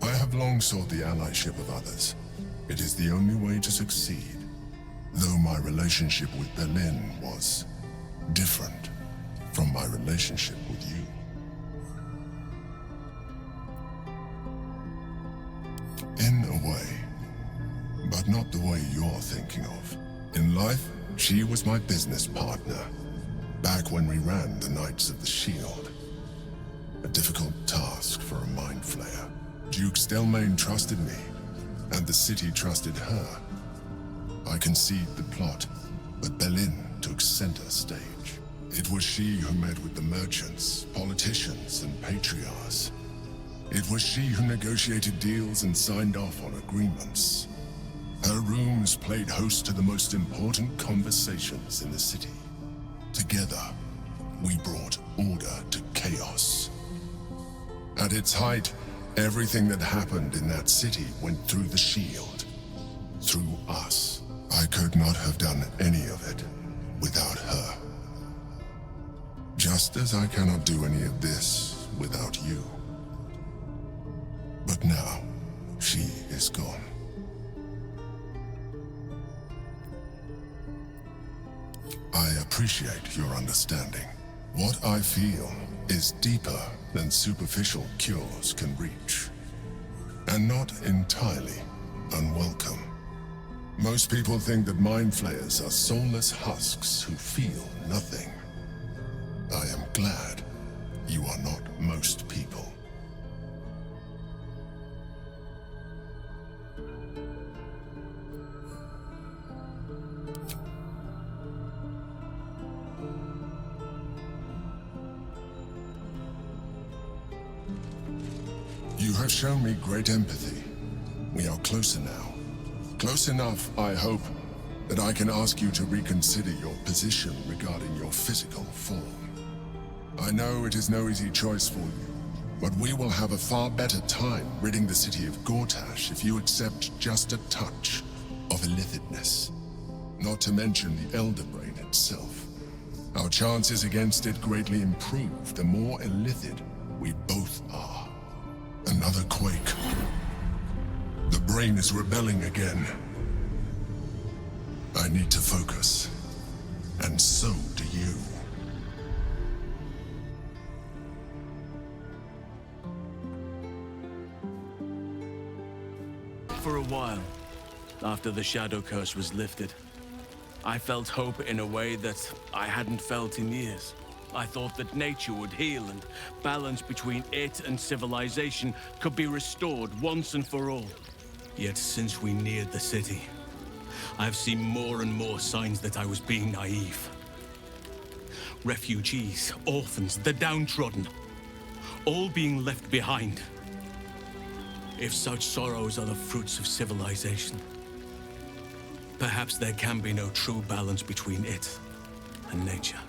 I have long sought the allyship of others. It is the only way to succeed. Though my relationship with Belin was different from my relationship with you. In a way, but not the way you're thinking of. In life, she was my business partner, back when we ran the Knights of the Shield. A difficult task for a mind flayer. Duke Stelmane trusted me, and the city trusted her. I conceived the plot, but Belin took center stage. It was she who met with the merchants, politicians, and patriarchs. It was she who negotiated deals and signed off on agreements. Her rooms played host to the most important conversations in the city. Together, we brought order to chaos. At its height, everything that happened in that city went through the shield. Through us. I could not have done any of it without her. Just as I cannot do any of this without you. But now, she is gone. I appreciate your understanding. What I feel is deeper than superficial cures can reach. And not entirely unwelcome. Most people think that mind flayers are soulless husks who feel nothing. I am glad you are not most people. You have shown me great empathy. We are closer now. Close enough, I hope, that I can ask you to reconsider your position regarding your physical form. I know it is no easy choice for you, but we will have a far better time ridding the city of Gortash if you accept just a touch of illithidness. Not to mention the Elder Brain itself. Our chances against it greatly improve the more illithid we both are. Another quake. The brain is rebelling again. I need to focus. And so do you. For a while, after the Shadow Curse was lifted, I felt hope in a way that I hadn't felt in years. I thought that nature would heal and balance between it and civilization could be restored once and for all. Yet since we neared the city, I've seen more and more signs that I was being naive. Refugees, orphans, the downtrodden, all being left behind. If such sorrows are the fruits of civilization, perhaps there can be no true balance between it and nature.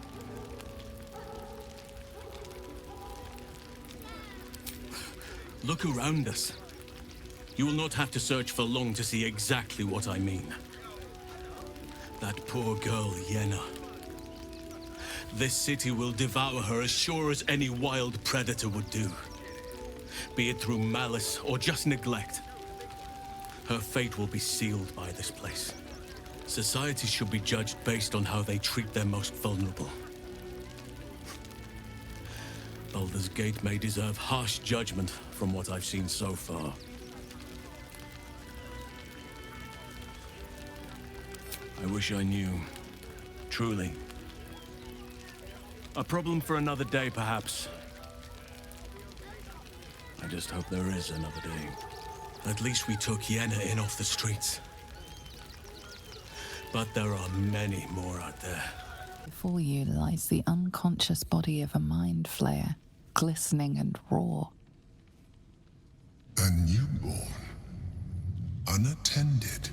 Look around us. You will not have to search for long to see exactly what I mean. That poor girl, Yenna. This city will devour her as sure as any wild predator would do. Be it through malice or just neglect. Her fate will be sealed by this place. Society should be judged based on how they treat their most vulnerable. Baldur's Gate may deserve harsh judgment from what I've seen so far. I wish I knew. Truly. A problem for another day, perhaps. I just hope there is another day. At least we took Yenna in off the streets. But there are many more out there. Before you lies the unconscious body of a mind flayer, glistening and raw. A newborn. Unattended.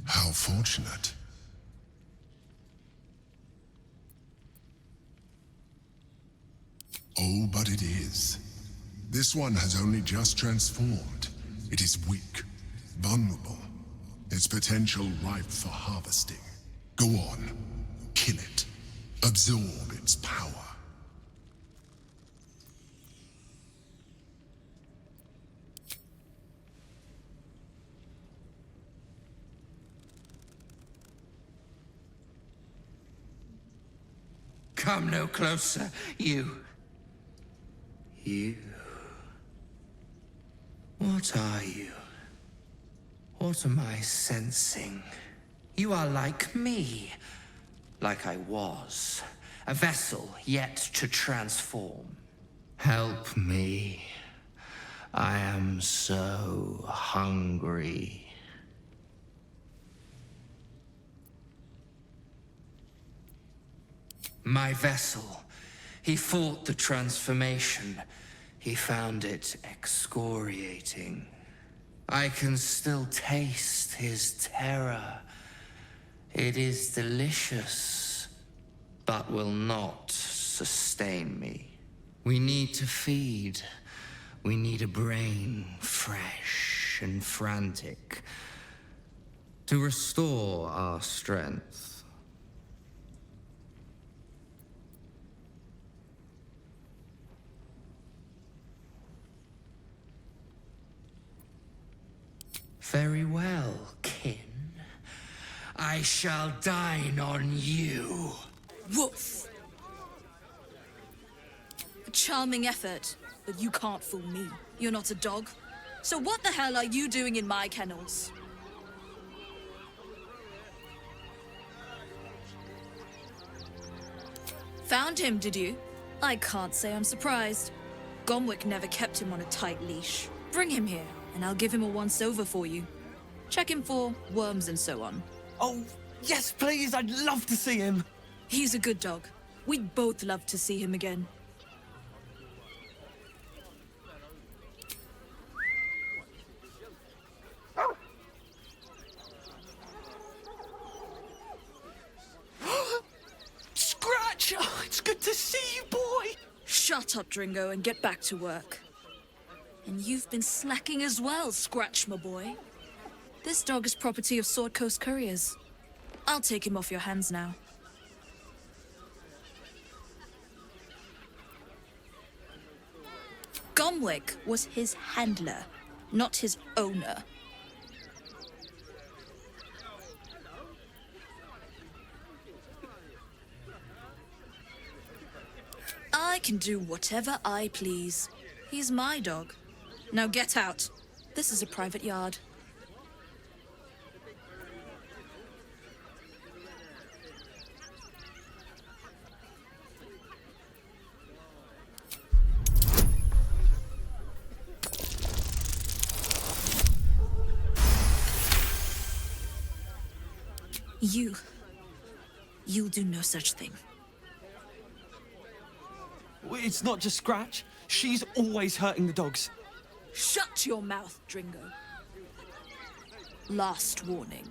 How fortunate. Oh, but it is. This one has only just transformed. It is weak, vulnerable. Its potential ripe for harvesting. Go on. Kill it. Absorb its power. Come no closer, you. You. What are you? What am I sensing? You are like me. Like I was. A vessel yet to transform. Help me. I am so hungry. My vessel. He fought the transformation. He found it excoriating. I can still taste his terror. It is delicious, but will not sustain me. We need to feed. We need a brain fresh and frantic to restore our strength. Very well, kin. I shall dine on you. Woof! A charming effort, but you can't fool me. You're not a dog. So what the hell are you doing in my kennels? Found him, did you? I can't say I'm surprised. Gomwick never kept him on a tight leash. Bring him here, and I'll give him a once-over for you. Check him for worms and so on. Oh, yes, please, I'd love to see him. He's a good dog. We'd both love to see him again. Scratch! Oh, it's good to see you, boy! Shut up, Dringo, and get back to work. And you've been slacking as well, Scratch, my boy. This dog is property of Sword Coast Couriers. I'll take him off your hands now. Gomwick was his handler, not his owner. I can do whatever I please. He's my dog. Now get out. This is a private yard. You'll do no such thing. It's not just Scratch. She's always hurting the dogs. Shut your mouth, Dringo. Last warning.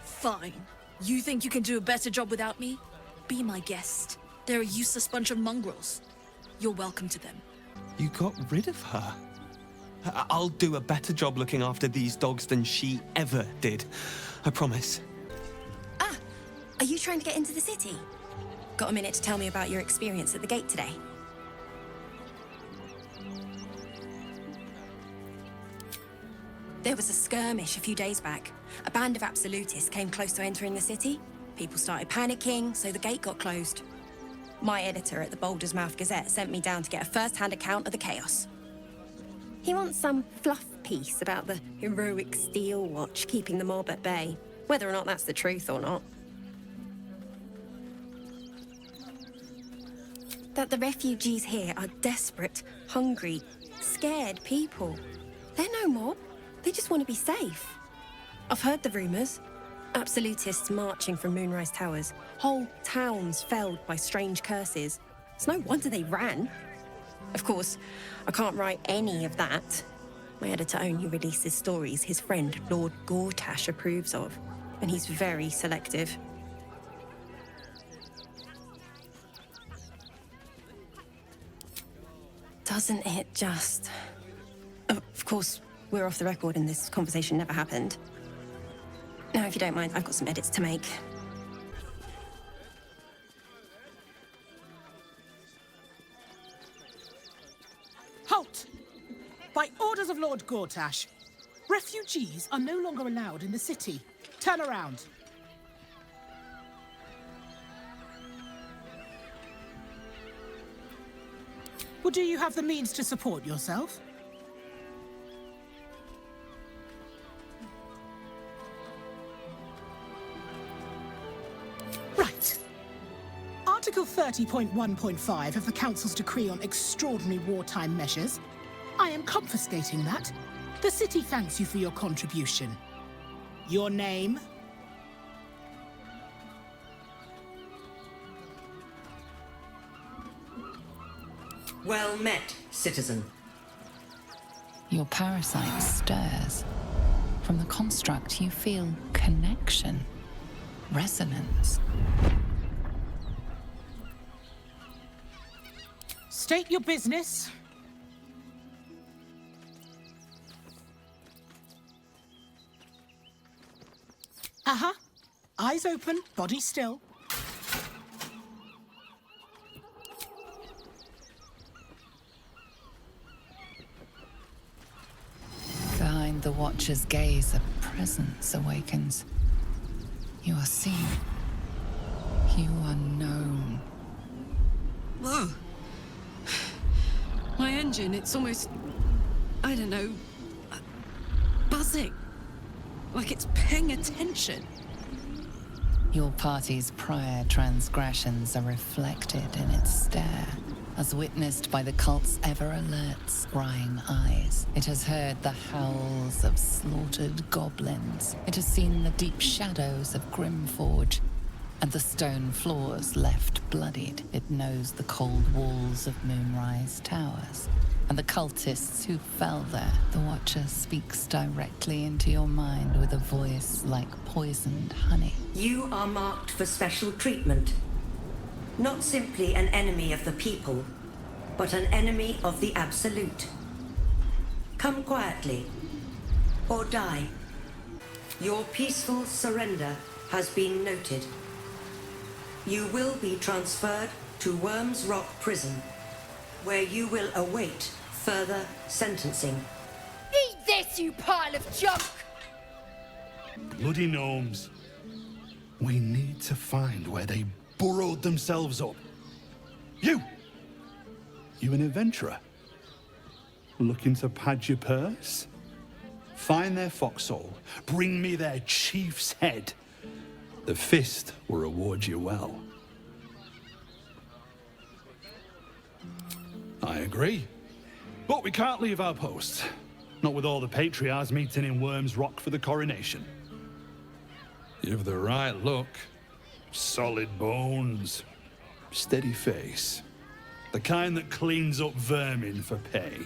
Fine. You think you can do a better job without me? Be my guest. They're a useless bunch of mongrels. You're welcome to them. You got rid of her. I'll do a better job looking after these dogs than she ever did. I promise. Ah, are you trying to get into the city? Got a minute to tell me about your experience at the gate today? There was a skirmish a few days back. A band of absolutists came close to entering the city. People started panicking, so the gate got closed. My editor at the Baldur's Mouth Gazette sent me down to get a first-hand account of the chaos. He wants some fluff piece about the heroic Steel Watch keeping the mob at bay, whether or not that's the truth or not. That the refugees here are desperate, hungry, scared people. They're no mob. They just want to be safe. I've heard the rumours. Absolutists marching from Moonrise Towers. Whole towns felled by strange curses. It's no wonder they ran. Of course, I can't write any of that. My editor only releases stories his friend Lord Gortash approves of, and he's very selective. Doesn't it just... Of course, we're off the record and this conversation never happened. Now, if you don't mind, I've got some edits to make. Halt! By orders of Lord Gortash, refugees are no longer allowed in the city. Turn around. Well, do you have the means to support yourself? Right. Article 30.1.5 of the Council's Decree on Extraordinary Wartime Measures. I am confiscating that. The city thanks you for your contribution. Your name? Well met, citizen. Your parasite stirs. From the construct, you feel connection, resonance. State your business. Eyes open, body still. Behind the Watcher's gaze, a presence awakens. You are seen. You are known. Whoa. My engine, it's almost... I don't know... buzzing. Like it's paying attention. Your party's prior transgressions are reflected in its stare, as witnessed by the cult's ever-alert, scrying eyes. It has heard the howls of slaughtered goblins. It has seen the deep shadows of Grimforge, and the stone floors left bloodied. It knows the cold walls of Moonrise Towers, and the cultists who fell there. The Watcher speaks directly into your mind with a voice like poisoned honey. You are marked for special treatment. Not simply an enemy of the people, but an enemy of the Absolute. Come quietly, or die. Your peaceful surrender has been noted. You will be transferred to Worm's Rock Prison, where you will await further sentencing. Eat this, you pile of junk! Bloody gnomes. We need to find where they burrowed themselves up. You an adventurer? Looking to pad your purse? Find their foxhole, bring me their chief's head. The fist will reward you well. I agree. But we can't leave our posts. Not with all the patriarchs meeting in Worm's Rock for the coronation. You've the right look. Solid bones. Steady face. The kind that cleans up vermin for pay.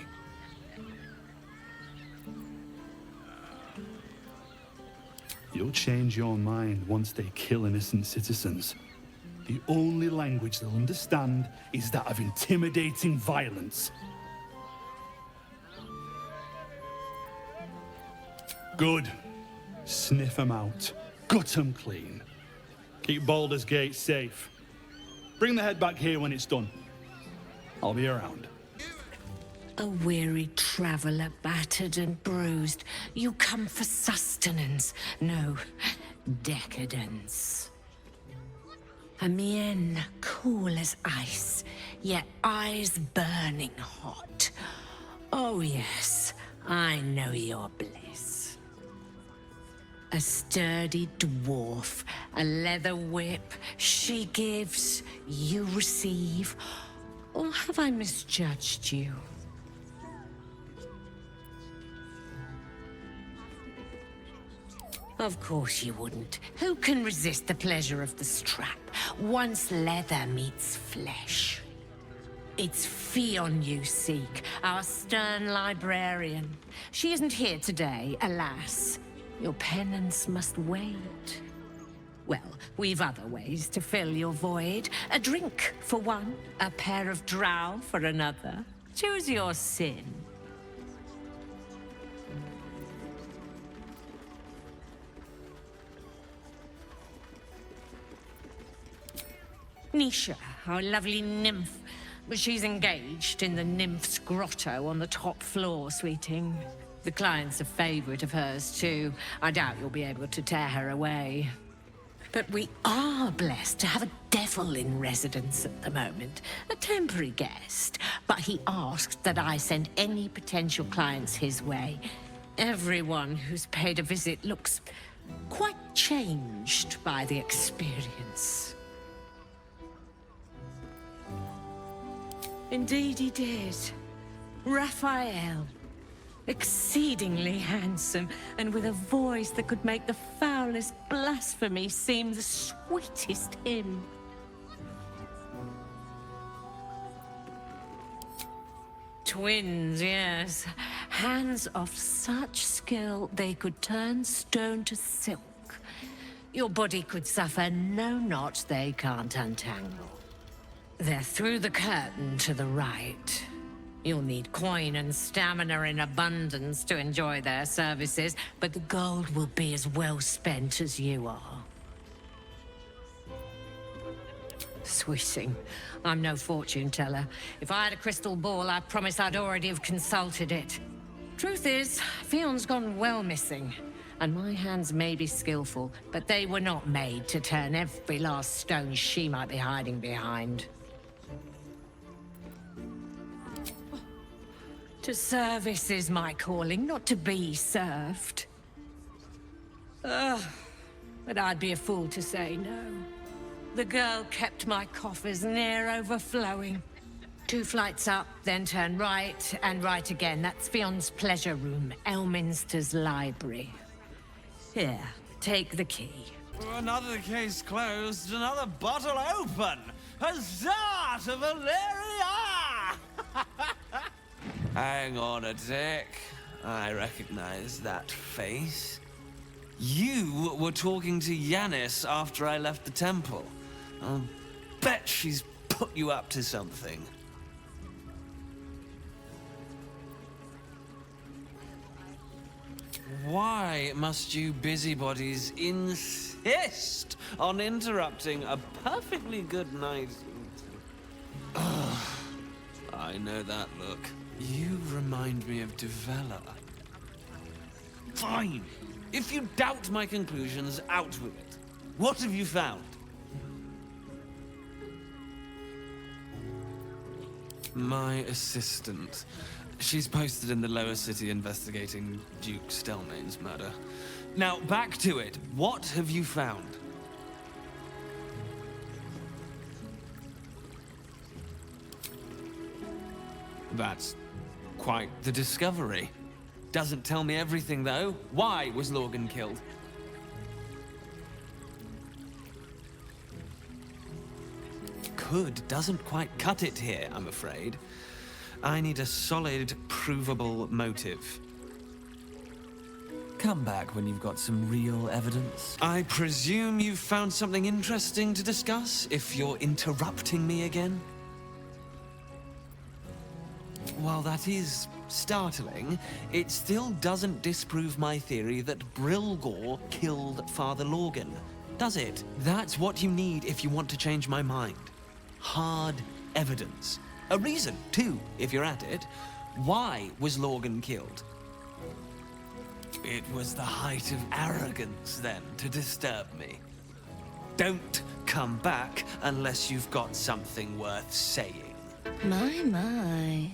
You'll change your mind once they kill innocent citizens. The only language they'll understand is that of intimidating violence. Good. Sniff 'em out. Gut 'em clean. Keep Baldur's Gate safe. Bring the head back here when it's done. I'll be around. A weary traveller, battered and bruised, you come for sustenance, no, decadence. A mien cool as ice, yet eyes burning hot. Oh yes, I know your bliss. A sturdy dwarf, a leather whip, she gives, you receive. Or have I misjudged you? Of course you wouldn't. Who can resist the pleasure of the strap once leather meets flesh? It's Fionn you seek, our stern librarian. She isn't here today, alas. Your penance must wait. Well, we've other ways to fill your void. A drink for one, a pair of drow for another. Choose your sin. Nisha, our lovely nymph. But she's engaged in the nymph's grotto on the top floor, sweeting. The client's a favorite of hers, too. I doubt you'll be able to tear her away. But we are blessed to have a devil in residence at the moment. A temporary guest. But he asked that I send any potential clients his way. Everyone who's paid a visit looks quite changed by the experience. Indeed he did. Raphael. Exceedingly handsome, and with a voice that could make the foulest blasphemy seem the sweetest hymn. Twins, yes. Hands of such skill they could turn stone to silk. Your body could suffer no knot they can't untangle. They're through the curtain to the right. You'll need coin and stamina in abundance to enjoy their services, but the gold will be as well spent as you are. Sweeting, I'm no fortune teller. If I had a crystal ball, I promise I'd already have consulted it. Truth is, Fionn's gone well missing, and my hands may be skillful, but they were not made to turn every last stone she might be hiding behind. To service is my calling, not to be served. Ugh, but I'd be a fool to say no. The girl kept my coffers near overflowing. 2 flights up, then turn right, and right again. That's Fionn's pleasure room, Elminster's library. Here, take the key. Another case closed, another bottle open! Huzzah to Valeria! Hang on a tick. I recognize that face. You were talking to Yanis after I left the temple. I'll bet she's put you up to something. Why must you busybodies insist on interrupting a perfectly good night? I know that look. You remind me of Devella. Fine. If you doubt my conclusions, out with it. What have you found? My assistant. She's posted in the lower city investigating Duke Stelmane's murder. Now, back to it. What have you found? That's quite the discovery. Doesn't tell me everything, though. Why was Lorgan killed? Could doesn't quite cut it here, I'm afraid. I need a solid, provable motive. Come back when you've got some real evidence. I presume you've found something interesting to discuss, if you're interrupting me again? While that is startling, it still doesn't disprove my theory that Brilgor killed Father Lorgan, does it? That's what you need if you want to change my mind. Hard evidence. A reason, too, if you're at it. Why was Lorgan killed? It was the height of arrogance, then, to disturb me. Don't come back unless you've got something worth saying. My.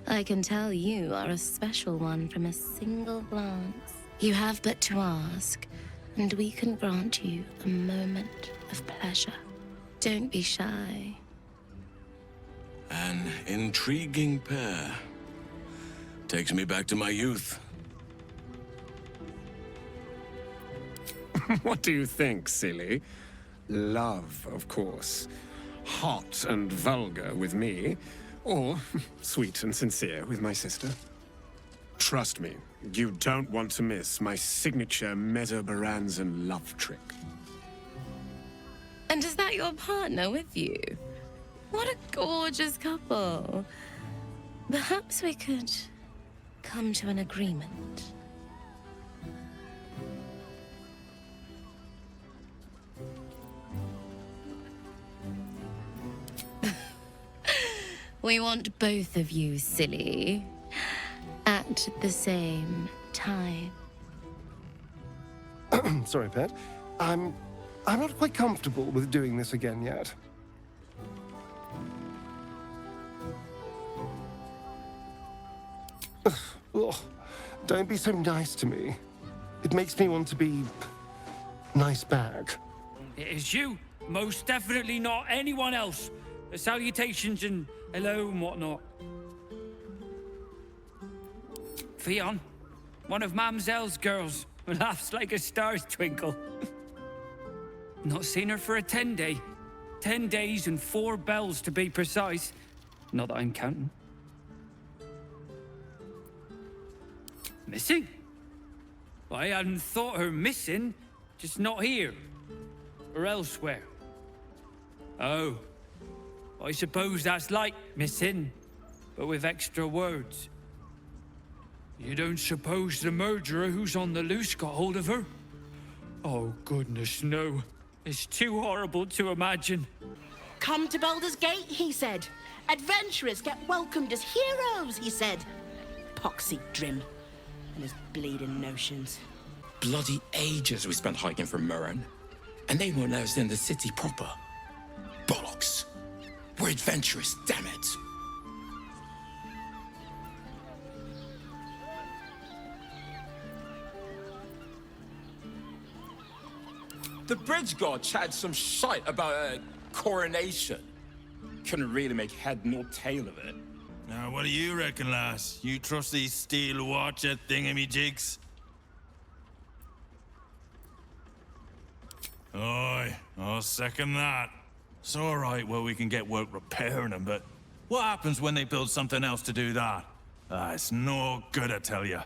I can tell you are a special one from a single glance. You have but to ask, and we can grant you a moment of pleasure. Don't be shy. An intriguing pair. Takes me back to my youth. What do you think, silly? Love, of course. Hot and vulgar with me, or sweet and sincere with my sister. Trust me, you don't want to miss my signature Mesobaranzan love trick. And is that your partner with you? What a gorgeous couple. Perhaps we could come to an agreement. We want both of you, silly, at the same time. Sorry, Pet. I'm not quite comfortable with doing this again yet. Ugh, don't be so nice to me. It makes me want to be nice back. It is you. Most definitely not anyone else. Salutations and hello and whatnot. Fionn, one of Mamselle's girls, who laughs like a star's twinkle. Not seen her for a 10-day. 10 days and 4 bells to be precise. Not that I'm counting. Missing? I hadn't thought her missing, just not here. Or elsewhere. Oh. I suppose that's like missing, but with extra words. You don't suppose the murderer who's on the loose got hold of her? Oh, goodness, no. It's too horrible to imagine. Come to Baldur's Gate, he said. Adventurers get welcomed as heroes, he said. Poxy Drim and his bleeding notions. Bloody ages we spent hiking from Murren, and they won't let us in the city proper. Bollocks. We're adventurous, damn it! The bridge god chatted some shite about a coronation. Couldn't really make head nor tail of it. Now, what do you reckon, lass? You trust these steel watcher thingamy-jigs? Aye, I'll second that. It's all right where we can get work repairing them, but what happens when they build something else to do that? It's no good, I tell you.